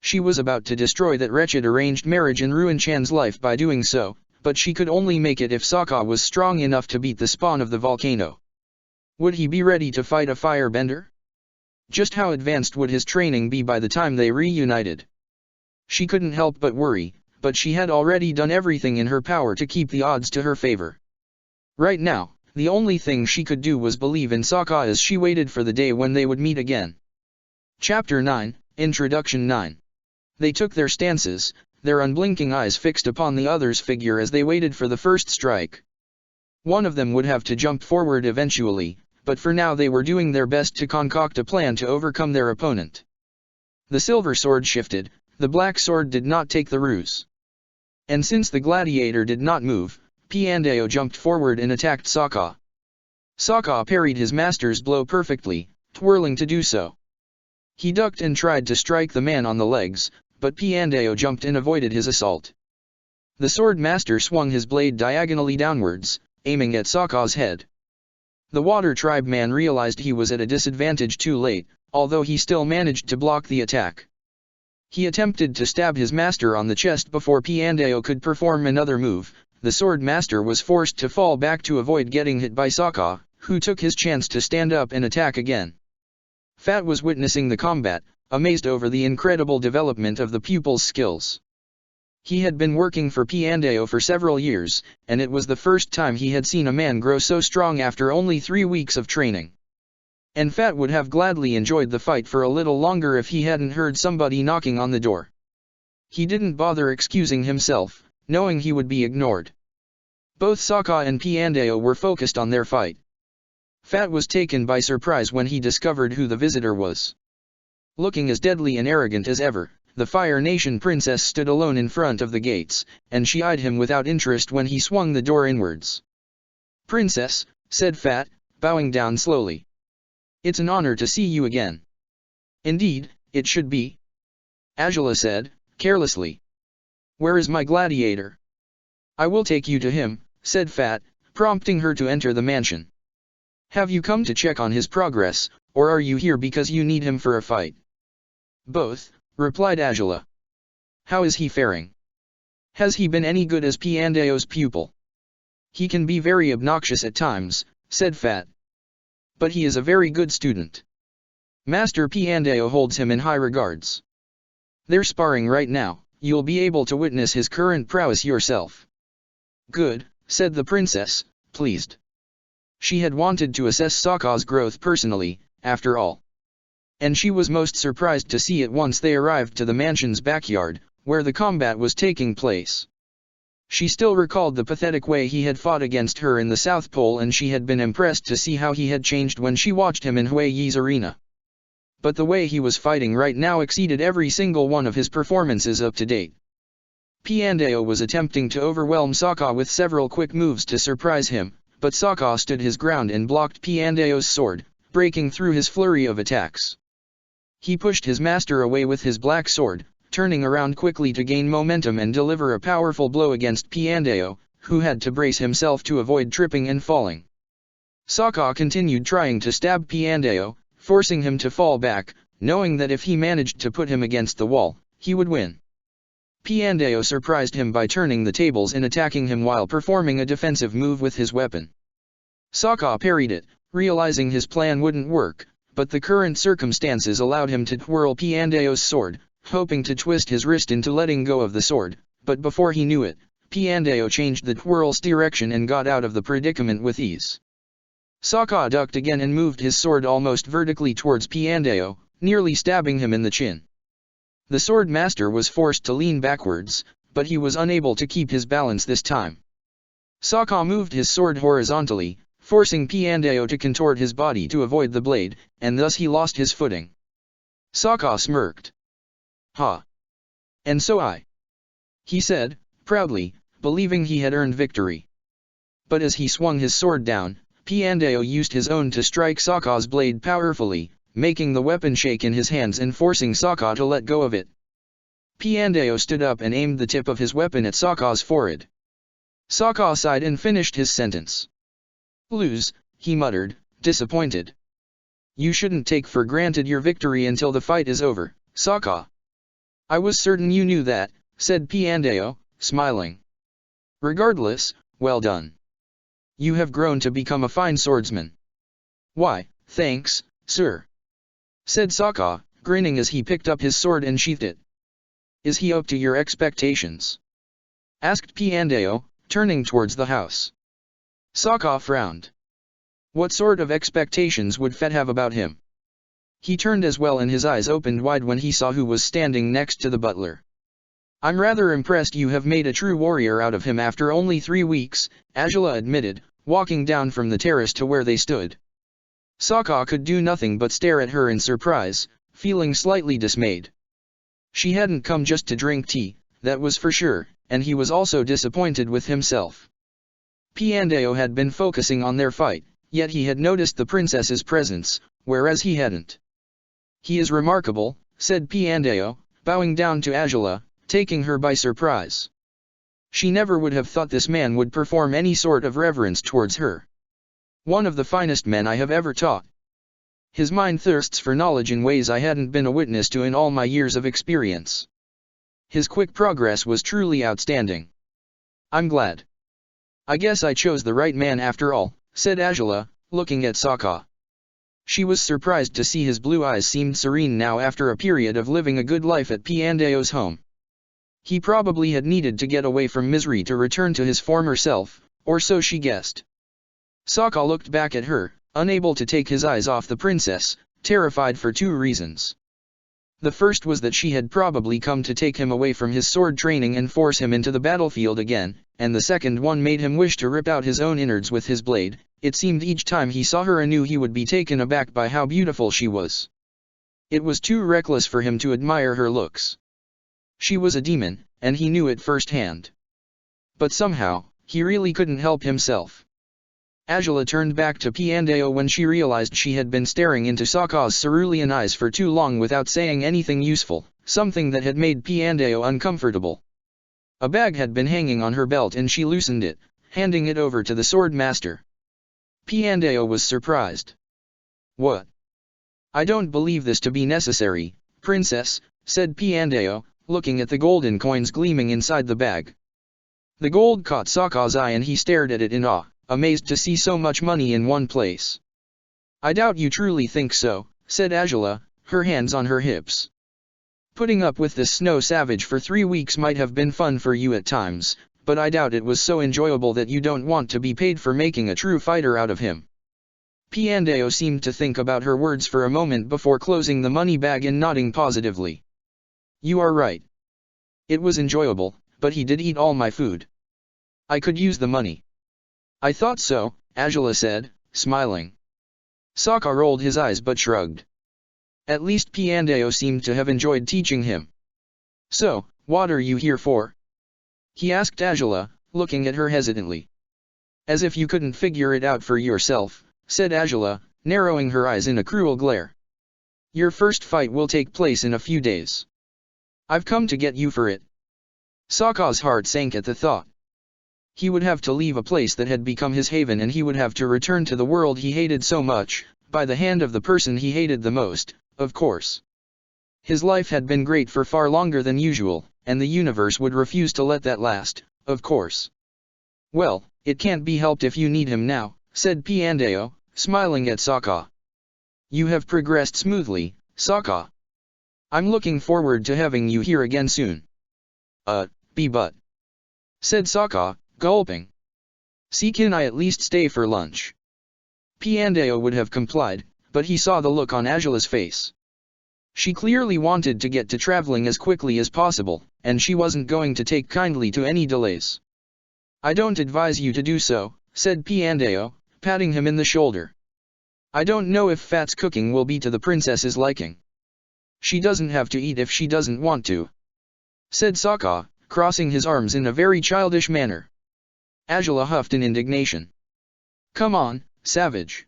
She was about to destroy that wretched arranged marriage and ruin Chan's life by doing so, but she could only make it if Sokka was strong enough to beat the spawn of the volcano. Would he be ready to fight a firebender? Just how advanced would his training be by the time they reunited? She couldn't help but worry, but she had already done everything in her power to keep the odds to her favor. Right now, the only thing she could do was believe in Sokka as she waited for the day when they would meet again. Chapter 9, Introduction 9. They took their stances, their unblinking eyes fixed upon the other's figure as they waited for the first strike. One of them would have to jump forward eventually, but for now they were doing their best to concoct a plan to overcome their opponent. The silver sword shifted, the black sword did not take the ruse. And since the gladiator did not move, Piandao jumped forward and attacked Sokka. Sokka parried his master's blow perfectly, twirling to do so. He ducked and tried to strike the man on the legs, but Piandao jumped and avoided his assault. The sword master swung his blade diagonally downwards, aiming at Sokka's head. The Water Tribe man realized he was at a disadvantage too late, although he still managed to block the attack. He attempted to stab his master on the chest before Piandao could perform another move. The sword master was forced to fall back to avoid getting hit by Sokka, who took his chance to stand up and attack again. Fat was witnessing the combat, amazed over the incredible development of the pupil's skills. He had been working for Piandao for several years, and it was the first time he had seen a man grow so strong after only 3 weeks of training. And Fat would have gladly enjoyed the fight for a little longer if he hadn't heard somebody knocking on the door. He didn't bother excusing himself, knowing he would be ignored. Both Sokka and Piandao were focused on their fight. Fat was taken by surprise when he discovered who the visitor was. Looking as deadly and arrogant as ever, the Fire Nation princess stood alone in front of the gates, and she eyed him without interest when he swung the door inwards. "Princess," said Fat, bowing down slowly. "It's an honor to see you again." "Indeed, it should be," Angela said, carelessly. "Where is my gladiator?" "I will take you to him," said Fat, prompting her to enter the mansion. "Have you come to check on his progress, or are you here because you need him for a fight?" "Both," replied Angela. "How is he faring? Has he been any good as Piandeo's pupil?" "He can be very obnoxious at times," said Fat. "But he is a very good student. Master Piandeo holds him in high regards. They're sparring right now, you'll be able to witness his current prowess yourself." "Good," said the princess, pleased. She had wanted to assess Sokka's growth personally, after all. And she was most surprised to see it once they arrived to the mansion's backyard, where the combat was taking place. She still recalled the pathetic way he had fought against her in the South Pole, and she had been impressed to see how he had changed when she watched him in Huiyi's arena. But the way he was fighting right now exceeded every single one of his performances up to date. Piandeo was attempting to overwhelm Sokka with several quick moves to surprise him, but Sokka stood his ground and blocked Piandeo's sword, breaking through his flurry of attacks. He pushed his master away with his black sword, turning around quickly to gain momentum and deliver a powerful blow against Piandeo, who had to brace himself to avoid tripping and falling. Sokka continued trying to stab Piandeo, forcing him to fall back, knowing that if he managed to put him against the wall, he would win. Piandeo surprised him by turning the tables and attacking him while performing a defensive move with his weapon. Sokka parried it, realizing his plan wouldn't work, but the current circumstances allowed him to twirl Piandeo's sword, hoping to twist his wrist into letting go of the sword, but before he knew it, Piandeo changed the twirl's direction and got out of the predicament with ease. Sokka ducked again and moved his sword almost vertically towards Piandeo, nearly stabbing him in the chin. The sword master was forced to lean backwards, but he was unable to keep his balance this time. Sokka moved his sword horizontally, forcing Piandeo to contort his body to avoid the blade, and thus he lost his footing. Sokka smirked. "Ha! And so he said, proudly, believing he had earned victory. But as he swung his sword down, Piandeo used his own to strike Sokka's blade powerfully, making the weapon shake in his hands and forcing Sokka to let go of it. Piandeo stood up and aimed the tip of his weapon at Sokka's forehead. Sokka sighed and finished his sentence. "Lose," he muttered, disappointed. "You shouldn't take for granted your victory until the fight is over, Sokka." "I was certain you knew that," said Piandeo, smiling. "Regardless, well done. You have grown to become a fine swordsman." "Why, thanks, sir," said Sokka, grinning as he picked up his sword and sheathed it. "Is he up to your expectations?" asked Piandeo, turning towards the house. Sokka frowned. What sort of expectations would Fett have about him? He turned as well and his eyes opened wide when he saw who was standing next to the butler. "I'm rather impressed you have made a true warrior out of him after only 3 weeks, Angela admitted, walking down from the terrace to where they stood. Sokka could do nothing but stare at her in surprise, feeling slightly dismayed. She hadn't come just to drink tea, that was for sure, and he was also disappointed with himself. Piandeo had been focusing on their fight, yet he had noticed the princess's presence, whereas he hadn't. "He is remarkable," said Piandeo, bowing down to Angela, taking her by surprise. She never would have thought this man would perform any sort of reverence towards her. "One of the finest men I have ever taught. His mind thirsts for knowledge in ways I hadn't been a witness to in all my years of experience. His quick progress was truly outstanding. I'm glad. I guess I chose the right man after all," said Angela, looking at Sokka. She was surprised to see his blue eyes seemed serene now after a period of living a good life at Piandeo's home. He probably had needed to get away from misery to return to his former self, or so she guessed. Sokka looked back at her, unable to take his eyes off the princess, terrified for 2 reasons. The first was that she had probably come to take him away from his sword training and force him into the battlefield again, and the second one made him wish to rip out his own innards with his blade. It seemed each time he saw her anew he would be taken aback by how beautiful she was. It was too reckless for him to admire her looks. She was a demon, and he knew it firsthand. But somehow, he really couldn't help himself. Angela turned back to Piandao when she realized she had been staring into Sokka's cerulean eyes for too long without saying anything useful, something that had made Piandao uncomfortable. A bag had been hanging on her belt and she loosened it, handing it over to the sword master. Piandao was surprised. "What? I don't believe this to be necessary, princess," said Piandao, looking at the golden coins gleaming inside the bag. The gold caught Sokka's eye and he stared at it in awe, amazed to see so much money in one place. "I doubt you truly think so," said Angela, her hands on her hips. "Putting up with this snow savage for 3 weeks might have been fun for you at times, but I doubt it was so enjoyable that you don't want to be paid for making a true fighter out of him." Piandao seemed to think about her words for a moment before closing the money bag and nodding positively. "You are right. It was enjoyable, but he did eat all my food. I could use the money." "I thought so," Angela said, smiling. Sokka rolled his eyes but shrugged. At least Piandao seemed to have enjoyed teaching him. "So, what are you here for?" he asked Angela, looking at her hesitantly. "As if you couldn't figure it out for yourself," said Angela, narrowing her eyes in a cruel glare. "Your first fight will take place in a few days. I've come to get you for it." Sokka's heart sank at the thought. He would have to leave a place that had become his haven and he would have to return to the world he hated so much, by the hand of the person he hated the most, of course. His life had been great for far longer than usual, and the universe would refuse to let that last, of course. "Well, it can't be helped if you need him now," said Piandao, smiling at Sokka. "You have progressed smoothly, Sokka. I'm looking forward to having you here again soon." But," said Sokka, gulping. "See, can I at least stay for lunch?" Piandao would have complied, but he saw the look on Angela's face. She clearly wanted to get to traveling as quickly as possible, and she wasn't going to take kindly to any delays. "I don't advise you to do so," said Piandao, patting him in the shoulder. "I don't know if Fat's cooking will be to the princess's liking. She doesn't have to eat if she doesn't want to," said Sokka, crossing his arms in a very childish manner. Angela huffed in indignation. "Come on, savage.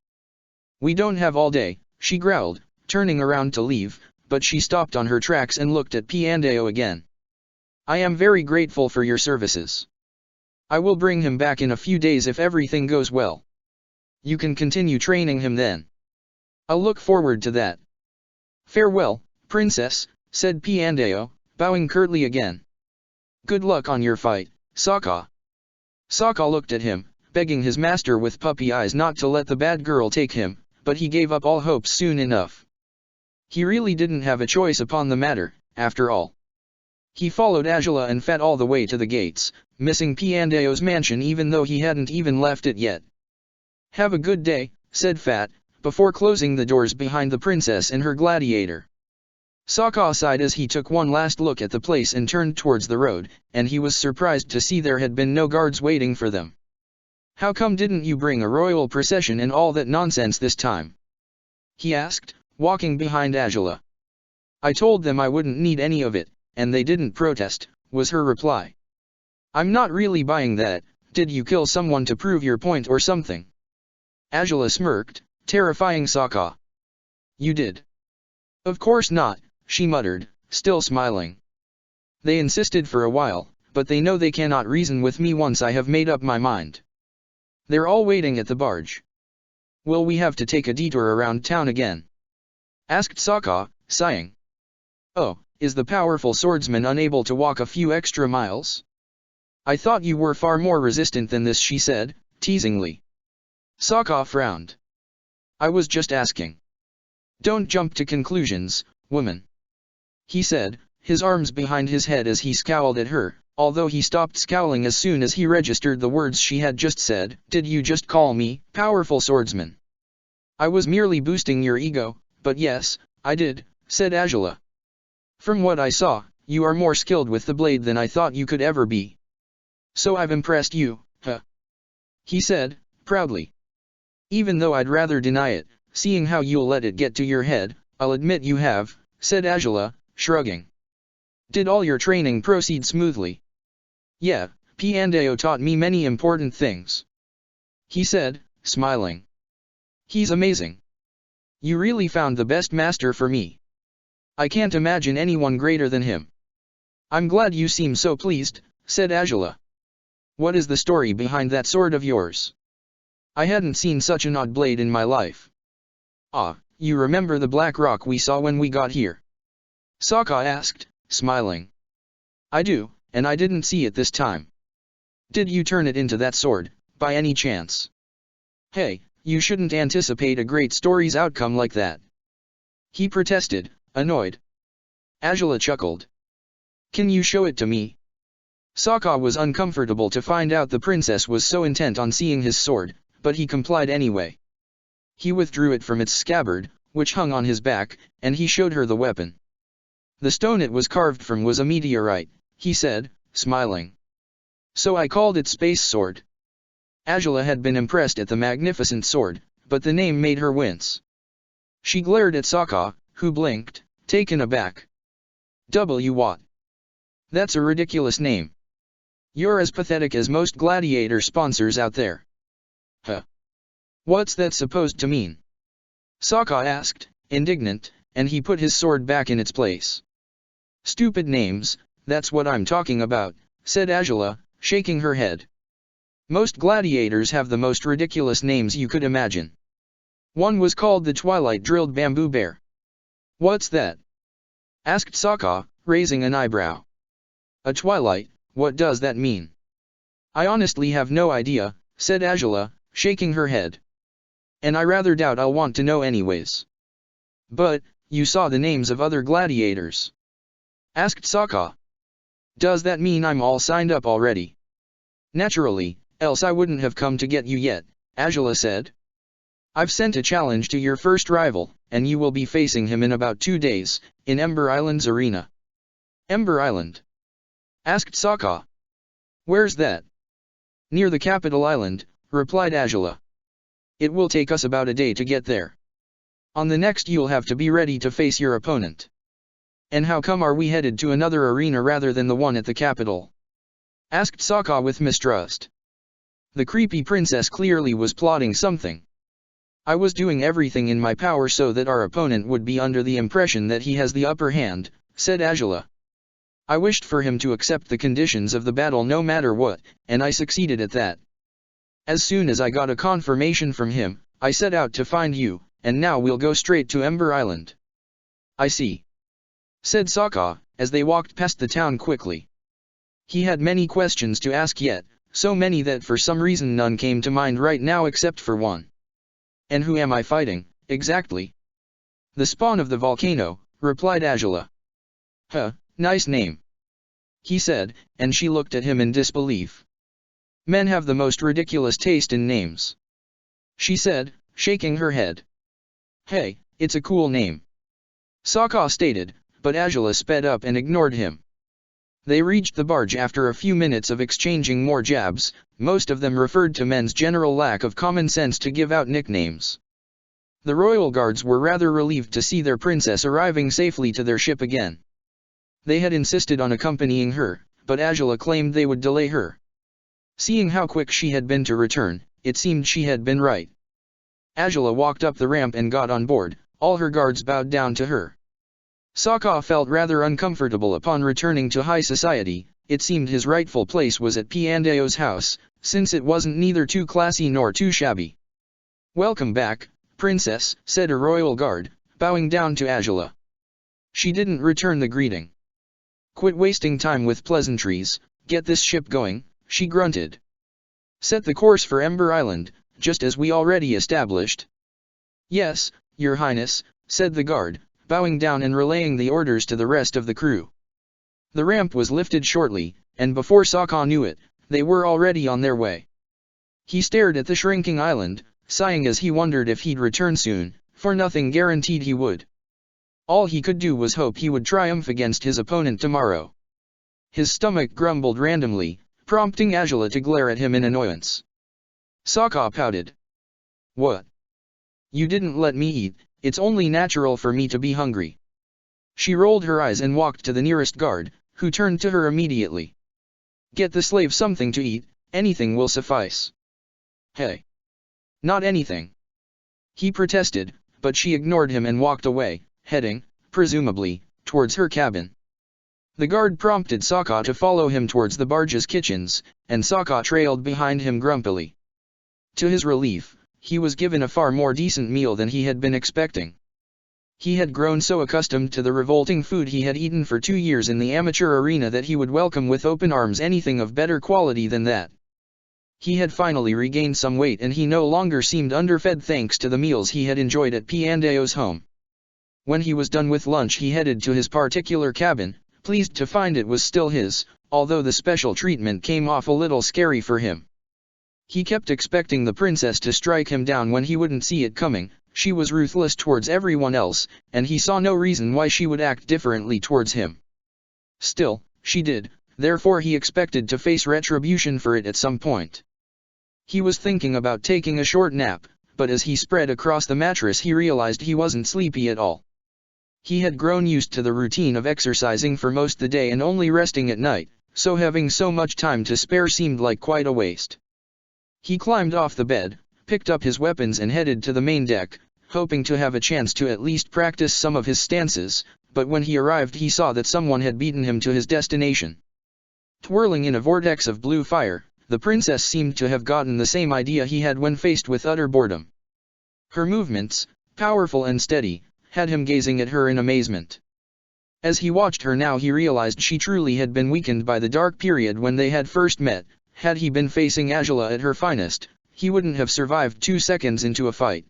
We don't have all day," she growled, turning around to leave, but she stopped on her tracks and looked at Piandao again. "I am very grateful for your services. I will bring him back in a few days if everything goes well. You can continue training him then. I'll look forward to that." "Farewell, princess," said Piandao, bowing curtly again. "Good luck on your fight, Sokka." Sokka looked at him, begging his master with puppy eyes not to let the bad girl take him, but he gave up all hopes soon enough. He really didn't have a choice upon the matter, after all. He followed Angela and Fat all the way to the gates, missing Piandao's mansion even though he hadn't even left it yet. "Have a good day," said Fat, before closing the doors behind the princess and her gladiator. Sokka sighed as he took one last look at the place and turned towards the road, and he was surprised to see there had been no guards waiting for them. "How come didn't you bring a royal procession and all that nonsense this time?" he asked, walking behind Angela. "I told them I wouldn't need any of it, and they didn't protest," was her reply. "I'm not really buying that. Did you kill someone to prove your point or something?" Angela smirked, terrifying Sokka. "You did." "Of course not," she muttered, still smiling. "They insisted for a while, but they know they cannot reason with me once I have made up my mind. They're all waiting at the barge." "Will we have to take a detour around town again?" asked Sokka, sighing. "Oh, is the powerful swordsman unable to walk a few extra miles? I thought you were far more resistant than this," she said, teasingly. Sokka frowned. "I was just asking. Don't jump to conclusions, woman," he said, his arms behind his head as he scowled at her, although he stopped scowling as soon as he registered the words she had just said. "Did you just call me, powerful swordsman?" "I was merely boosting your ego, but yes, I did," said Angela. "From what I saw, you are more skilled with the blade than I thought you could ever be. So I've impressed you, huh?" he said, proudly. "Even though I'd rather deny it, seeing how you'll let it get to your head," I'll admit you have, said Angela, shrugging. Did all your training proceed smoothly? Yeah, Piandeo taught me many important things, he said, smiling. He's amazing. You really found the best master for me. I can't imagine anyone greater than him. I'm glad you seem so pleased, said Angela. What is the story behind that sword of yours? I hadn't seen such an odd blade in my life. Ah, you remember the black rock we saw when we got here? Sokka asked, smiling. I do, and I didn't see it this time. Did you turn it into that sword, by any chance? Hey, you shouldn't anticipate a great story's outcome like that, he protested, annoyed. Angela chuckled. Can you show it to me? Sokka was uncomfortable to find out the princess was so intent on seeing his sword, but he complied anyway. He withdrew it from its scabbard, which hung on his back, and he showed her the weapon. The stone it was carved from was a meteorite, he said, smiling. So I called it Space Sword. Angela had been impressed at the magnificent sword, but the name made her wince. She glared at Sokka, who blinked, taken aback. What? That's a ridiculous name. You're as pathetic as most Gladiator sponsors out there. Huh? What's that supposed to mean? Sokka asked, indignant, and he put his sword back in its place. Stupid names, that's what I'm talking about, said Angela, shaking her head. Most gladiators have the most ridiculous names you could imagine. One was called the Twilight Drilled Bamboo Bear. What's that? Asked Sokka, raising an eyebrow. A twilight, what does that mean? I honestly have no idea, said Angela, shaking her head. And I rather doubt I'll want to know anyways. But, you saw the names of other gladiators? Asked Sokka. Does that mean I'm all signed up already? Naturally, else I wouldn't have come to get you yet, Angela said. I've sent a challenge to your first rival, and you will be facing him in about 2 days, in Ember Island's arena. Ember Island? Asked Sokka. Where's that? Near the capital island, replied Angela. It will take us about a day to get there. On the next you'll have to be ready to face your opponent. And how come are we headed to another arena rather than the one at the capital? Asked Sokka with mistrust. The creepy princess clearly was plotting something. I was doing everything in my power so that our opponent would be under the impression that he has the upper hand, said Angela. I wished for him to accept the conditions of the battle no matter what, and I succeeded at that. As soon as I got a confirmation from him, I set out to find you, and now we'll go straight to Ember Island. I see, said Sokka, as they walked past the town quickly. He had many questions to ask yet, so many that for some reason none came to mind right now except for one. And who am I fighting, exactly? The spawn of the volcano, replied Angela. Huh, nice name, he said, and she looked at him in disbelief. Men have the most ridiculous taste in names, she said, shaking her head. Hey, it's a cool name, Sokka stated, but Angela sped up and ignored him. They reached the barge after a few minutes of exchanging more jabs, most of them referred to men's general lack of common sense to give out nicknames. The royal guards were rather relieved to see their princess arriving safely to their ship again. They had insisted on accompanying her, but Angela claimed they would delay her. Seeing how quick she had been to return, it seemed she had been right. Angela walked up the ramp and got on board, all her guards bowed down to her. Sokka felt rather uncomfortable upon returning to high society. It seemed his rightful place was at Piandeo's house, since it wasn't neither too classy nor too shabby. Welcome back, princess, said a royal guard, bowing down to Angela. She didn't return the greeting. Quit wasting time with pleasantries, get this ship going, she grunted. Set the course for Ember Island, just as we already established. Yes, your highness, said the guard, bowing down and relaying the orders to the rest of the crew. The ramp was lifted shortly, and before Sokka knew it, they were already on their way. He stared at the shrinking island, sighing as he wondered if he'd return soon, for nothing guaranteed he would. All he could do was hope he would triumph against his opponent tomorrow. His stomach grumbled randomly, prompting Angela to glare at him in annoyance. Sokka pouted. What? You didn't let me eat, It's only natural for me to be hungry. She rolled her eyes and walked to the nearest guard, who turned to her immediately. Get the slave something to eat, anything will suffice. Hey. Not anything. He protested, but she ignored him and walked away, heading, presumably, towards her cabin. The guard prompted Sokka to follow him towards the barge's kitchens, and Sokka trailed behind him grumpily. To his relief, he was given a far more decent meal than he had been expecting. He had grown so accustomed to the revolting food he had eaten for 2 years in the amateur arena that he would welcome with open arms anything of better quality than that. He had finally regained some weight and he no longer seemed underfed thanks to the meals he had enjoyed at Piandeo's home. When he was done with lunch he headed to his particular cabin, pleased to find it was still his, although the special treatment came off a little scary for him. He kept expecting the princess to strike him down when he wouldn't see it coming. She was ruthless towards everyone else, and he saw no reason why she would act differently towards him. Still, she did, therefore he expected to face retribution for it at some point. He was thinking about taking a short nap, but as he spread across the mattress he realized he wasn't sleepy at all. He had grown used to the routine of exercising for most the day and only resting at night, so having so much time to spare seemed like quite a waste. He climbed off the bed, picked up his weapons and headed to the main deck, hoping to have a chance to at least practice some of his stances, but when he arrived he saw that someone had beaten him to his destination. Twirling in a vortex of blue fire, the princess seemed to have gotten the same idea he had when faced with utter boredom. Her movements, powerful and steady, had him gazing at her in amazement. As he watched her now he realized she truly had been weakened by the dark period when they had first met. Had he been facing Angela at her finest, he wouldn't have survived 2 seconds into a fight.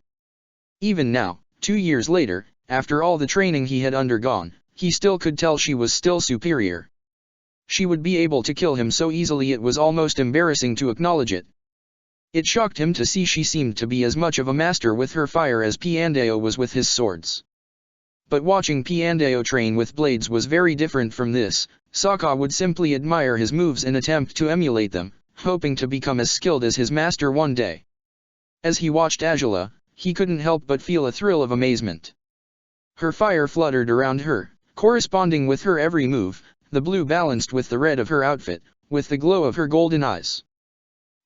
Even now, 2 years later, after all the training he had undergone, he still could tell she was still superior. She would be able to kill him so easily it was almost embarrassing to acknowledge it. It shocked him to see she seemed to be as much of a master with her fire as Piandeo was with his swords. But watching Piandeo train with blades was very different from this. Sokka would simply admire his moves and attempt to emulate them, hoping to become as skilled as his master one day. As he watched Angela, he couldn't help but feel a thrill of amazement. Her fire fluttered around her, corresponding with her every move, the blue balanced with the red of her outfit, with the glow of her golden eyes.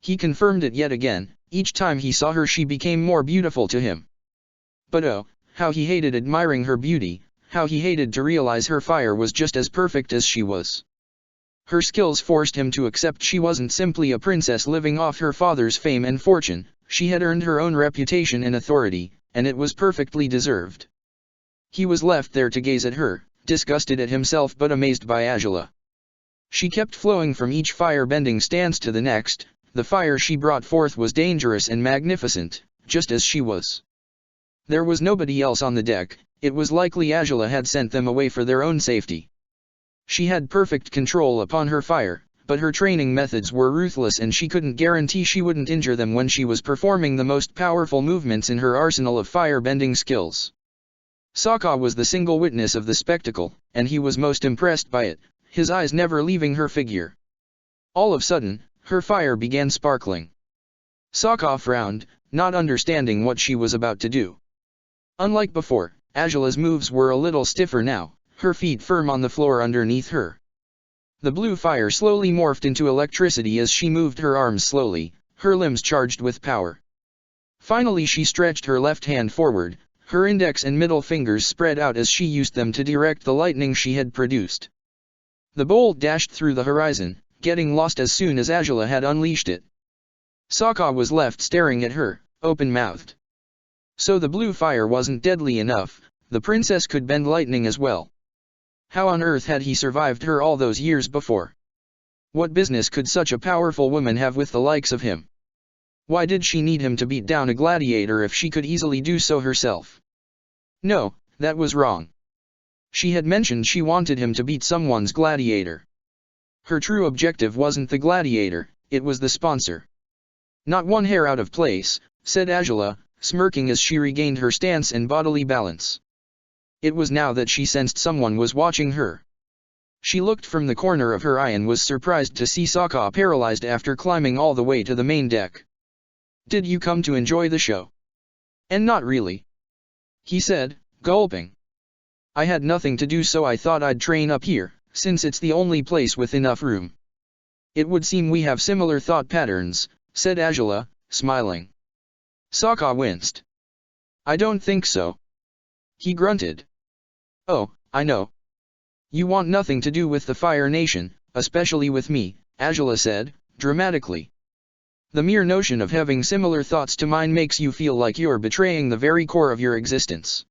He confirmed it yet again, each time he saw her she became more beautiful to him. But oh, how he hated admiring her beauty, how he hated to realize her fire was just as perfect as she was. Her skills forced him to accept she wasn't simply a princess living off her father's fame and fortune, she had earned her own reputation and authority, and it was perfectly deserved. He was left there to gaze at her, disgusted at himself but amazed by Angela. She kept flowing from each fire-bending stance to the next. The fire she brought forth was dangerous and magnificent, just as she was. There was nobody else on the deck. It was likely Angela had sent them away for their own safety. She had perfect control upon her fire, but her training methods were ruthless and she couldn't guarantee she wouldn't injure them when she was performing the most powerful movements in her arsenal of fire-bending skills. Sokka was the single witness of the spectacle, and he was most impressed by it, his eyes never leaving her figure. All of a sudden, her fire began sparkling. Sokka frowned, not understanding what she was about to do. Unlike before, Angela's moves were a little stiffer now, her feet firm on the floor underneath her. The blue fire slowly morphed into electricity as she moved her arms slowly, her limbs charged with power. Finally she stretched her left hand forward, her index and middle fingers spread out as she used them to direct the lightning she had produced. The bolt dashed through the horizon, getting lost as soon as Angela had unleashed it. Sokka was left staring at her, open-mouthed. So the blue fire wasn't deadly enough, the princess could bend lightning as well. How on earth had he survived her all those years before? What business could such a powerful woman have with the likes of him? Why did she need him to beat down a gladiator if she could easily do so herself? No, that was wrong. She had mentioned she wanted him to beat someone's gladiator. Her true objective wasn't the gladiator, it was the sponsor. Not one hair out of place, said Angela, smirking as she regained her stance and bodily balance. It was now that she sensed someone was watching her. She looked from the corner of her eye and was surprised to see Sokka paralyzed after climbing all the way to the main deck. Did you come to enjoy the show? And not really. he said, gulping. I had nothing to do, so I thought I'd train up here, since it's the only place with enough room. It would seem we have similar thought patterns, said Angela, smiling. Sokka winced. I don't think so. He grunted. Oh, I know. You want nothing to do with the Fire Nation, especially with me, Angela said, dramatically. The mere notion of having similar thoughts to mine makes you feel like you're betraying the very core of your existence.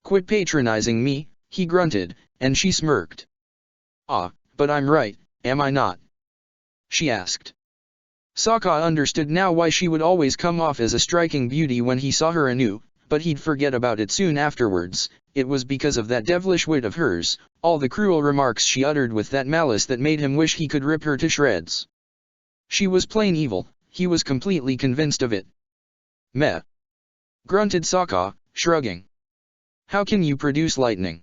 Quit patronizing me, he grunted, and she smirked. Ah, but I'm right, am I not? She asked. Sokka understood now why she would always come off as a striking beauty when he saw her anew, but he'd forget about it soon afterwards. It was because of that devilish wit of hers, all the cruel remarks she uttered with that malice that made him wish he could rip her to shreds. She was plain evil, he was completely convinced of it. Meh. Grunted Sokka, shrugging. How can you produce lightning?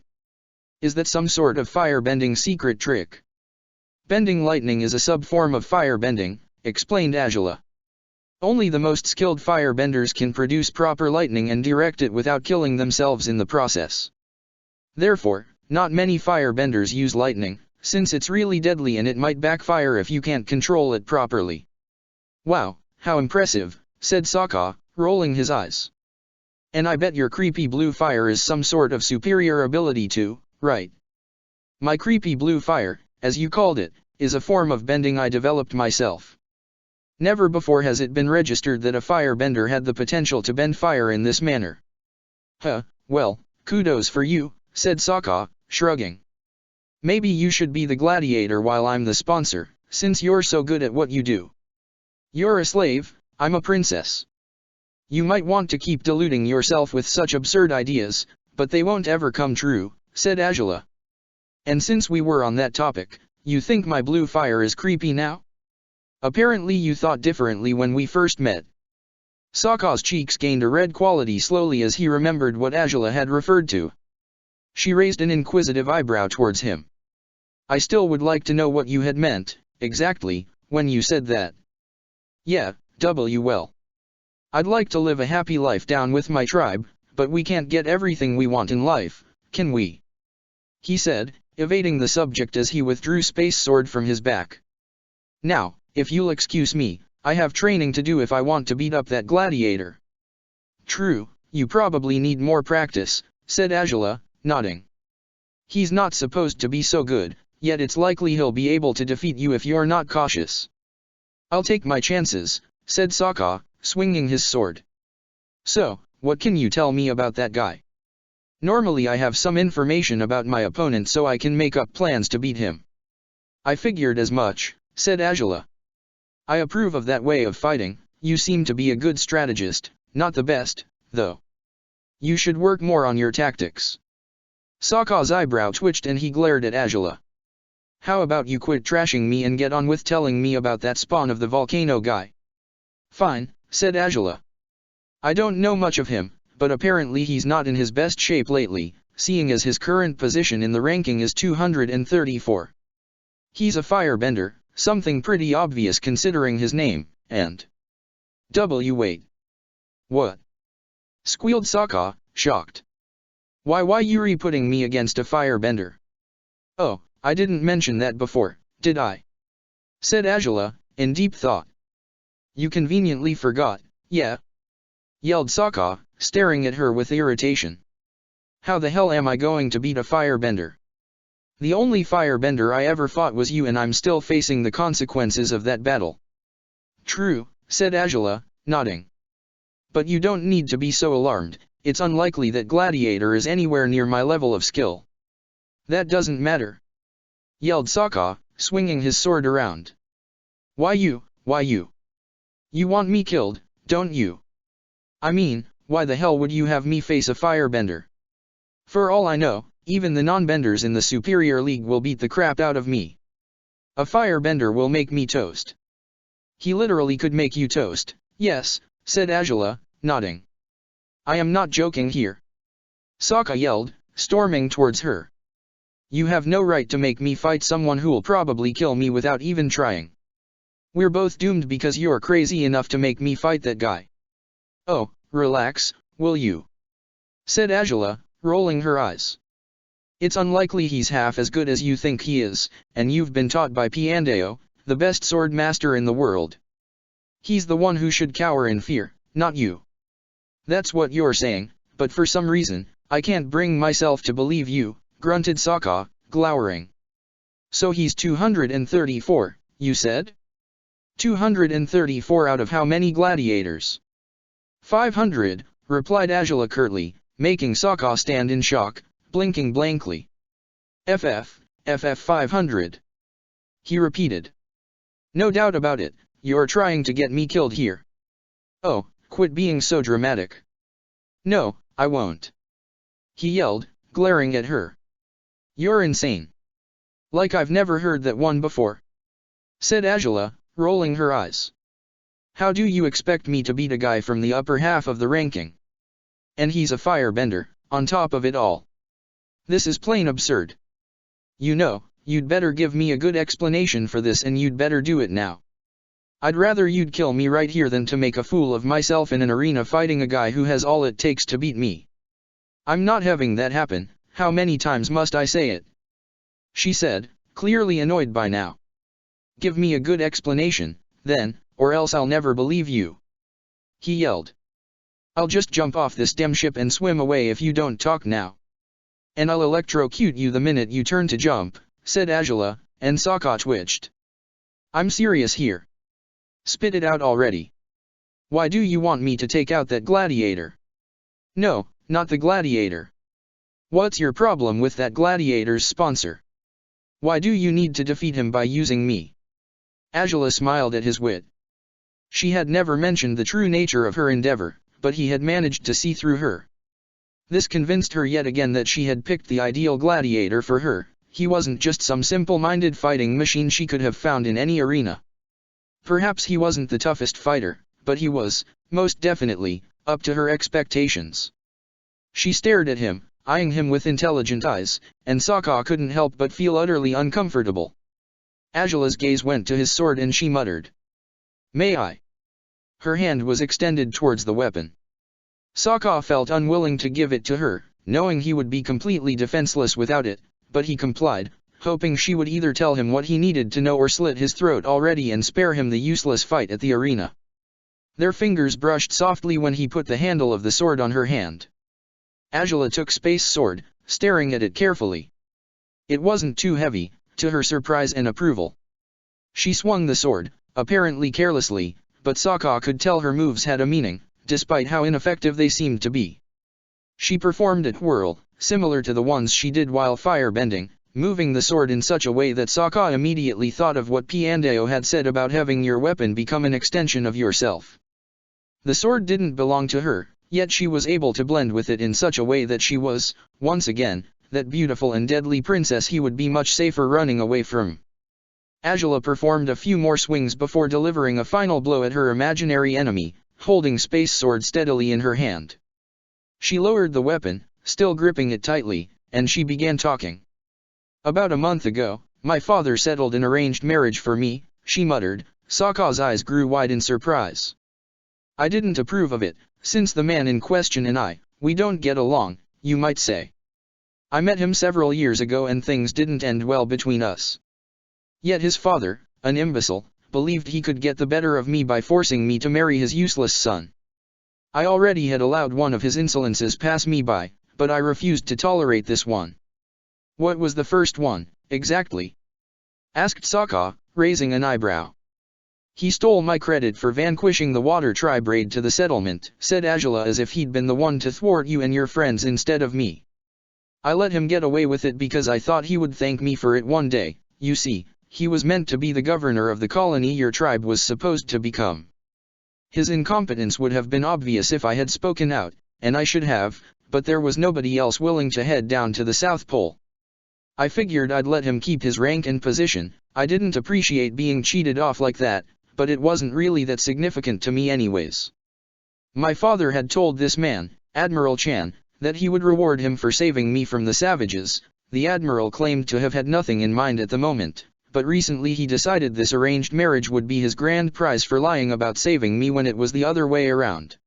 Is that some sort of fire-bending secret trick? Bending lightning is a sub-form of fire-bending, explained Angela. Only the most skilled firebenders can produce proper lightning and direct it without killing themselves in the process. Therefore, not many firebenders use lightning, since it's really deadly and it might backfire if you can't control it properly. Wow, how impressive, said Sokka, rolling his eyes. And I bet your creepy blue fire is some sort of superior ability too, right? My creepy blue fire, as you called it, is a form of bending I developed myself. Never before has it been registered that a firebender had the potential to bend fire in this manner. Huh, well, kudos for you, said Sokka, shrugging. Maybe you should be the gladiator while I'm the sponsor, since you're so good at what you do. You're a slave, I'm a princess. You might want to keep deluding yourself with such absurd ideas, but they won't ever come true, said Angela. And since we were on that topic, you think my blue fire is creepy now? Apparently you thought differently when we first met. Sokka's cheeks gained a red quality slowly as he remembered what Angela had referred to. She raised an inquisitive eyebrow towards him. I still would like to know what you had meant, exactly, when you said that. Yeah, well. I'd like to live a happy life down with my tribe, but we can't get everything we want in life, can we? He said, evading the subject as he withdrew Space Sword from his back. Now, if you'll excuse me, I have training to do if I want to beat up that gladiator. True, you probably need more practice, said Angela, nodding. He's not supposed to be so good, yet it's likely he'll be able to defeat you if you're not cautious. I'll take my chances, said Sokka, swinging his sword. So, what can you tell me about that guy? Normally I have some information about my opponent so I can make up plans to beat him. I figured as much, said Angela. I approve of that way of fighting. You seem to be a good strategist, not the best, though. You should work more on your tactics. Sokka's eyebrow twitched and he glared at Angela. How about you quit trashing me and get on with telling me about that spawn of the volcano guy? Fine, said Angela. I don't know much of him, but apparently he's not in his best shape lately, seeing as his current position in the ranking is 234. He's a firebender, something pretty obvious considering his name, and... wait. What? Squealed Sokka, shocked. Why you putting me against a firebender? Oh, I didn't mention that before, did I? Said Angela, in deep thought. You conveniently forgot, yeah? Yelled Sokka, staring at her with irritation. How the hell am I going to beat a firebender? The only firebender I ever fought was you and I'm still facing the consequences of that battle. True, said Angela, nodding. But you don't need to be so alarmed, it's unlikely that Gladiator is anywhere near my level of skill. That doesn't matter. Yelled Sokka, swinging his sword around. Why you? You want me killed, don't you? I mean, why the hell would you have me face a firebender? For all I know, even the non-benders in the Superior League will beat the crap out of me. A firebender will make me toast. He literally could make you toast, yes, said Angela, nodding. I am not joking here. Sokka yelled, storming towards her. You have no right to make me fight someone who'll probably kill me without even trying. We're both doomed because you're crazy enough to make me fight that guy. Oh, relax, will you? said Angela, rolling her eyes. It's unlikely he's half as good as you think he is, and you've been taught by Piandeo, the best sword master in the world. He's the one who should cower in fear, not you. That's what you're saying, but for some reason, I can't bring myself to believe you, grunted Sokka, glowering. So he's 234, you said? 234 out of how many gladiators? 500, replied Angela curtly, making Sokka stand in shock, blinking blankly. FF 500. He repeated. No doubt about it, you're trying to get me killed here. Oh, quit being so dramatic. No, I won't. He yelled, glaring at her. You're insane. Like I've never heard that one before, said Angela, rolling her eyes. How do you expect me to beat a guy from the upper half of the ranking? And he's a firebender, on top of it all. This is plain absurd. You know, you'd better give me a good explanation for this, and you'd better do it now. I'd rather you'd kill me right here than to make a fool of myself in an arena fighting a guy who has all it takes to beat me. I'm not having that happen. How many times must I say it? She said, clearly annoyed by now. Give me a good explanation, then, or else I'll never believe you. He yelled. I'll just jump off this damn ship and swim away if you don't talk now. And I'll electrocute you the minute you turn to jump, said Angela, and Sokka twitched. I'm serious here. Spit it out already. Why do you want me to take out that gladiator? No, not the gladiator. What's your problem with that gladiator's sponsor? Why do you need to defeat him by using me? Angela smiled at his wit. She had never mentioned the true nature of her endeavor, but he had managed to see through her. This convinced her yet again that she had picked the ideal gladiator for her. He wasn't just some simple-minded fighting machine she could have found in any arena. Perhaps he wasn't the toughest fighter, but he was, most definitely, up to her expectations. She stared at him, eyeing him with intelligent eyes, and Sokka couldn't help but feel utterly uncomfortable. Angela's gaze went to his sword and she muttered. May I? Her hand was extended towards the weapon. Sokka felt unwilling to give it to her, knowing he would be completely defenseless without it, but he complied, hoping she would either tell him what he needed to know or slit his throat already and spare him the useless fight at the arena. Their fingers brushed softly when he put the handle of the sword on her hand. Angela took Space Sword, staring at it carefully. It wasn't too heavy, to her surprise and approval. She swung the sword, apparently carelessly, but Sokka could tell her moves had a meaning, despite how ineffective they seemed to be. She performed a twirl, similar to the ones she did while firebending, moving the sword in such a way that Sokka immediately thought of what Piandeo had said about having your weapon become an extension of yourself. The sword didn't belong to her, yet she was able to blend with it in such a way that she was, once again, that beautiful and deadly princess he would be much safer running away from. Angela performed a few more swings before delivering a final blow at her imaginary enemy, holding Space Sword steadily in her hand. She lowered the weapon, still gripping it tightly, and she began talking. About a month ago, my father settled an arranged marriage for me, she muttered. Sokka's eyes grew wide in surprise. I didn't approve of it, since the man in question and we don't get along, you might say. I met him several years ago and things didn't end well between us. Yet his father, an imbecile, believed he could get the better of me by forcing me to marry his useless son. I already had allowed one of his insolences pass me by, but I refused to tolerate this one. What was the first one, exactly? Asked Sokka, raising an eyebrow. He stole my credit for vanquishing the water tribe raid to the settlement, said Angela, as if he'd been the one to thwart you and your friends instead of me. I let him get away with it because I thought he would thank me for it one day. You see, he was meant to be the governor of the colony your tribe was supposed to become. His incompetence would have been obvious if I had spoken out, and I should have, but there was nobody else willing to head down to the South Pole. I figured I'd let him keep his rank and position. I didn't appreciate being cheated off like that, but it wasn't really that significant to me anyways. My father had told this man, Admiral Chan, that he would reward him for saving me from the savages. The Admiral claimed to have had nothing in mind at the moment, but recently he decided this arranged marriage would be his grand prize for lying about saving me when it was the other way around.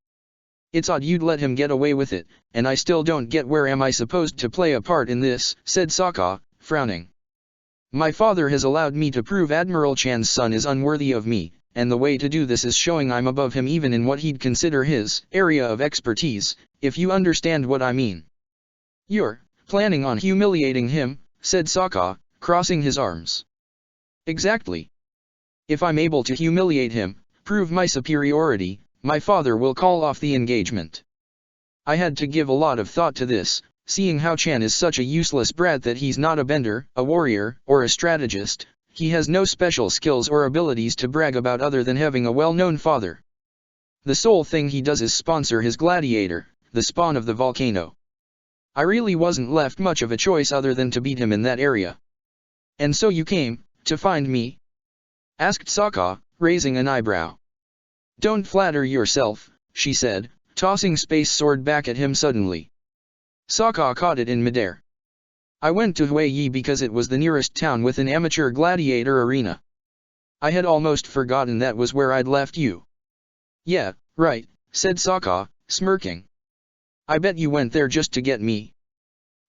It's odd you'd let him get away with it, and I still don't get where am I supposed to play a part in this, said Sokka, frowning. My father has allowed me to prove Admiral Chan's son is unworthy of me, and the way to do this is showing I'm above him even in what he'd consider his area of expertise, if you understand what I mean. You're planning on humiliating him, said Sokka, crossing his arms. Exactly. If I'm able to humiliate him, prove my superiority, my father will call off the engagement. I had to give a lot of thought to this, seeing how Chan is such a useless brat that he's not a bender, a warrior, or a strategist. He has no special skills or abilities to brag about other than having a well-known father. The sole thing he does is sponsor his Gladiator, the spawn of the volcano. I really wasn't left much of a choice other than to beat him in that area. And so you came, to find me? Asked Sokka, raising an eyebrow. Don't flatter yourself, she said, tossing Space Sword back at him suddenly. Sokka caught it in midair. I went to Huiyi because it was the nearest town with an amateur gladiator arena. I had almost forgotten that was where I'd left you. Yeah, right, said Sokka, smirking. I bet you went there just to get me.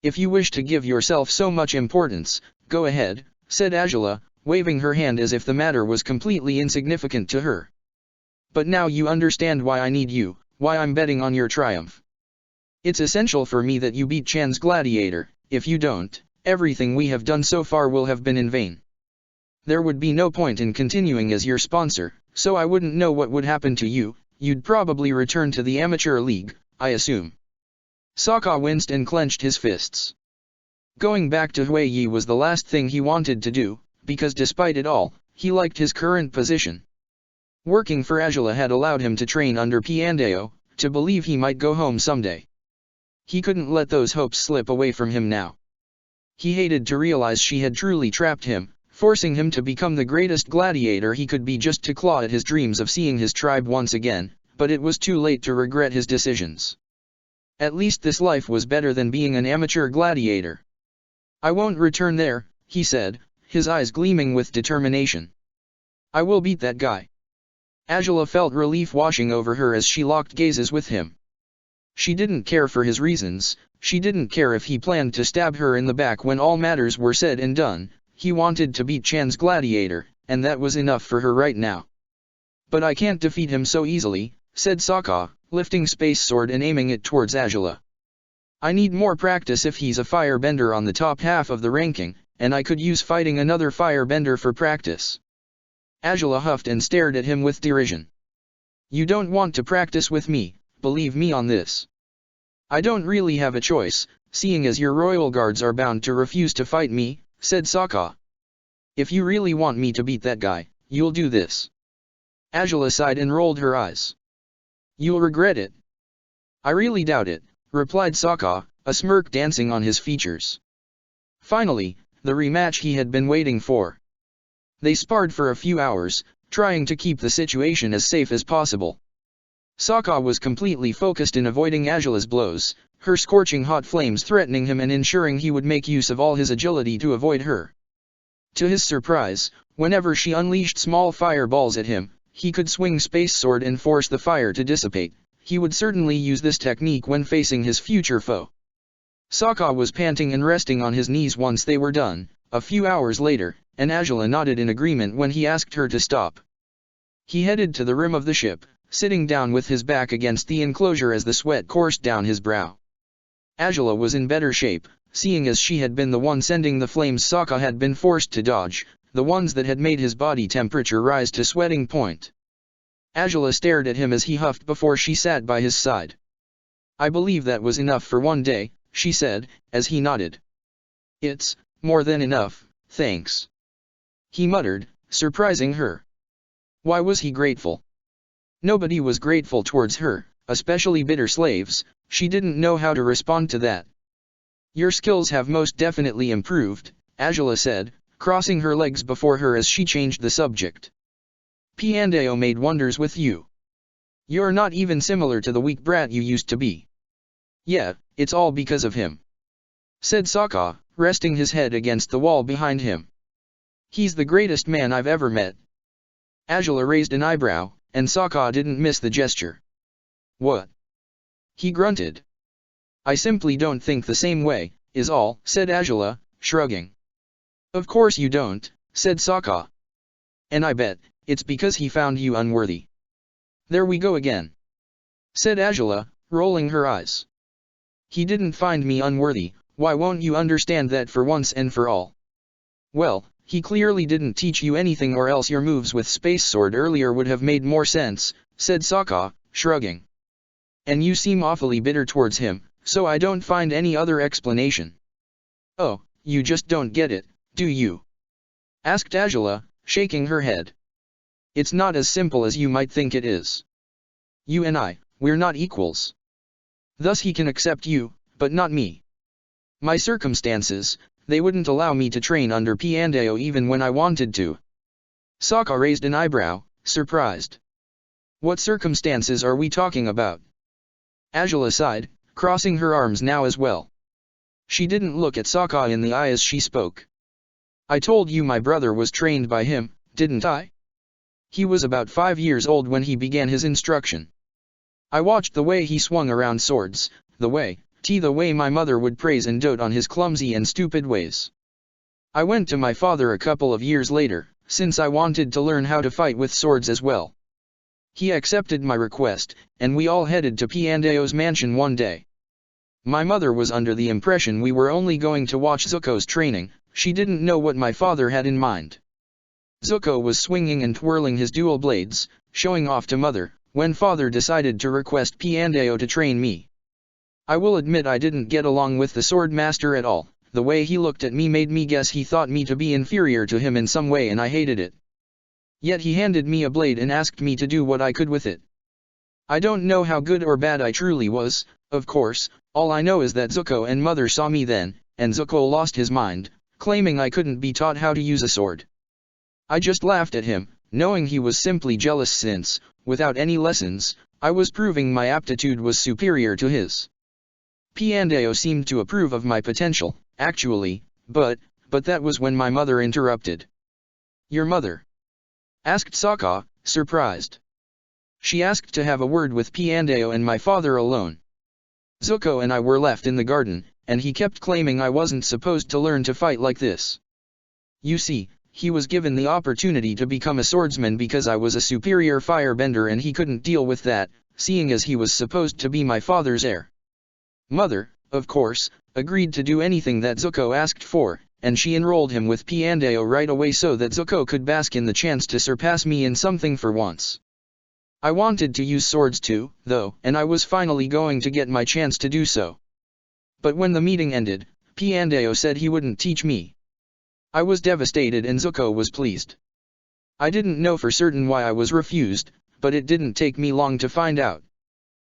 If you wish to give yourself so much importance, go ahead, said Azula, waving her hand as if the matter was completely insignificant to her. But now you understand why I need you, why I'm betting on your triumph. It's essential for me that you beat Chan's Gladiator. If you don't, everything we have done so far will have been in vain. There would be no point in continuing as your sponsor, so I wouldn't know what would happen to you. You'd probably return to the amateur league, I assume. Sokka winced and clenched his fists. Going back to Huiyi was the last thing he wanted to do, because despite it all, he liked his current position. Working for Azula had allowed him to train under Piandao, to believe he might go home someday. He couldn't let those hopes slip away from him now. He hated to realize she had truly trapped him, forcing him to become the greatest gladiator he could be just to claw at his dreams of seeing his tribe once again, but it was too late to regret his decisions. At least this life was better than being an amateur gladiator. I won't return there, he said, his eyes gleaming with determination. I will beat that guy. Azula felt relief washing over her as she locked gazes with him. She didn't care for his reasons, she didn't care if he planned to stab her in the back when all matters were said and done. He wanted to beat Chan's Gladiator, and that was enough for her right now. But I can't defeat him so easily, said Sokka, lifting Space Sword and aiming it towards Azula. I need more practice if he's a firebender on the top half of the ranking, and I could use fighting another firebender for practice. Azula huffed and stared at him with derision. You don't want to practice with me, believe me on this. I don't really have a choice, seeing as your royal guards are bound to refuse to fight me, said Sokka. If you really want me to beat that guy, you'll do this. Azula sighed and rolled her eyes. You'll regret it. I really doubt it, replied Sokka, a smirk dancing on his features. Finally, the rematch he had been waiting for. They sparred for a few hours, trying to keep the situation as safe as possible. Sokka was completely focused in avoiding Azula's blows, her scorching hot flames threatening him and ensuring he would make use of all his agility to avoid her. To his surprise, whenever she unleashed small fireballs at him, he could swing Space Sword and force the fire to dissipate. He would certainly use this technique when facing his future foe. Sokka was panting and resting on his knees once they were done, a few hours later, and Azula nodded in agreement when he asked her to stop. He headed to the rim of the ship, sitting down with his back against the enclosure as the sweat coursed down his brow. Azula was in better shape, seeing as she had been the one sending the flames Sokka had been forced to dodge, the ones that had made his body temperature rise to sweating point. Azula stared at him as he huffed before she sat by his side. I believe that was enough for one day, she said, as he nodded. It's more than enough, thanks. He muttered, surprising her. Why was he grateful? Nobody was grateful towards her, especially bitter slaves. She didn't know how to respond to that. Your skills have most definitely improved, Azula said, crossing her legs before her as she changed the subject. Piandao made wonders with you. You're not even similar to the weak brat you used to be. Yeah, it's all because of him, said Sokka, resting his head against the wall behind him. He's the greatest man I've ever met. Azula raised an eyebrow, and Sokka didn't miss the gesture. What? He grunted. I simply don't think the same way, is all, said Angela, shrugging. Of course you don't, said Sokka. And I bet, it's because he found you unworthy. There we go again, said Angela, rolling her eyes. He didn't find me unworthy, why won't you understand that for once and for all? Well, he clearly didn't teach you anything, or else your moves with Space Sword earlier would have made more sense, said Sokka, shrugging. And you seem awfully bitter towards him, so I don't find any other explanation. Oh, you just don't get it, do you? Asked Angela, shaking her head. It's not as simple as you might think it is. You and I, we're not equals. Thus he can accept you, but not me. My circumstances, they wouldn't allow me to train under Piandao even when I wanted to. Sokka raised an eyebrow, surprised. What circumstances are we talking about? Angela sighed, crossing her arms now as well. She didn't look at Sokka in the eye as she spoke. I told you my brother was trained by him, didn't I? He was about 5 years old when he began his instruction. I watched the way he swung around swords, the way my mother would praise and dote on his clumsy and stupid ways. I went to my father a couple of years later, since I wanted to learn how to fight with swords as well. He accepted my request, and we all headed to Piandao's mansion one day. My mother was under the impression we were only going to watch Zuko's training, she didn't know what my father had in mind. Zuko was swinging and twirling his dual blades, showing off to mother, when father decided to request Piandao to train me. I will admit I didn't get along with the sword master at all, the way he looked at me made me guess he thought me to be inferior to him in some way and I hated it. Yet he handed me a blade and asked me to do what I could with it. I don't know how good or bad I truly was, of course, all I know is that Zuko and mother saw me then, and Zuko lost his mind, claiming I couldn't be taught how to use a sword. I just laughed at him, knowing he was simply jealous since, without any lessons, I was proving my aptitude was superior to his. Piandao seemed to approve of my potential, actually, but that was when my mother interrupted. Your mother? Asked Sokka, surprised. She asked to have a word with Piandao and my father alone. Zuko and I were left in the garden, and he kept claiming I wasn't supposed to learn to fight like this. You see, he was given the opportunity to become a swordsman because I was a superior firebender and he couldn't deal with that, seeing as he was supposed to be my father's heir. Mother, of course, agreed to do anything that Zuko asked for, and she enrolled him with Piandao right away so that Zuko could bask in the chance to surpass me in something for once. I wanted to use swords too, though, and I was finally going to get my chance to do so. But when the meeting ended, Piandao said he wouldn't teach me. I was devastated and Zuko was pleased. I didn't know for certain why I was refused, but it didn't take me long to find out.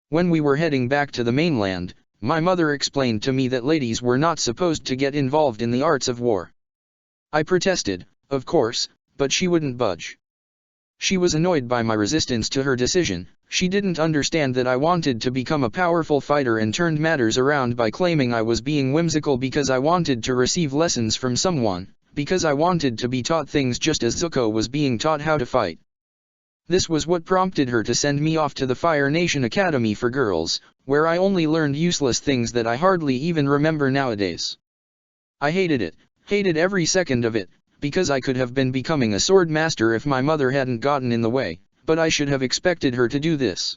When we were heading back to the mainland, my mother explained to me that ladies were not supposed to get involved in the arts of war. I protested, of course, but she wouldn't budge. She was annoyed by my resistance to her decision. She didn't understand that I wanted to become a powerful fighter and turned matters around by claiming I was being whimsical because I wanted to receive lessons from someone, because I wanted to be taught things just as Zuko was being taught how to fight. This was what prompted her to send me off to the Fire Nation Academy for Girls, where I only learned useless things that I hardly even remember nowadays. I hated it, hated every second of it, because I could have been becoming a sword master if my mother hadn't gotten in the way, but I should have expected her to do this.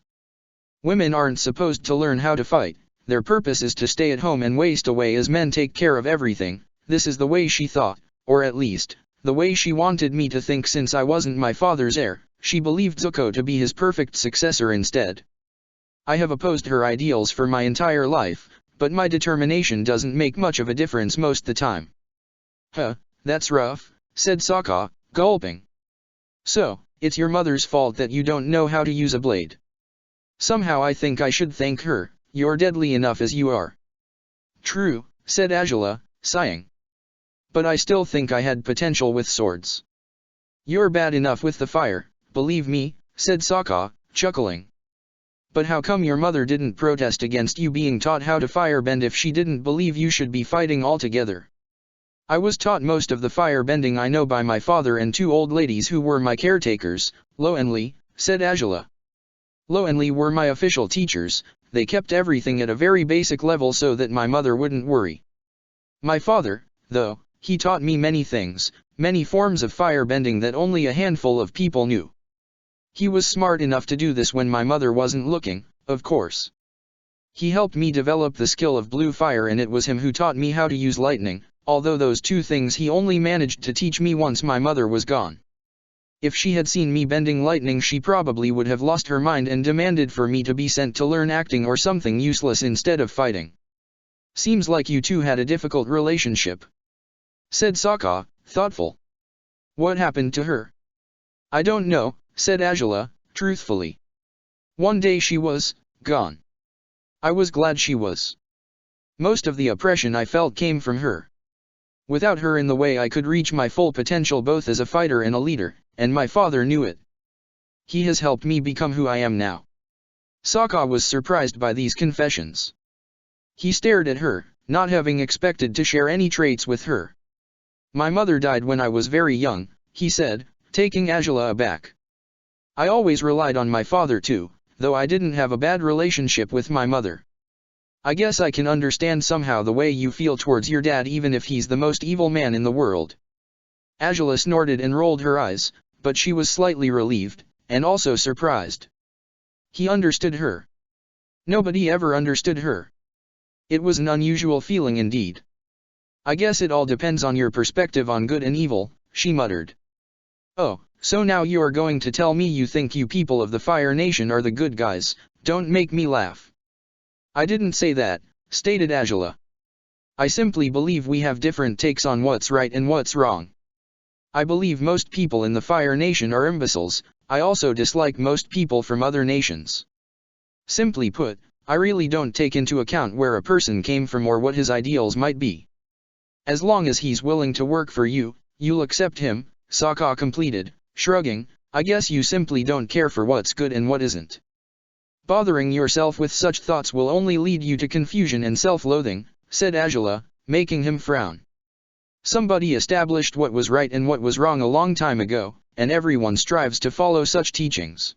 Women aren't supposed to learn how to fight, their purpose is to stay at home and waste away as men take care of everything. This is the way she thought, or at least, the way she wanted me to think since I wasn't my father's heir. She believed Zuko to be his perfect successor instead. I have opposed her ideals for my entire life, but my determination doesn't make much of a difference most the time. Huh, that's rough, said Sokka, gulping. So, it's your mother's fault that you don't know how to use a blade. Somehow I think I should thank her, you're deadly enough as you are. True, said Angela, sighing. But I still think I had potential with swords. You're bad enough with the fire, believe me, said Sokka, chuckling. But how come your mother didn't protest against you being taught how to firebend if she didn't believe you should be fighting altogether? I was taught most of the firebending I know by my father and 2 old ladies who were my caretakers, Lo and Li, said Angela. Lo and Li were my official teachers, they kept everything at a very basic level so that my mother wouldn't worry. My father, though, he taught me many things, many forms of firebending that only a handful of people knew. He was smart enough to do this when my mother wasn't looking, of course. He helped me develop the skill of blue fire, and it was him who taught me how to use lightning, although those two things he only managed to teach me once my mother was gone. If she had seen me bending lightning, she probably would have lost her mind and demanded for me to be sent to learn acting or something useless instead of fighting. Seems like you two had a difficult relationship, said Sokka, thoughtful. What happened to her? I don't know, said Angela, truthfully. One day she was gone. I was glad she was. Most of the oppression I felt came from her. Without her in the way, I could reach my full potential both as a fighter and a leader, and my father knew it. He has helped me become who I am now. Sokka was surprised by these confessions. He stared at her, not having expected to share any traits with her. My mother died when I was very young, he said, taking Angela aback. I always relied on my father too, though I didn't have a bad relationship with my mother. I guess I can understand somehow the way you feel towards your dad, even if he's the most evil man in the world. Angela snorted and rolled her eyes, but she was slightly relieved, and also surprised. He understood her. Nobody ever understood her. It was an unusual feeling indeed. I guess it all depends on your perspective on good and evil, she muttered. Oh, so now you are going to tell me you think you people of the Fire Nation are the good guys? Don't make me laugh. I didn't say that, stated Angela. I simply believe we have different takes on what's right and what's wrong. I believe most people in the Fire Nation are imbeciles. I also dislike most people from other nations. Simply put, I really don't take into account where a person came from or what his ideals might be. As long as he's willing to work for you, you'll accept him, Sokka completed, shrugging. I guess you simply don't care for what's good and what isn't. Bothering yourself with such thoughts will only lead you to confusion and self-loathing, said Angela, making him frown. Somebody established what was right and what was wrong a long time ago, and everyone strives to follow such teachings.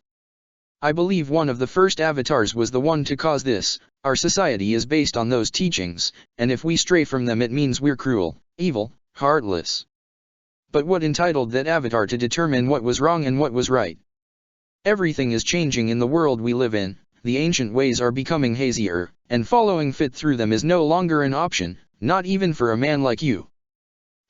I believe one of the first avatars was the one to cause this. Our society is based on those teachings, and if we stray from them it means we're cruel, evil, heartless. But what entitled that avatar to determine what was wrong and what was right? Everything is changing in the world we live in, the ancient ways are becoming hazier, and following fit through them is no longer an option, not even for a man like you.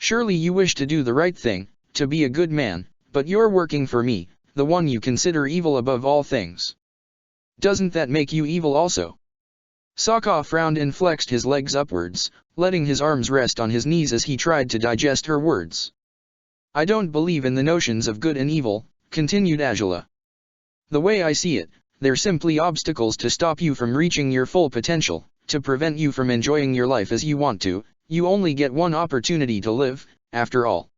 Surely you wish to do the right thing, to be a good man, but you're working for me, the one you consider evil above all things. Doesn't that make you evil also? Sokka frowned and flexed his legs upwards, letting his arms rest on his knees as he tried to digest her words. I don't believe in the notions of good and evil, continued Angela. The way I see it, they're simply obstacles to stop you from reaching your full potential, to prevent you from enjoying your life as you want to. You only get one opportunity to live, after all.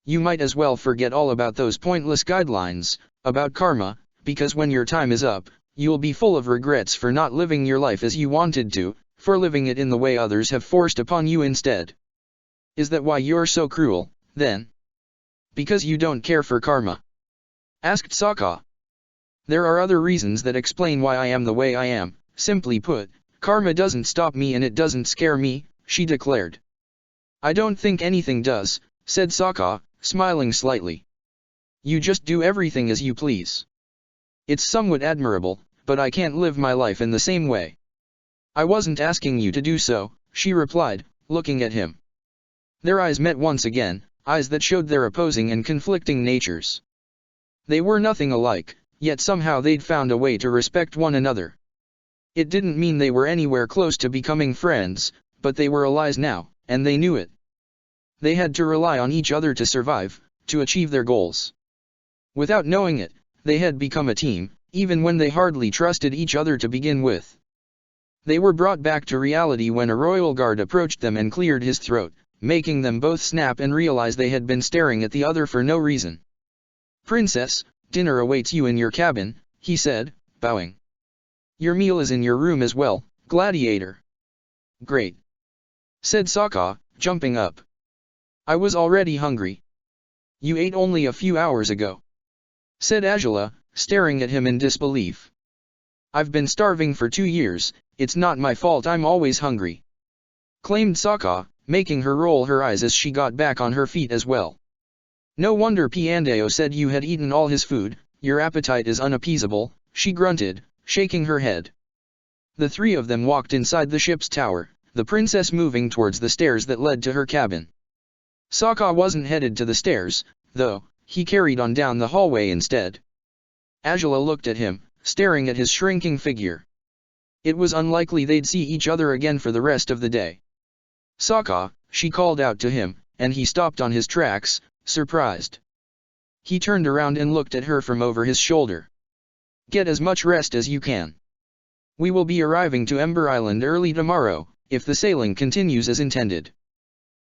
You might as well forget all about those pointless guidelines, about karma, because when your time is up, you'll be full of regrets for not living your life as you wanted to, for living it in the way others have forced upon you instead. Is that why you're so cruel, then? Because you don't care for karma? Asked Sokka. There are other reasons that explain why I am the way I am. Simply put, karma doesn't stop me and it doesn't scare me, she declared. I don't think anything does, said Sokka, smiling slightly. You just do everything as you please. It's somewhat admirable, but I can't live my life in the same way. I wasn't asking you to do so, she replied, looking at him. Their eyes met once again, eyes that showed their opposing and conflicting natures. They were nothing alike, yet somehow they'd found a way to respect one another. It didn't mean they were anywhere close to becoming friends, but they were allies now, and they knew it. They had to rely on each other to survive, to achieve their goals. Without knowing it, they had become a team, even when they hardly trusted each other to begin with. They were brought back to reality when a royal guard approached them and cleared his throat, making them both snap and realize they had been staring at the other for no reason. Princess, dinner awaits you in your cabin, he said, bowing. Your meal is in your room as well, Gladiator. Great, said Sokka, jumping up. I was already hungry. You ate only a few hours ago, said Angela, staring at him in disbelief. I've been starving for 2 years, it's not my fault I'm always hungry," claimed Sokka, making her roll her eyes as she got back on her feet as well. "No wonder Piandao said you had eaten all his food, your appetite is unappeasable," she grunted, shaking her head. The three of them walked inside the ship's tower, the princess moving towards the stairs that led to her cabin. Sokka wasn't headed to the stairs, though, he carried on down the hallway instead. Angela looked at him, staring at his shrinking figure. It was unlikely they'd see each other again for the rest of the day. "Sokka," she called out to him, and he stopped on his tracks, surprised. He turned around and looked at her from over his shoulder. "Get as much rest as you can. We will be arriving to Ember Island early tomorrow, if the sailing continues as intended."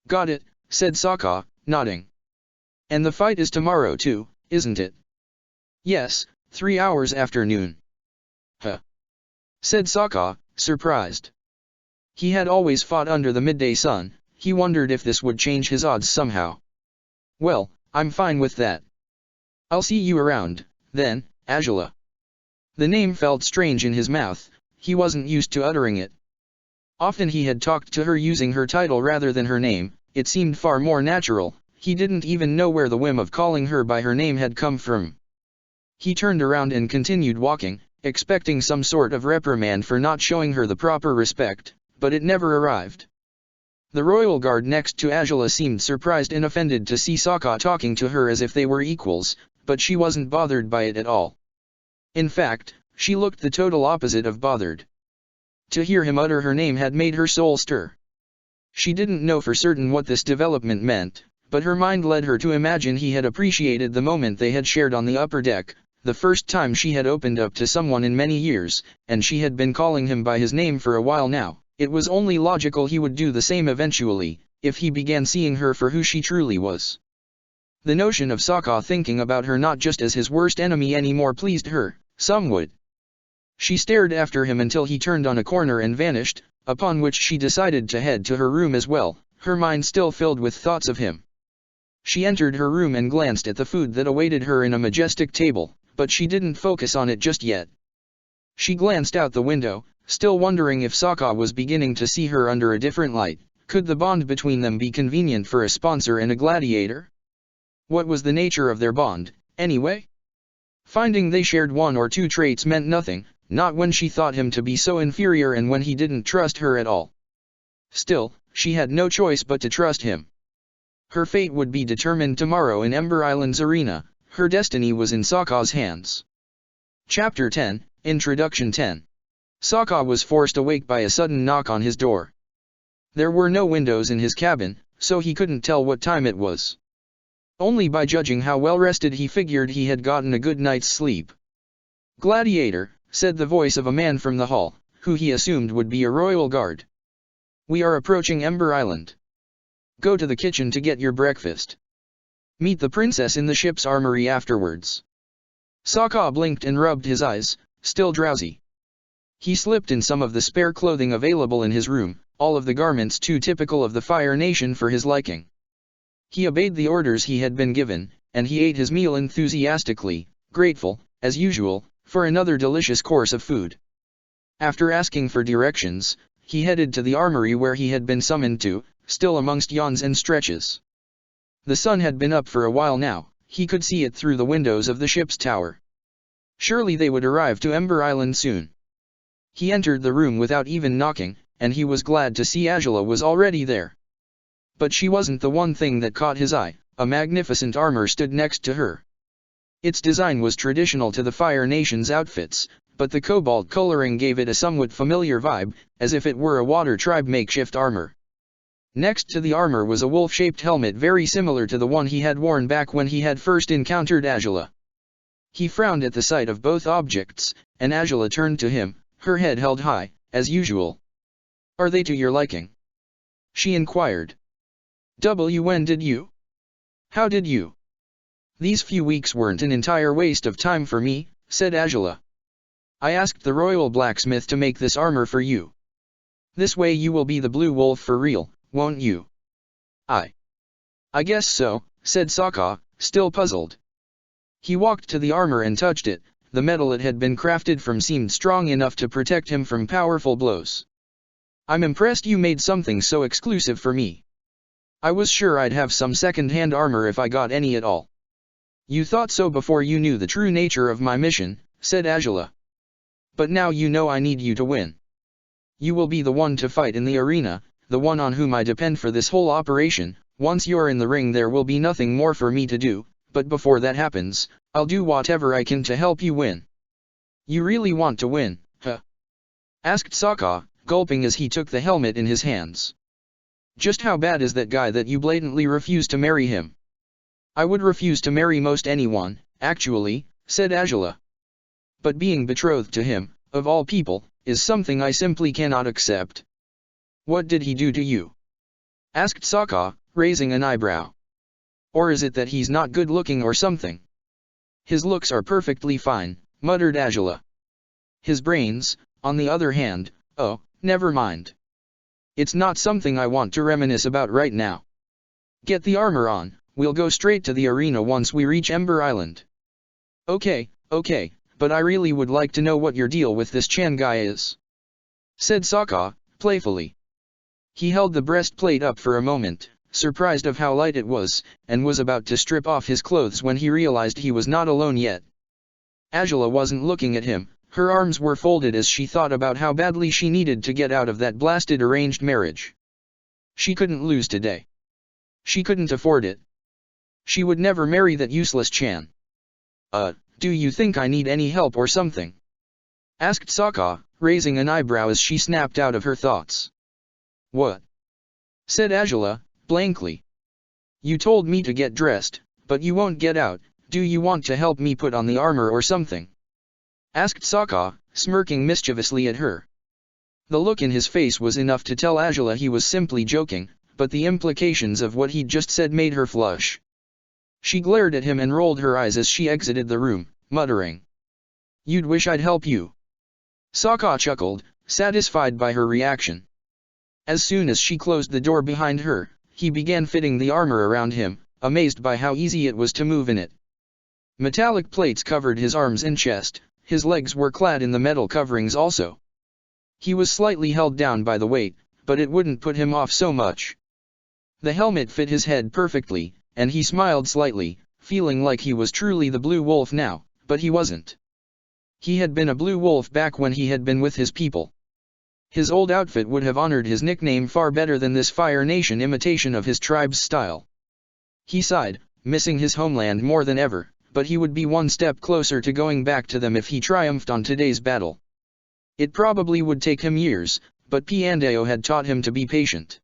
"Got it," said Sokka, nodding. "And the fight is tomorrow too, isn't it?" "Yes, 3 hours after noon." "Huh," said Sokka, surprised. He had always fought under the midday sun, he wondered if this would change his odds somehow. "Well, I'm fine with that. I'll see you around, then, Angela." The name felt strange in his mouth, he wasn't used to uttering it. Often he had talked to her using her title rather than her name, it seemed far more natural, he didn't even know where the whim of calling her by her name had come from. He turned around and continued walking, expecting some sort of reprimand for not showing her the proper respect, but it never arrived. The royal guard next to Angela seemed surprised and offended to see Sokka talking to her as if they were equals, but she wasn't bothered by it at all. In fact, she looked the total opposite of bothered. To hear him utter her name had made her soul stir. She didn't know for certain what this development meant, but her mind led her to imagine he had appreciated the moment they had shared on the upper deck, the first time she had opened up to someone in many years, and she had been calling him by his name for a while now. It was only logical he would do the same eventually, if he began seeing her for who she truly was. The notion of Sokka thinking about her not just as his worst enemy anymore pleased her, somewhat. She stared after him until he turned on a corner and vanished, upon which she decided to head to her room as well, her mind still filled with thoughts of him. She entered her room and glanced at the food that awaited her in a majestic table, but she didn't focus on it just yet. She glanced out the window, still wondering if Sokka was beginning to see her under a different light. Could the bond between them be convenient for a sponsor and a gladiator? What was the nature of their bond, anyway? Finding they shared 1 or 2 traits meant nothing, not when she thought him to be so inferior and when he didn't trust her at all. Still, she had no choice but to trust him. Her fate would be determined tomorrow in Ember Island's arena, her destiny was in Sokka's hands. Chapter 10, Introduction 10. Sokka was forced awake by a sudden knock on his door. There were no windows in his cabin, so he couldn't tell what time it was. Only by judging how well rested he figured he had gotten a good night's sleep. "Gladiator," said the voice of a man from the hall, who he assumed would be a royal guard. "We are approaching Ember Island. Go to the kitchen to get your breakfast. Meet the princess in the ship's armory afterwards." Sokka blinked and rubbed his eyes, still drowsy. He slipped in some of the spare clothing available in his room, all of the garments too typical of the Fire Nation for his liking. He obeyed the orders he had been given, and he ate his meal enthusiastically, grateful, as usual, for another delicious course of food. After asking for directions, he headed to the armory where he had been summoned to, still amongst yawns and stretches. The sun had been up for a while now, he could see it through the windows of the ship's tower. Surely they would arrive to Ember Island soon. He entered the room without even knocking, and he was glad to see Angela was already there. But she wasn't the one thing that caught his eye. A magnificent armor stood next to her. Its design was traditional to the Fire Nation's outfits, but the cobalt coloring gave it a somewhat familiar vibe, as if it were a Water Tribe makeshift armor. Next to the armor was a wolf-shaped helmet very similar to the one he had worn back when he had first encountered Angela. He frowned at the sight of both objects, and Angela turned to him, her head held high, as usual. "Are they to your liking?" she inquired. "When did you? How did you?" "These few weeks weren't an entire waste of time for me," said Angela. "I asked the royal blacksmith to make this armor for you. This way you will be the blue wolf for real, won't you?" I guess so," said Sokka, still puzzled. He walked to the armor and touched it, the metal it had been crafted from seemed strong enough to protect him from powerful blows. "I'm impressed you made something so exclusive for me. I was sure I'd have some second-hand armor if I got any at all." "You thought so before you knew the true nature of my mission," said Angela. "But now you know I need you to win. You will be the one to fight in the arena, the one on whom I depend for this whole operation. Once you're in the ring there will be nothing more for me to do, but before that happens, I'll do whatever I can to help you win." "You really want to win, huh?" asked Sokka, gulping as he took the helmet in his hands. "Just how bad is that guy that you blatantly refuse to marry him?" "I would refuse to marry most anyone, actually," said Angela. "But being betrothed to him, of all people, is something I simply cannot accept." "What did he do to you?" asked Sokka, raising an eyebrow. "Or is it that he's not good looking or something?" "His looks are perfectly fine," muttered Angela. "His brains, on the other hand, oh, never mind. It's not something I want to reminisce about right now. Get the armor on, we'll go straight to the arena once we reach Ember Island." Okay, but I really would like to know what your deal with this Chan guy is," said Sokka, playfully. He held the breastplate up for a moment, surprised of how light it was, and was about to strip off his clothes when he realized he was not alone yet. Angela wasn't looking at him, her arms were folded as she thought about how badly she needed to get out of that blasted arranged marriage. She couldn't lose today. She couldn't afford it. She would never marry that useless Chan. Do you think I need any help or something?" asked Sokka, raising an eyebrow as she snapped out of her thoughts. "What?" said Angela, blankly. "You told me to get dressed, but you won't get out. Do you want to help me put on the armor or something?" asked Sokka, smirking mischievously at her. The look in his face was enough to tell Angela he was simply joking, but the implications of what he'd just said made her flush. She glared at him and rolled her eyes as she exited the room, muttering, "You'd wish I'd help you." Sokka chuckled, satisfied by her reaction. As soon as she closed the door behind her, he began fitting the armor around him, amazed by how easy it was to move in it. Metallic plates covered his arms and chest, his legs were clad in the metal coverings also. He was slightly held down by the weight, but it wouldn't put him off so much. The helmet fit his head perfectly, and he smiled slightly, feeling like he was truly the Blue Wolf now, but he wasn't. He had been a Blue Wolf back when he had been with his people. His old outfit would have honored his nickname far better than this Fire Nation imitation of his tribe's style. He sighed, missing his homeland more than ever, but he would be one step closer to going back to them if he triumphed on today's battle. It probably would take him years, but Piandao had taught him to be patient.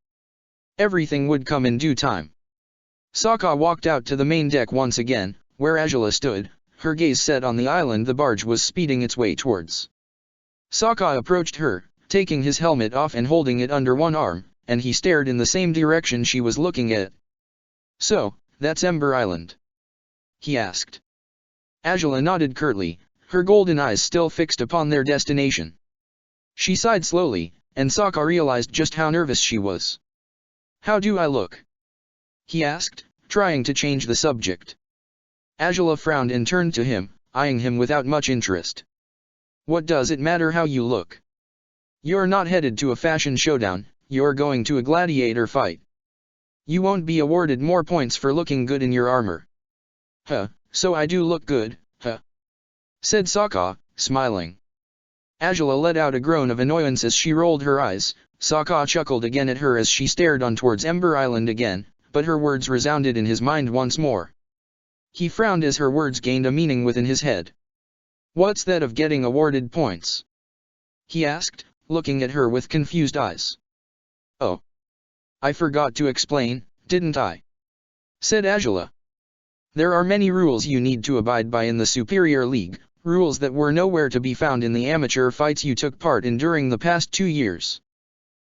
Everything would come in due time. Sokka walked out to the main deck once again, where Angela stood, her gaze set on the island the barge was speeding its way towards. Sokka approached her, taking his helmet off and holding it under one arm, and he stared in the same direction she was looking at. "So, that's Ember Island?" he asked. Angela nodded curtly, her golden eyes still fixed upon their destination. She sighed slowly, and Sokka realized just how nervous she was. "How do I look?" he asked, trying to change the subject. Angela frowned and turned to him, eyeing him without much interest. "What does it matter how you look? You're not headed to a fashion showdown, you're going to a gladiator fight. You won't be awarded more points for looking good in your armor." "Huh, so I do look good, huh?" said Sokka, smiling. Angela let out a groan of annoyance as she rolled her eyes. Sokka chuckled again at her as she stared on towards Ember Island again, but her words resounded in his mind once more. He frowned as her words gained a meaning within his head. "What's that of getting awarded points?" he asked, looking at her with confused eyes. "Oh. I forgot to explain, didn't I?" said Angela. "There are many rules you need to abide by in the Superior League, rules that were nowhere to be found in the amateur fights you took part in during the past 2 years.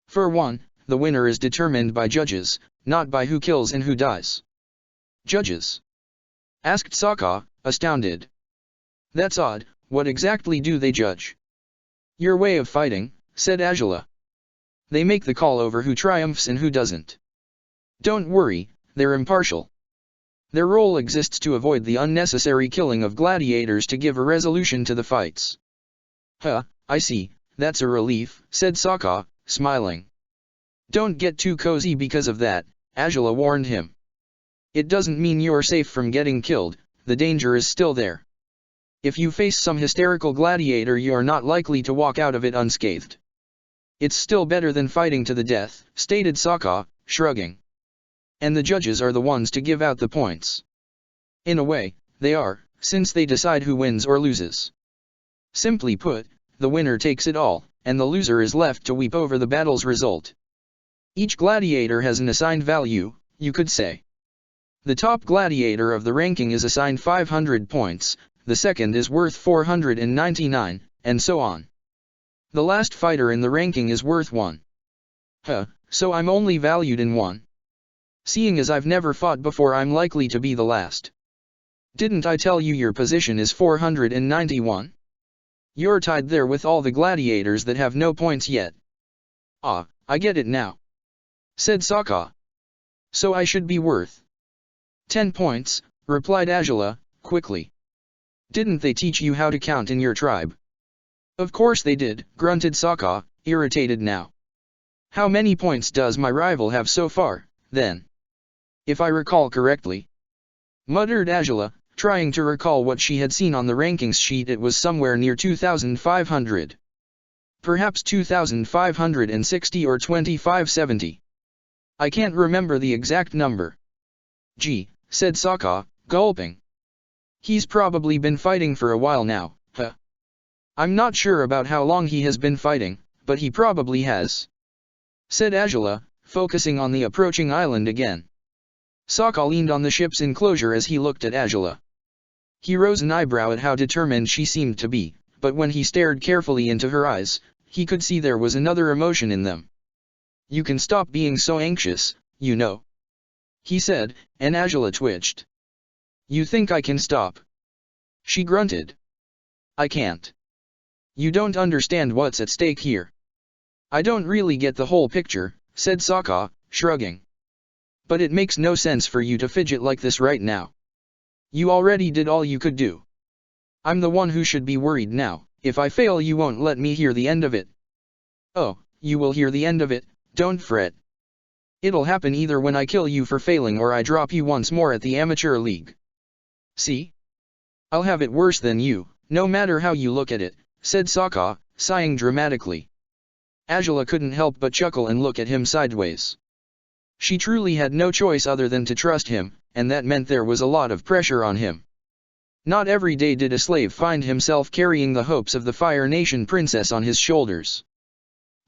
For one, the winner is determined by judges, not by who kills and who dies." "Judges?" asked Sokka, astounded. "That's odd, what exactly do they judge?" "Your way of fighting," said Angela. "They make the call over who triumphs and who doesn't. Don't worry, they're impartial." Their role exists to avoid the unnecessary killing of gladiators to give a resolution to the fights. Huh, I see, that's a relief, said Sokka, smiling. Don't get too cozy because of that, Azula warned him. It doesn't mean you're safe from getting killed, the danger is still there. If you face some hysterical gladiator, you're not likely to walk out of it unscathed. It's still better than fighting to the death, stated Sokka, shrugging. And the judges are the ones to give out the points. In a way, they are, since they decide who wins or loses. Simply put, the winner takes it all, and the loser is left to weep over the battle's result. Each gladiator has an assigned value, you could say. The top gladiator of the ranking is assigned 500 points, the second is worth 499, and so on. The last fighter in the ranking is worth 1. Huh, so I'm only valued in 1. Seeing as I've never fought before, I'm likely to be the last. Didn't I tell you your position is 491? You're tied there with all the gladiators that have no points yet. Ah, I get it now, said Sokka. So I should be worth 10 points, replied Azula, quickly. Didn't they teach you how to count in your tribe? Of course they did, grunted Sokka, irritated now. How many points does my rival have so far, then? If I recall correctly, muttered Azula, trying to recall what she had seen on the rankings sheet. It was somewhere near 2,500. Perhaps 2,560 or 2,570. I can't remember the exact number. Gee, said Sokka, gulping. He's probably been fighting for a while now, huh? I'm not sure about how long he has been fighting, but he probably has, said Azula, focusing on the approaching island again. Sokka leaned on the ship's enclosure as he looked at Azula. He rose an eyebrow at how determined she seemed to be, but when he stared carefully into her eyes, he could see there was another emotion in them. You can stop being so anxious, you know, he said, and Azula twitched. You think I can stop? She grunted. I can't. You don't understand what's at stake here. I don't really get the whole picture, said Sokka, shrugging. But it makes no sense for you to fidget like this right now. You already did all you could do. I'm the one who should be worried now. If I fail, you won't let me hear the end of it. Oh, you will hear the end of it, don't fret. It'll happen either when I kill you for failing or I drop you once more at the amateur league. See? I'll have it worse than you, no matter how you look at it, said Sokka, sighing dramatically. Azula couldn't help but chuckle and look at him sideways. She truly had no choice other than to trust him, and that meant there was a lot of pressure on him. Not every day did a slave find himself carrying the hopes of the Fire Nation princess on his shoulders.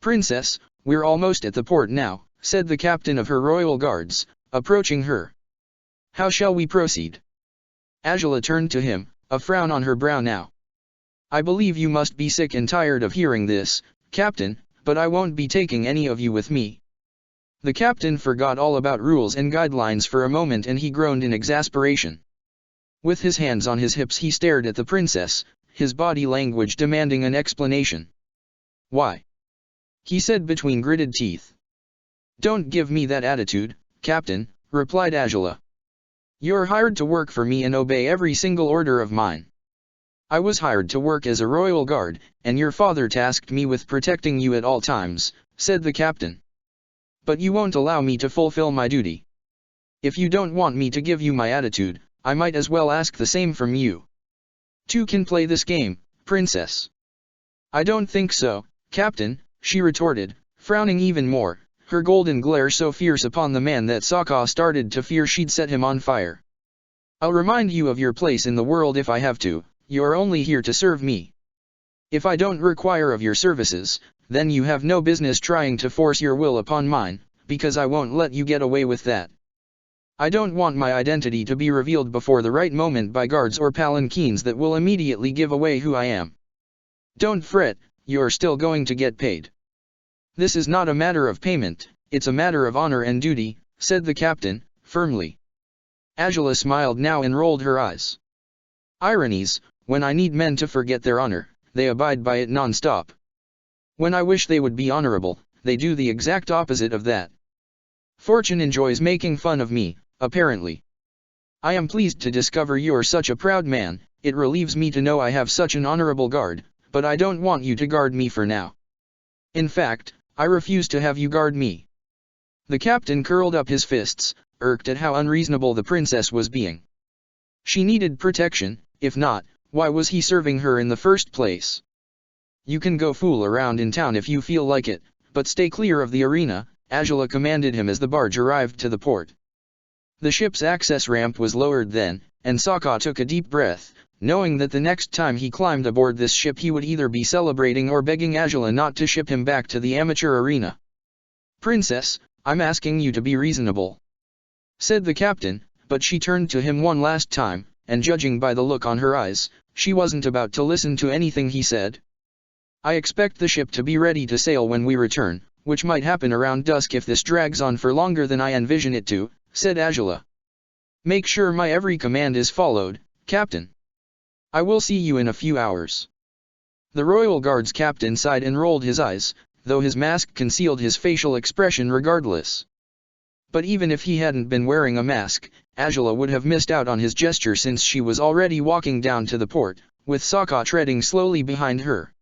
Princess, we're almost at the port now, said the captain of her royal guards, approaching her. How shall we proceed? Azula turned to him, a frown on her brow now. I believe you must be sick and tired of hearing this, Captain, but I won't be taking any of you with me. The captain forgot all about rules and guidelines for a moment and he groaned in exasperation. With his hands on his hips he stared at the princess, his body language demanding an explanation. Why? He said between gritted teeth. Don't give me that attitude, Captain, replied Azula. You're hired to work for me and obey every single order of mine. I was hired to work as a royal guard, and your father tasked me with protecting you at all times, said the captain. But you won't allow me to fulfill my duty. If you don't want me to give you my attitude, I might as well ask the same from you. Two can play this game, princess. I don't think so, Captain, she retorted, frowning even more, her golden glare so fierce upon the man that Sokka started to fear she'd set him on fire. I'll remind you of your place in the world if I have to. You're only here to serve me. If I don't require of your services, then you have no business trying to force your will upon mine, because I won't let you get away with that. I don't want my identity to be revealed before the right moment by guards or palanquins that will immediately give away who I am. Don't fret, you're still going to get paid. This is not a matter of payment, it's a matter of honor and duty, said the captain, firmly. Azula smiled now and rolled her eyes. Ironies, when I need men to forget their honor, they abide by it non-stop. When I wish they would be honorable, they do the exact opposite of that. Fortune enjoys making fun of me, apparently. I am pleased to discover you're such a proud man. It relieves me to know I have such an honorable guard, but I don't want you to guard me for now. In fact, I refuse to have you guard me." The captain curled up his fists, irked at how unreasonable the princess was being. She needed protection, if not, why was he serving her in the first place? "You can go fool around in town if you feel like it, but stay clear of the arena," Angela commanded him as the barge arrived to the port. The ship's access ramp was lowered then, and Sokka took a deep breath, knowing that the next time he climbed aboard this ship he would either be celebrating or begging Angela not to ship him back to the amateur arena. "Princess, I'm asking you to be reasonable," said the captain, but she turned to him one last time, and judging by the look on her eyes, she wasn't about to listen to anything he said. "I expect the ship to be ready to sail when we return, which might happen around dusk if this drags on for longer than I envision it to," said Angela. "Make sure my every command is followed, Captain. I will see you in a few hours." The Royal Guard's captain sighed and rolled his eyes, though his mask concealed his facial expression regardless. But even if he hadn't been wearing a mask, Angela would have missed out on his gesture since she was already walking down to the port, with Sokka treading slowly behind her.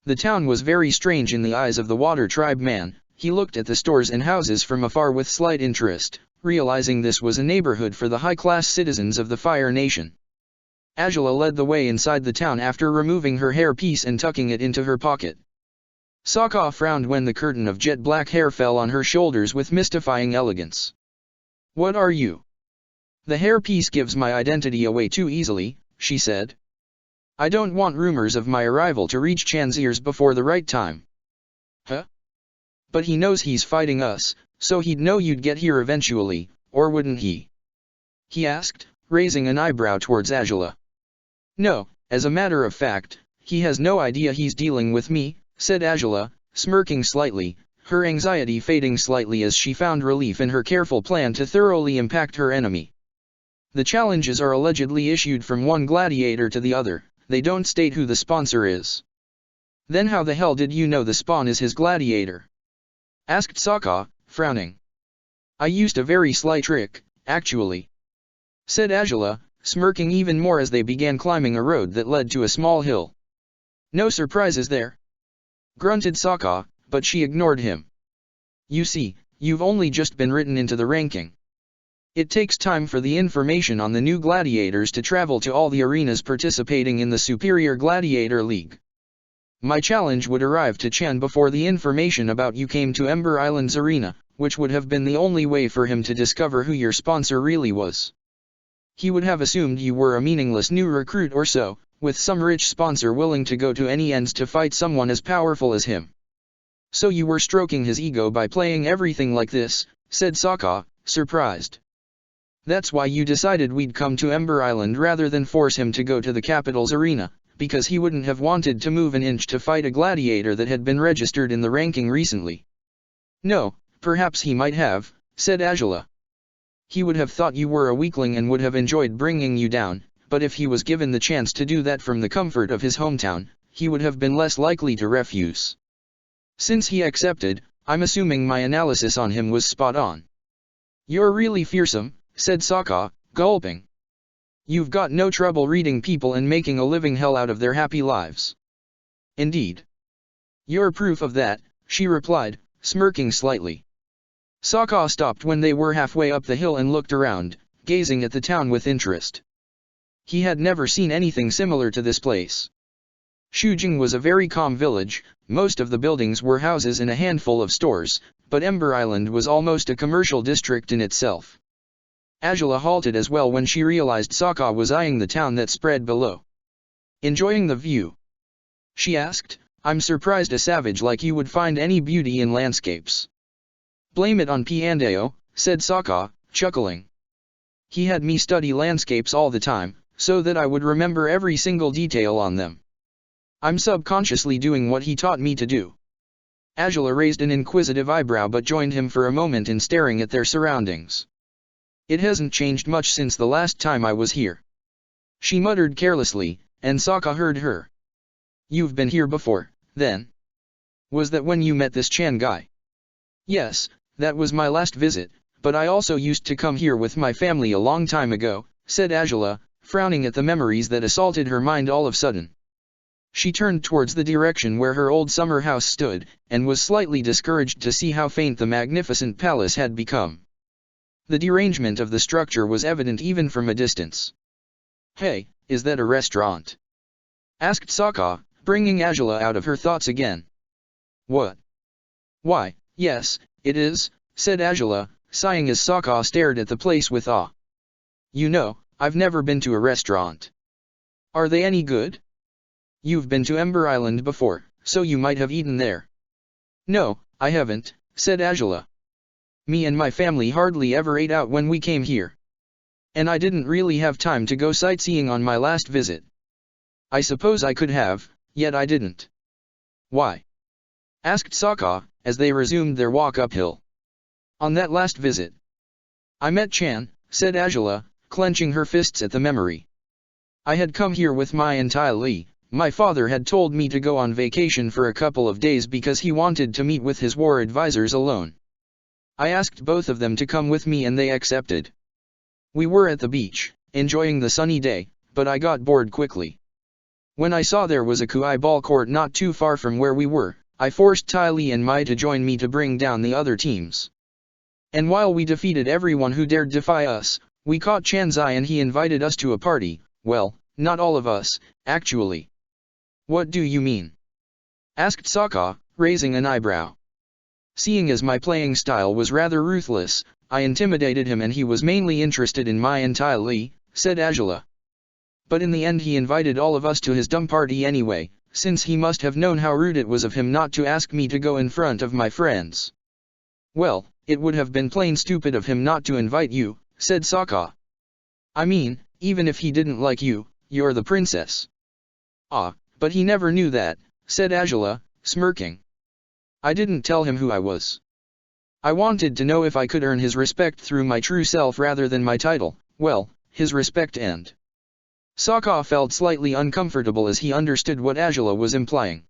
The town was very strange in the eyes of the Water Tribe man. He looked at the stores and houses from afar with slight interest, realizing this was a neighborhood for the high-class citizens of the Fire Nation. Angela led the way inside the town after removing her hairpiece and tucking it into her pocket. Sokka frowned when the curtain of jet black hair fell on her shoulders with mystifying elegance. "What are you?" "The hairpiece gives my identity away too easily," she said. "I don't want rumors of my arrival to reach Chan's ears before the right time." "Huh? But he knows he's fighting us, so he'd know you'd get here eventually, or wouldn't he?" he asked, raising an eyebrow towards Angela. "No, as a matter of fact, he has no idea he's dealing with me," said Angela, smirking slightly, her anxiety fading slightly as she found relief in her careful plan to thoroughly impact her enemy. "The challenges are allegedly issued from one gladiator to the other, they don't state who the sponsor is." "Then how the hell did you know the spawn is his gladiator?" asked Sokka, frowning. "I used a very sly trick, actually," said Angela, smirking even more as they began climbing a road that led to a small hill. "No surprises there," grunted Sokka, but she ignored him. "You see, you've only just been written into the ranking. It takes time for the information on the new gladiators to travel to all the arenas participating in the Superior Gladiator League. My challenge would arrive to Chan before the information about you came to Ember Island's arena, which would have been the only way for him to discover who your sponsor really was. He would have assumed you were a meaningless new recruit or so, with some rich sponsor willing to go to any ends to fight someone as powerful as him. So you were stroking his ego by playing everything like this," said Sokka, surprised. "That's why you decided we'd come to Ember Island rather than force him to go to the capital's arena, because he wouldn't have wanted to move an inch to fight a gladiator that had been registered in the ranking recently." "No, perhaps he might have," said Angela. "He would have thought you were a weakling and would have enjoyed bringing you down, but if he was given the chance to do that from the comfort of his hometown, he would have been less likely to refuse. Since he accepted, I'm assuming my analysis on him was spot on." "You're really fearsome," said Sokka, gulping. "You've got no trouble reading people and making a living hell out of their happy lives." "Indeed. You're proof of that," she replied, smirking slightly. Sokka stopped when they were halfway up the hill and looked around, gazing at the town with interest. He had never seen anything similar to this place. Shujing was a very calm village, most of the buildings were houses and a handful of stores, but Ember Island was almost a commercial district in itself. Angela halted as well when she realized Sokka was eyeing the town that spread below. "Enjoying the view?" she asked. "I'm surprised a savage like you would find any beauty in landscapes." "Blame it on Piandeo," said Sokka, chuckling. "He had me study landscapes all the time, so that I would remember every single detail on them. I'm subconsciously doing what he taught me to do." Angela raised an inquisitive eyebrow but joined him for a moment in staring at their surroundings. "It hasn't changed much since the last time I was here," she muttered carelessly, and Sokka heard her. "You've been here before, then? Was that when you met this Chan guy?" "Yes, that was my last visit, but I also used to come here with my family a long time ago, said Angela, frowning at the memories that assaulted her mind all of a sudden. She turned towards the direction where her old summer house stood, and was slightly discouraged to see how faint the magnificent palace had become. The derangement of the structure was evident even from a distance. "Hey, is that a restaurant?" asked Sokka, bringing Angela out of her thoughts again. "What? Why, yes, it is," said Angela, sighing as Sokka stared at the place with awe. "You know, I've never been to a restaurant. Are they any good?" "You've been to Ember Island before, so you might have eaten there." "No, I haven't," said Angela. "Me and my family hardly ever ate out when we came here. And I didn't really have time to go sightseeing on my last visit. I suppose I could have, yet I didn't." "Why?" asked Sokka, as they resumed their walk uphill. "On that last visit, I met Chan," said Angela, clenching her fists at the memory. "I had come here with Mai and Tai Li. My father had told me to go on vacation for a couple of days because he wanted to meet with his war advisors alone. I asked both of them to come with me and they accepted. We were at the beach, enjoying the sunny day, but I got bored quickly. When I saw there was a Kuai ball court not too far from where we were, I forced Tai Li and Mai to join me to bring down the other teams. And while we defeated everyone who dared defy us, we caught Chanzai and he invited us to a party. Well, not all of us, actually." "What do you mean?" asked Sokka, raising an eyebrow. "Seeing as my playing style was rather ruthless, I intimidated him and he was mainly interested in Mai and Tai Li," said Angela. "But in the end he invited all of us to his dumb party anyway, since he must have known how rude it was of him not to ask me to go in front of my friends." "Well, it would have been plain stupid of him not to invite you," said Sokka. "I mean, even if he didn't like you, you're the princess." "Ah, but he never knew that," said Angela, smirking. "I didn't tell him who I was. I wanted to know if I could earn his respect through my true self rather than my title, well, his respect and—" Sokka felt slightly uncomfortable as he understood what Angela was implying.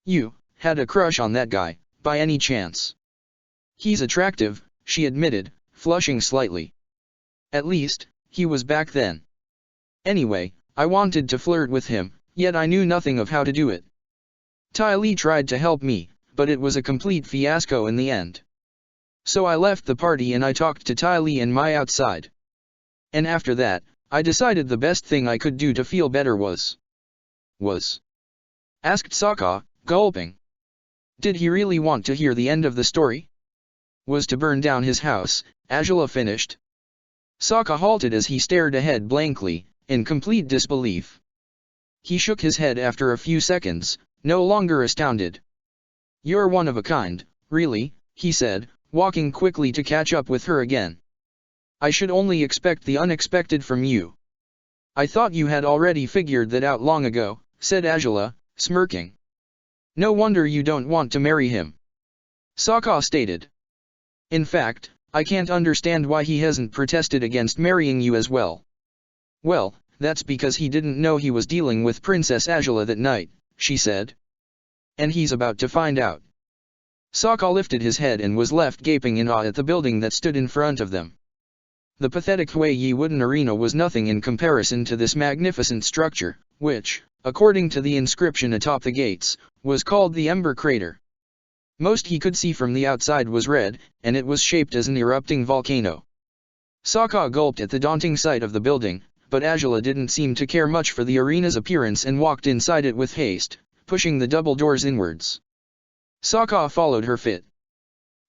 "You had a crush on that guy, by any chance?" "He's attractive," she admitted, flushing slightly. "At least, he was back then. Anyway, I wanted to flirt with him, yet I knew nothing of how to do it. Tai Li tried to help me, but it was a complete fiasco in the end. So I left the party and I talked to Tai Li and Mai outside. And after that, I decided the best thing I could do to feel better was..." asked Sokka, gulping. Did he really want to hear the end of the story? "Was to burn down his house," Angela finished. Sokka halted as he stared ahead blankly, in complete disbelief. He shook his head after a few seconds, no longer astounded. "You're one of a kind, really," he said, walking quickly to catch up with her again. "I should only expect the unexpected from you." "I thought you had already figured that out long ago," said Angela, smirking. "No wonder you don't want to marry him," Sokka stated. "In fact, I can't understand why he hasn't protested against marrying you as well." "Well, that's because he didn't know he was dealing with Princess Angela that night," she said. "And he's about to find out." Sokka lifted his head and was left gaping in awe at the building that stood in front of them. The pathetic Huiyi wooden arena was nothing in comparison to this magnificent structure, which, according to the inscription atop the gates, was called the Ember Crater. Most he could see from the outside was red, and it was shaped as an erupting volcano. Sokka gulped at the daunting sight of the building, but Angela didn't seem to care much for the arena's appearance and walked inside it with haste, pushing the double doors inwards. Sokka followed her fit.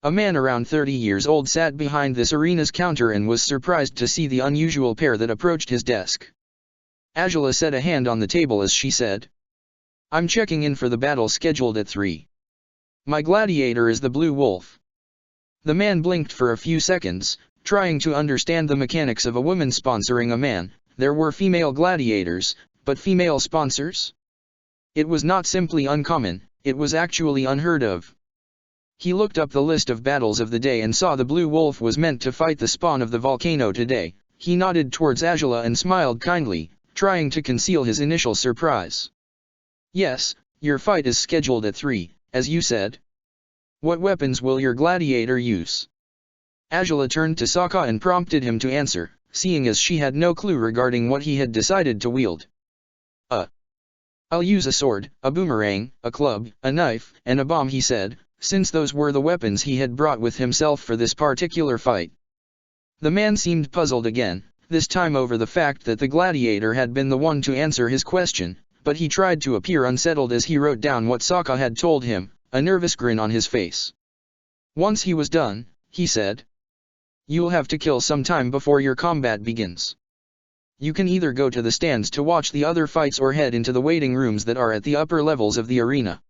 A man around 30 years old sat behind this arena's counter and was surprised to see the unusual pair that approached his desk. Angela set a hand on the table as she said, "I'm checking in for the battle scheduled at 3. My gladiator is the Blue Wolf." The man blinked for a few seconds, trying to understand the mechanics of a woman sponsoring a man. There were female gladiators, but female sponsors? It was not simply uncommon, it was actually unheard of. He looked up the list of battles of the day and saw the Blue Wolf was meant to fight the spawn of the volcano today. He nodded towards Angela and smiled kindly, trying to conceal his initial surprise. "Yes, your fight is scheduled at 3, as you said. What weapons will your gladiator use?" Angela turned to Sokka and prompted him to answer, seeing as she had no clue regarding what he had decided to wield. I'll use a sword, a boomerang, a club, a knife, and a bomb, he said, since those were the weapons he had brought with himself for this particular fight. The man seemed puzzled again, this time over the fact that the gladiator had been the one to answer his question, but he tried to appear unsettled as he wrote down what Sokka had told him, a nervous grin on his face. Once he was done, he said, "You'll have to kill some time before your combat begins. You can either go to the stands to watch the other fights or head into the waiting rooms that are at the upper levels of the arena."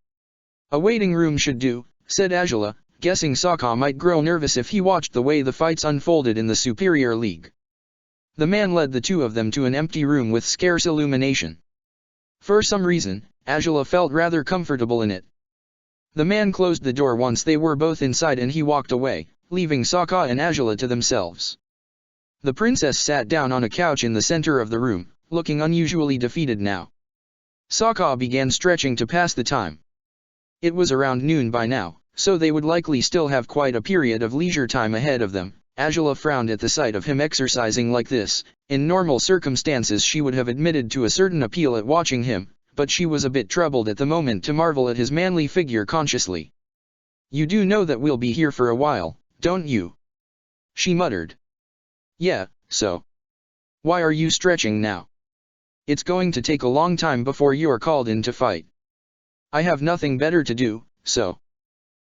"A waiting room should do," said Angela, guessing Sokka might grow nervous if he watched the way the fights unfolded in the Superior League. The man led the two of them to an empty room with scarce illumination. For some reason, Angela felt rather comfortable in it. The man closed the door once they were both inside and he walked away, leaving Sokka and Angela to themselves. The princess sat down on a couch in the center of the room, looking unusually defeated now. Sokka began stretching to pass the time. It was around noon by now, so they would likely still have quite a period of leisure time ahead of them. Angela frowned at the sight of him exercising like this. In normal circumstances she would have admitted to a certain appeal at watching him, but she was a bit troubled at the moment to marvel at his manly figure consciously. "You do know that we'll be here for a while, don't you?" she muttered. "Yeah, so. Why are you stretching now? It's going to take a long time before you're called in to fight." "I have nothing better to do, so,"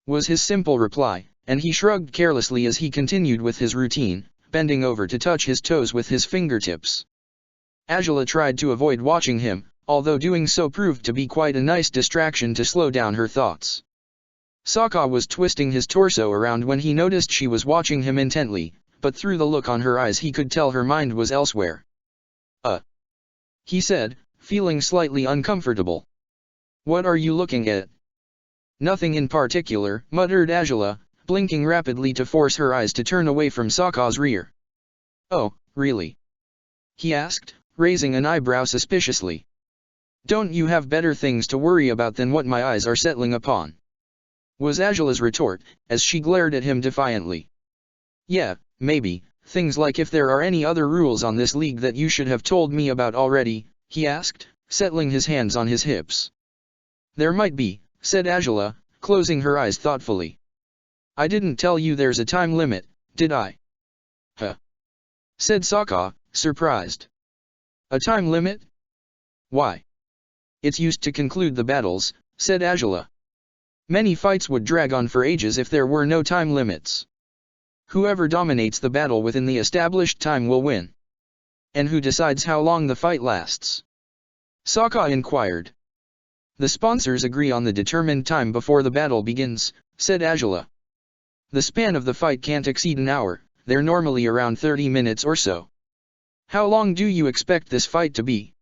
was his simple reply, and he shrugged carelessly as he continued with his routine, bending over to touch his toes with his fingertips. Angela tried to avoid watching him, although doing so proved to be quite a nice distraction to slow down her thoughts. Sokka was twisting his torso around when he noticed she was watching him intently, but through the look on her eyes he could tell her mind was elsewhere. He said, feeling slightly uncomfortable. "What are you looking at?" "Nothing in particular," muttered Angela, blinking rapidly to force her eyes to turn away from Sokka's rear. "Oh, really?" he asked, raising an eyebrow suspiciously. "Don't you have better things to worry about than what my eyes are settling upon?" was Angela's retort, as she glared at him defiantly. "Yeah, maybe, things like if there are any other rules on this league that you should have told me about already," he asked, settling his hands on his hips. "There might be," said Angela, closing her eyes thoughtfully. "I didn't tell you there's a time limit, did I?" "Huh?" said Sokka, surprised. "A time limit? Why? It's used to conclude the battles," said Angela. "Many fights would drag on for ages if there were no time limits. Whoever dominates the battle within the established time will win." "And who decides how long the fight lasts?" Sokka inquired. "The sponsors agree on the determined time before the battle begins," said Angela. "The span of the fight can't exceed an hour, they're normally around 30 minutes or so." "How long do you expect this fight to be?"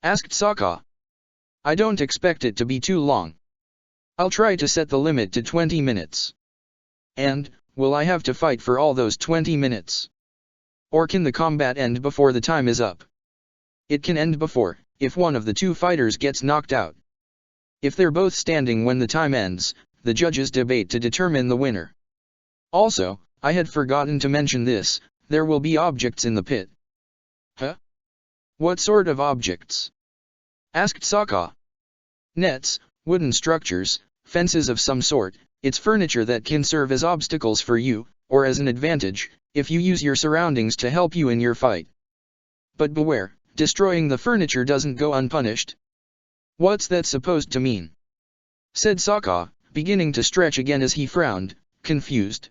asked Sokka. "I don't expect it to be too long. I'll try to set the limit to 20 minutes. "And, will I have to fight for all those 20 minutes? Or can the combat end before the time is up?" "It can end before, if one of the two fighters gets knocked out. If they're both standing when the time ends, the judges debate to determine the winner. Also, I had forgotten to mention this, there will be objects in the pit." "Huh? What sort of objects?" asked Sokka. "Nets, wooden structures, fences of some sort. It's furniture that can serve as obstacles for you, or as an advantage, if you use your surroundings to help you in your fight. But beware, destroying the furniture doesn't go unpunished." "What's that supposed to mean?" said Sokka, beginning to stretch again as he frowned, confused.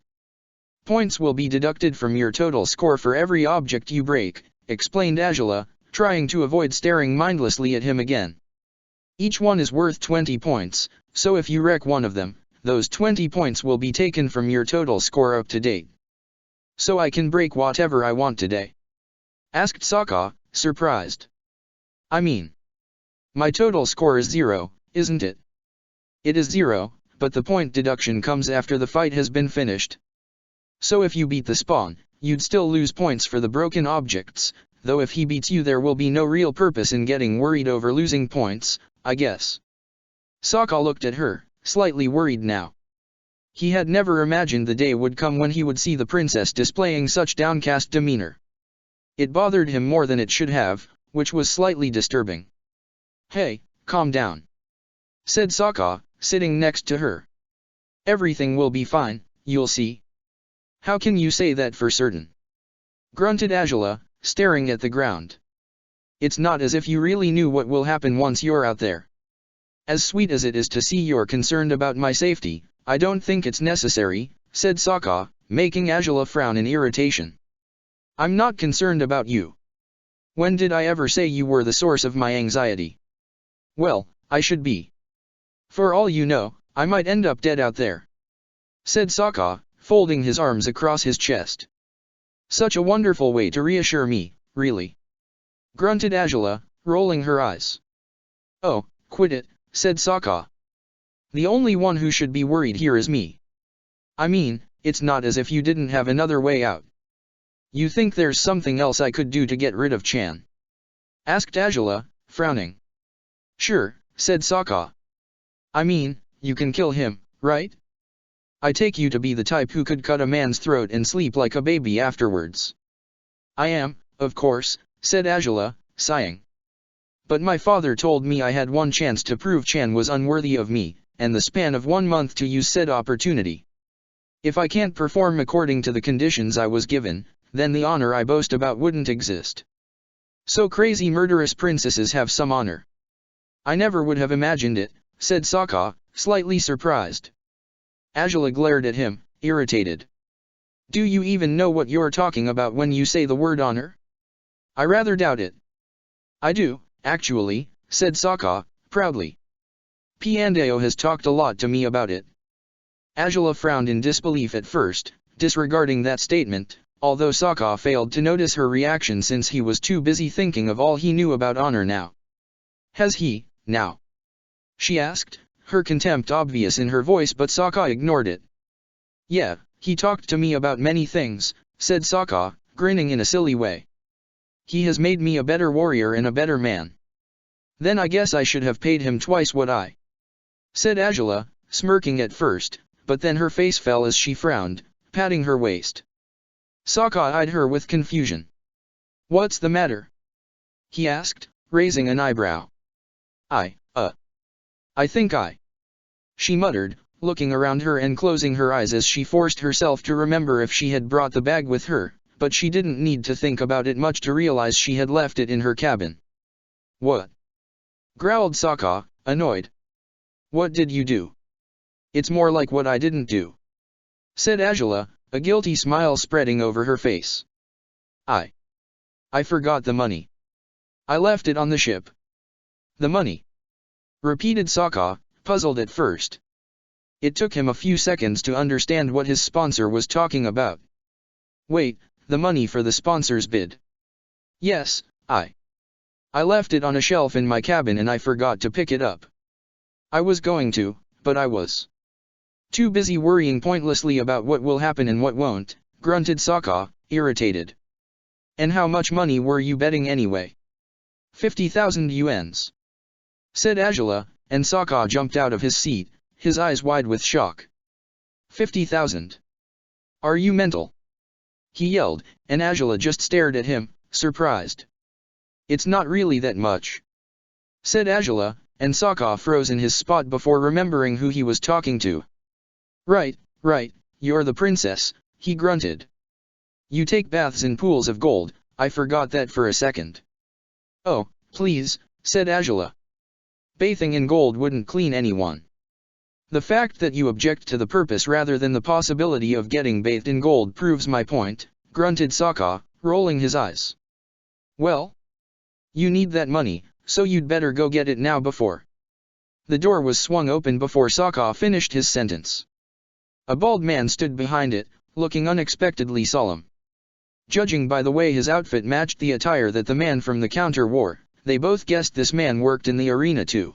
"Points will be deducted from your total score for every object you break," explained Angela, trying to avoid staring mindlessly at him again. "Each one is worth 20 points, so if you wreck one of them, those 20 points will be taken from your total score up to date." "So I can break whatever I want today?" asked Sokka, surprised. "I mean, my total score is 0, isn't it?" "It is 0, but the point deduction comes after the fight has been finished. So if you beat the spawn, you'd still lose points for the broken objects, though if he beats you there will be no real purpose in getting worried over losing points, I guess." Sokka looked at her, slightly worried now. He had never imagined the day would come when he would see the princess displaying such downcast demeanor. It bothered him more than it should have, which was slightly disturbing. "Hey, calm down," said Sokka, sitting next to her. "Everything will be fine, you'll see." "How can you say that for certain?" grunted Azula, staring at the ground. "It's not as if you really knew what will happen once you're out there. As sweet as it is to see you're concerned about my safety, I don't think it's necessary," said Sokka, making Azula frown in irritation. "I'm not concerned about you. When did I ever say you were the source of my anxiety?" "Well, I should be. For all you know, I might end up dead out there," said Sokka, folding his arms across his chest. "Such a wonderful way to reassure me, really," grunted Azula, rolling her eyes. "Oh, quit it," said Sokka. "The only one who should be worried here is me. I mean, it's not as if you didn't have another way out." "You think there's something else I could do to get rid of Chan?" asked Azula, frowning. "Sure," said Sokka. "I mean, you can kill him, right? I take you to be the type who could cut a man's throat and sleep like a baby afterwards." "I am, of course," said Azula, sighing. "But my father told me I had one chance to prove Chan was unworthy of me, and the span of 1 month to use said opportunity. If I can't perform according to the conditions I was given, then the honor I boast about wouldn't exist. So crazy murderous princesses have some honor." "I never would have imagined it," said Sokka, slightly surprised. Azula glared at him, irritated. "Do you even know what you're talking about when you say the word honor?" "I rather doubt it." "I do, actually," said Sokka, proudly. "Piandao has talked a lot to me about it." Azula frowned in disbelief at first, disregarding that statement, although Sokka failed to notice her reaction since he was too busy thinking of all he knew about honor now. "Has he, now?" she asked, her contempt obvious in her voice, but Sokka ignored it. "Yeah, he talked to me about many things," said Sokka, grinning in a silly way. "He has made me a better warrior and a better man. Then I guess I should have paid him twice what I," said Azula, smirking at first, but then her face fell as she frowned, patting her waist. Sokka eyed her with confusion. "What's the matter?" he asked, raising an eyebrow. I think I," she muttered, looking around her and closing her eyes as she forced herself to remember if she had brought the bag with her, but she didn't need to think about it much to realize she had left it in her cabin. "What?" growled Sokka, annoyed. "What did you do?" "It's more like what I didn't do," said Azula, a guilty smile spreading over her face. I forgot the money. I left it on the ship." "The money?" repeated Sokka, puzzled at first. It took him a few seconds to understand what his sponsor was talking about. "Wait, the money for the sponsor's bid?" "Yes, I left it on a shelf in my cabin and I forgot to pick it up. I was going to, but I was too busy worrying pointlessly about what will happen and what won't," grunted Sokka, irritated. "And how much money were you betting anyway?" 50,000 yuans. Said Azula, and Sokka jumped out of his seat, his eyes wide with shock. 50,000. Are you mental? He yelled, and Azula just stared at him, surprised. It's not really that much. Said Azula, and Sokka froze in his spot before remembering who he was talking to. Right, you're the princess, he grunted. You take baths in pools of gold, I forgot that for a second. Oh, please, said Azula. Bathing in gold wouldn't clean anyone. The fact that you object to the purpose rather than the possibility of getting bathed in gold proves my point, grunted Sokka, rolling his eyes. Well? You need that money, so you'd better go get it now before. The door was swung open before Sokka finished his sentence. A bald man stood behind it, looking unexpectedly solemn. Judging by the way his outfit matched the attire that the man from the counter wore, they both guessed this man worked in the arena too.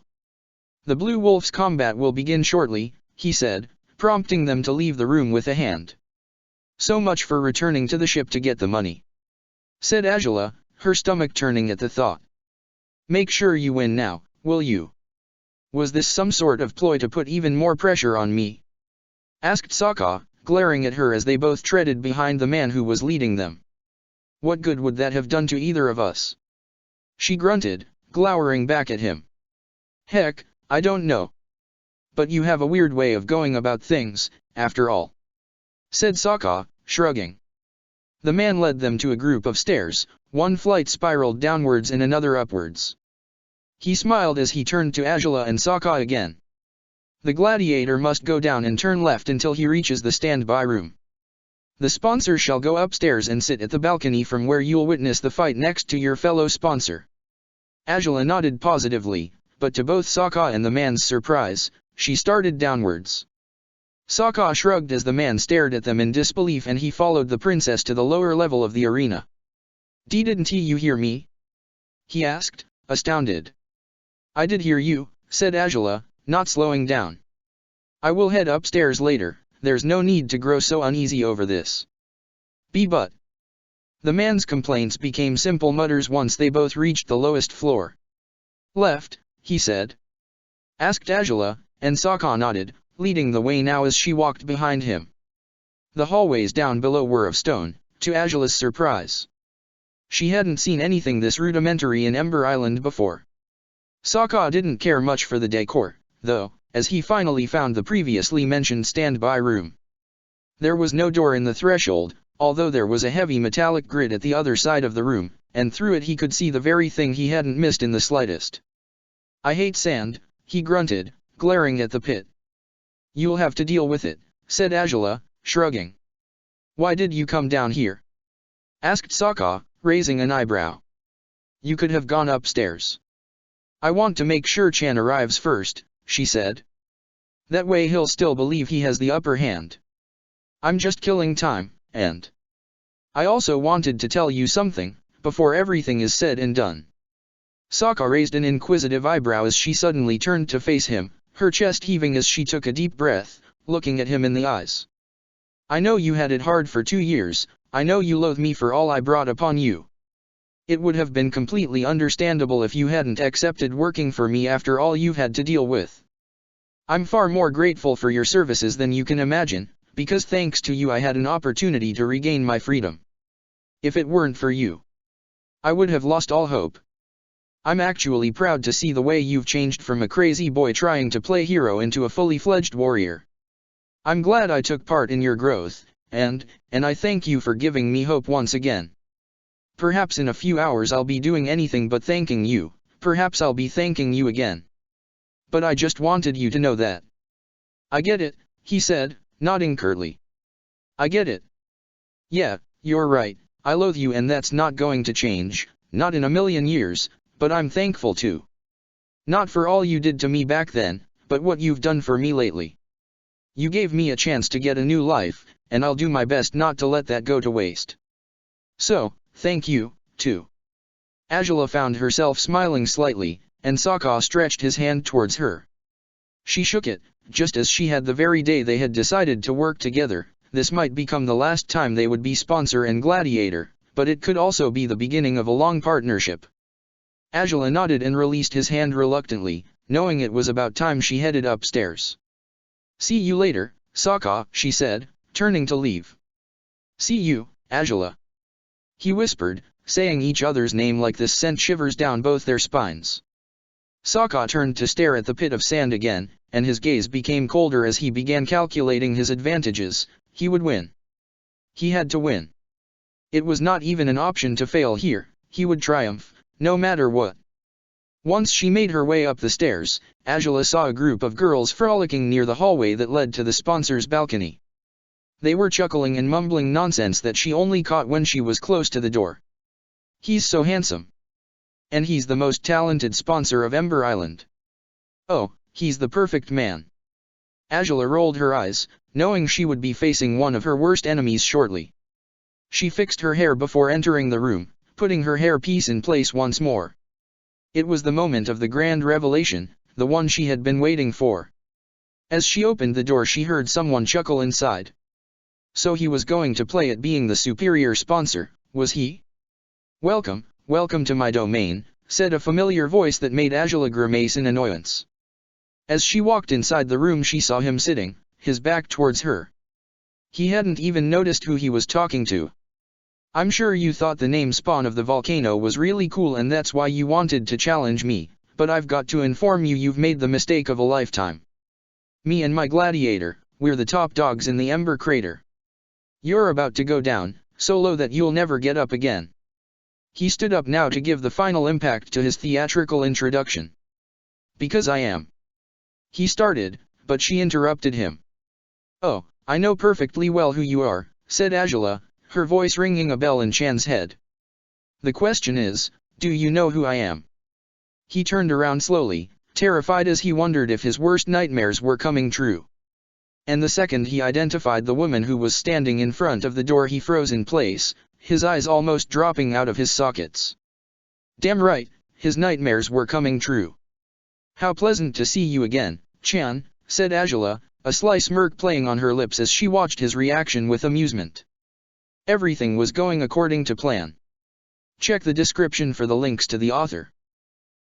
The Blue Wolf's combat will begin shortly, he said, prompting them to leave the room with a hand. So much for returning to the ship to get the money. Said Azula, her stomach turning at the thought. Make sure you win now, will you? Was this some sort of ploy to put even more pressure on me? asked Sokka, glaring at her as they both treaded behind the man who was leading them. What good would that have done to either of us? She grunted, glowering back at him. Heck, I don't know. But you have a weird way of going about things, after all, said Sokka, shrugging. The man led them to a group of stairs, one flight spiraled downwards and another upwards. He smiled as he turned to Azula and Sokka again. The gladiator must go down and turn left until he reaches the standby room. The sponsor shall go upstairs and sit at the balcony from where you'll witness the fight next to your fellow sponsor. Azula nodded positively, but to both Sokka and the man's surprise, she started downwards. Sokka shrugged as the man stared at them in disbelief and he followed the princess to the lower level of the arena. Didn't you hear me? He asked, astounded. I did hear you, said Azula, not slowing down. I will head upstairs later, there's no need to grow so uneasy over this. But. The man's complaints became simple mutters once they both reached the lowest floor. Left, he said. Asked Azula, and Sokka nodded, leading the way now as she walked behind him. The hallways down below were of stone, to Azula's surprise. She hadn't seen anything this rudimentary in Ember Island before. Sokka didn't care much for the decor, though, as he finally found the previously mentioned standby room. There was no door in the threshold, although there was a heavy metallic grid at the other side of the room, and through it he could see the very thing he hadn't missed in the slightest. I hate sand, he grunted, glaring at the pit. You'll have to deal with it, said Azula, shrugging. Why did you come down here? Asked Sokka, raising an eyebrow. You could have gone upstairs. I want to make sure Chan arrives first, she said. That way he'll still believe he has the upper hand. I'm just killing time, and I also wanted to tell you something, before everything is said and done. Sokka raised an inquisitive eyebrow as she suddenly turned to face him, her chest heaving as she took a deep breath, looking at him in the eyes. I know you had it hard for 2 years, I know you loathe me for all I brought upon you. It would have been completely understandable if you hadn't accepted working for me after all you've had to deal with. I'm far more grateful for your services than you can imagine, because thanks to you I had an opportunity to regain my freedom. If it weren't for you, I would have lost all hope. I'm actually proud to see the way you've changed from a crazy boy trying to play hero into a fully fledged warrior. I'm glad I took part in your growth, and I thank you for giving me hope once again. Perhaps in a few hours I'll be doing anything but thanking you, perhaps I'll be thanking you again. But I just wanted you to know that. I get it, he said, nodding curtly. I get it. Yeah, you're right, I loathe you and that's not going to change, not in a million years, but I'm thankful too. Not for all you did to me back then, but what you've done for me lately. You gave me a chance to get a new life, and I'll do my best not to let that go to waste. So, thank you, too. Azula found herself smiling slightly, and Sokka stretched his hand towards her. She shook it, just as she had the very day they had decided to work together. This might become the last time they would be sponsor and gladiator, but it could also be the beginning of a long partnership. Azula nodded and released his hand reluctantly, knowing it was about time she headed upstairs. See you later, Sokka, she said, turning to leave. See you, Azula. He whispered, saying each other's name like this sent shivers down both their spines. Sokka turned to stare at the pit of sand again, and his gaze became colder as he began calculating his advantages. He would win. He had to win. It was not even an option to fail here, he would triumph, no matter what. Once she made her way up the stairs, Azula saw a group of girls frolicking near the hallway that led to the sponsor's balcony. They were chuckling and mumbling nonsense that she only caught when she was close to the door. He's so handsome. And he's the most talented sponsor of Ember Island. Oh, he's the perfect man. Azula rolled her eyes, knowing she would be facing one of her worst enemies shortly. She fixed her hair before entering the room, putting her hairpiece in place once more. It was the moment of the grand revelation, the one she had been waiting for. As she opened the door she heard someone chuckle inside. So he was going to play at being the superior sponsor, was he? Welcome, welcome to my domain, said a familiar voice that made Azula grimace in annoyance. As she walked inside the room she saw him sitting, his back towards her. He hadn't even noticed who he was talking to. I'm sure you thought the name Spawn of the volcano was really cool and that's why you wanted to challenge me, but I've got to inform you you've made the mistake of a lifetime. Me and my Gladiator, we're the top dogs in the Ember Crater. You're about to go down, so low that you'll never get up again. He stood up now to give the final impact to his theatrical introduction. Because I am. He started, but she interrupted him. Oh, I know perfectly well who you are, said Angela, her voice ringing a bell in Chan's head. The question is, do you know who I am? He turned around slowly, terrified as he wondered if his worst nightmares were coming true. And the second he identified the woman who was standing in front of the door he froze in place, his eyes almost dropping out of his sockets. Damn right, his nightmares were coming true. How pleasant to see you again, Chan, said Angela, a sly smirk playing on her lips as she watched his reaction with amusement. Everything was going according to plan. Check the description for the links to the author.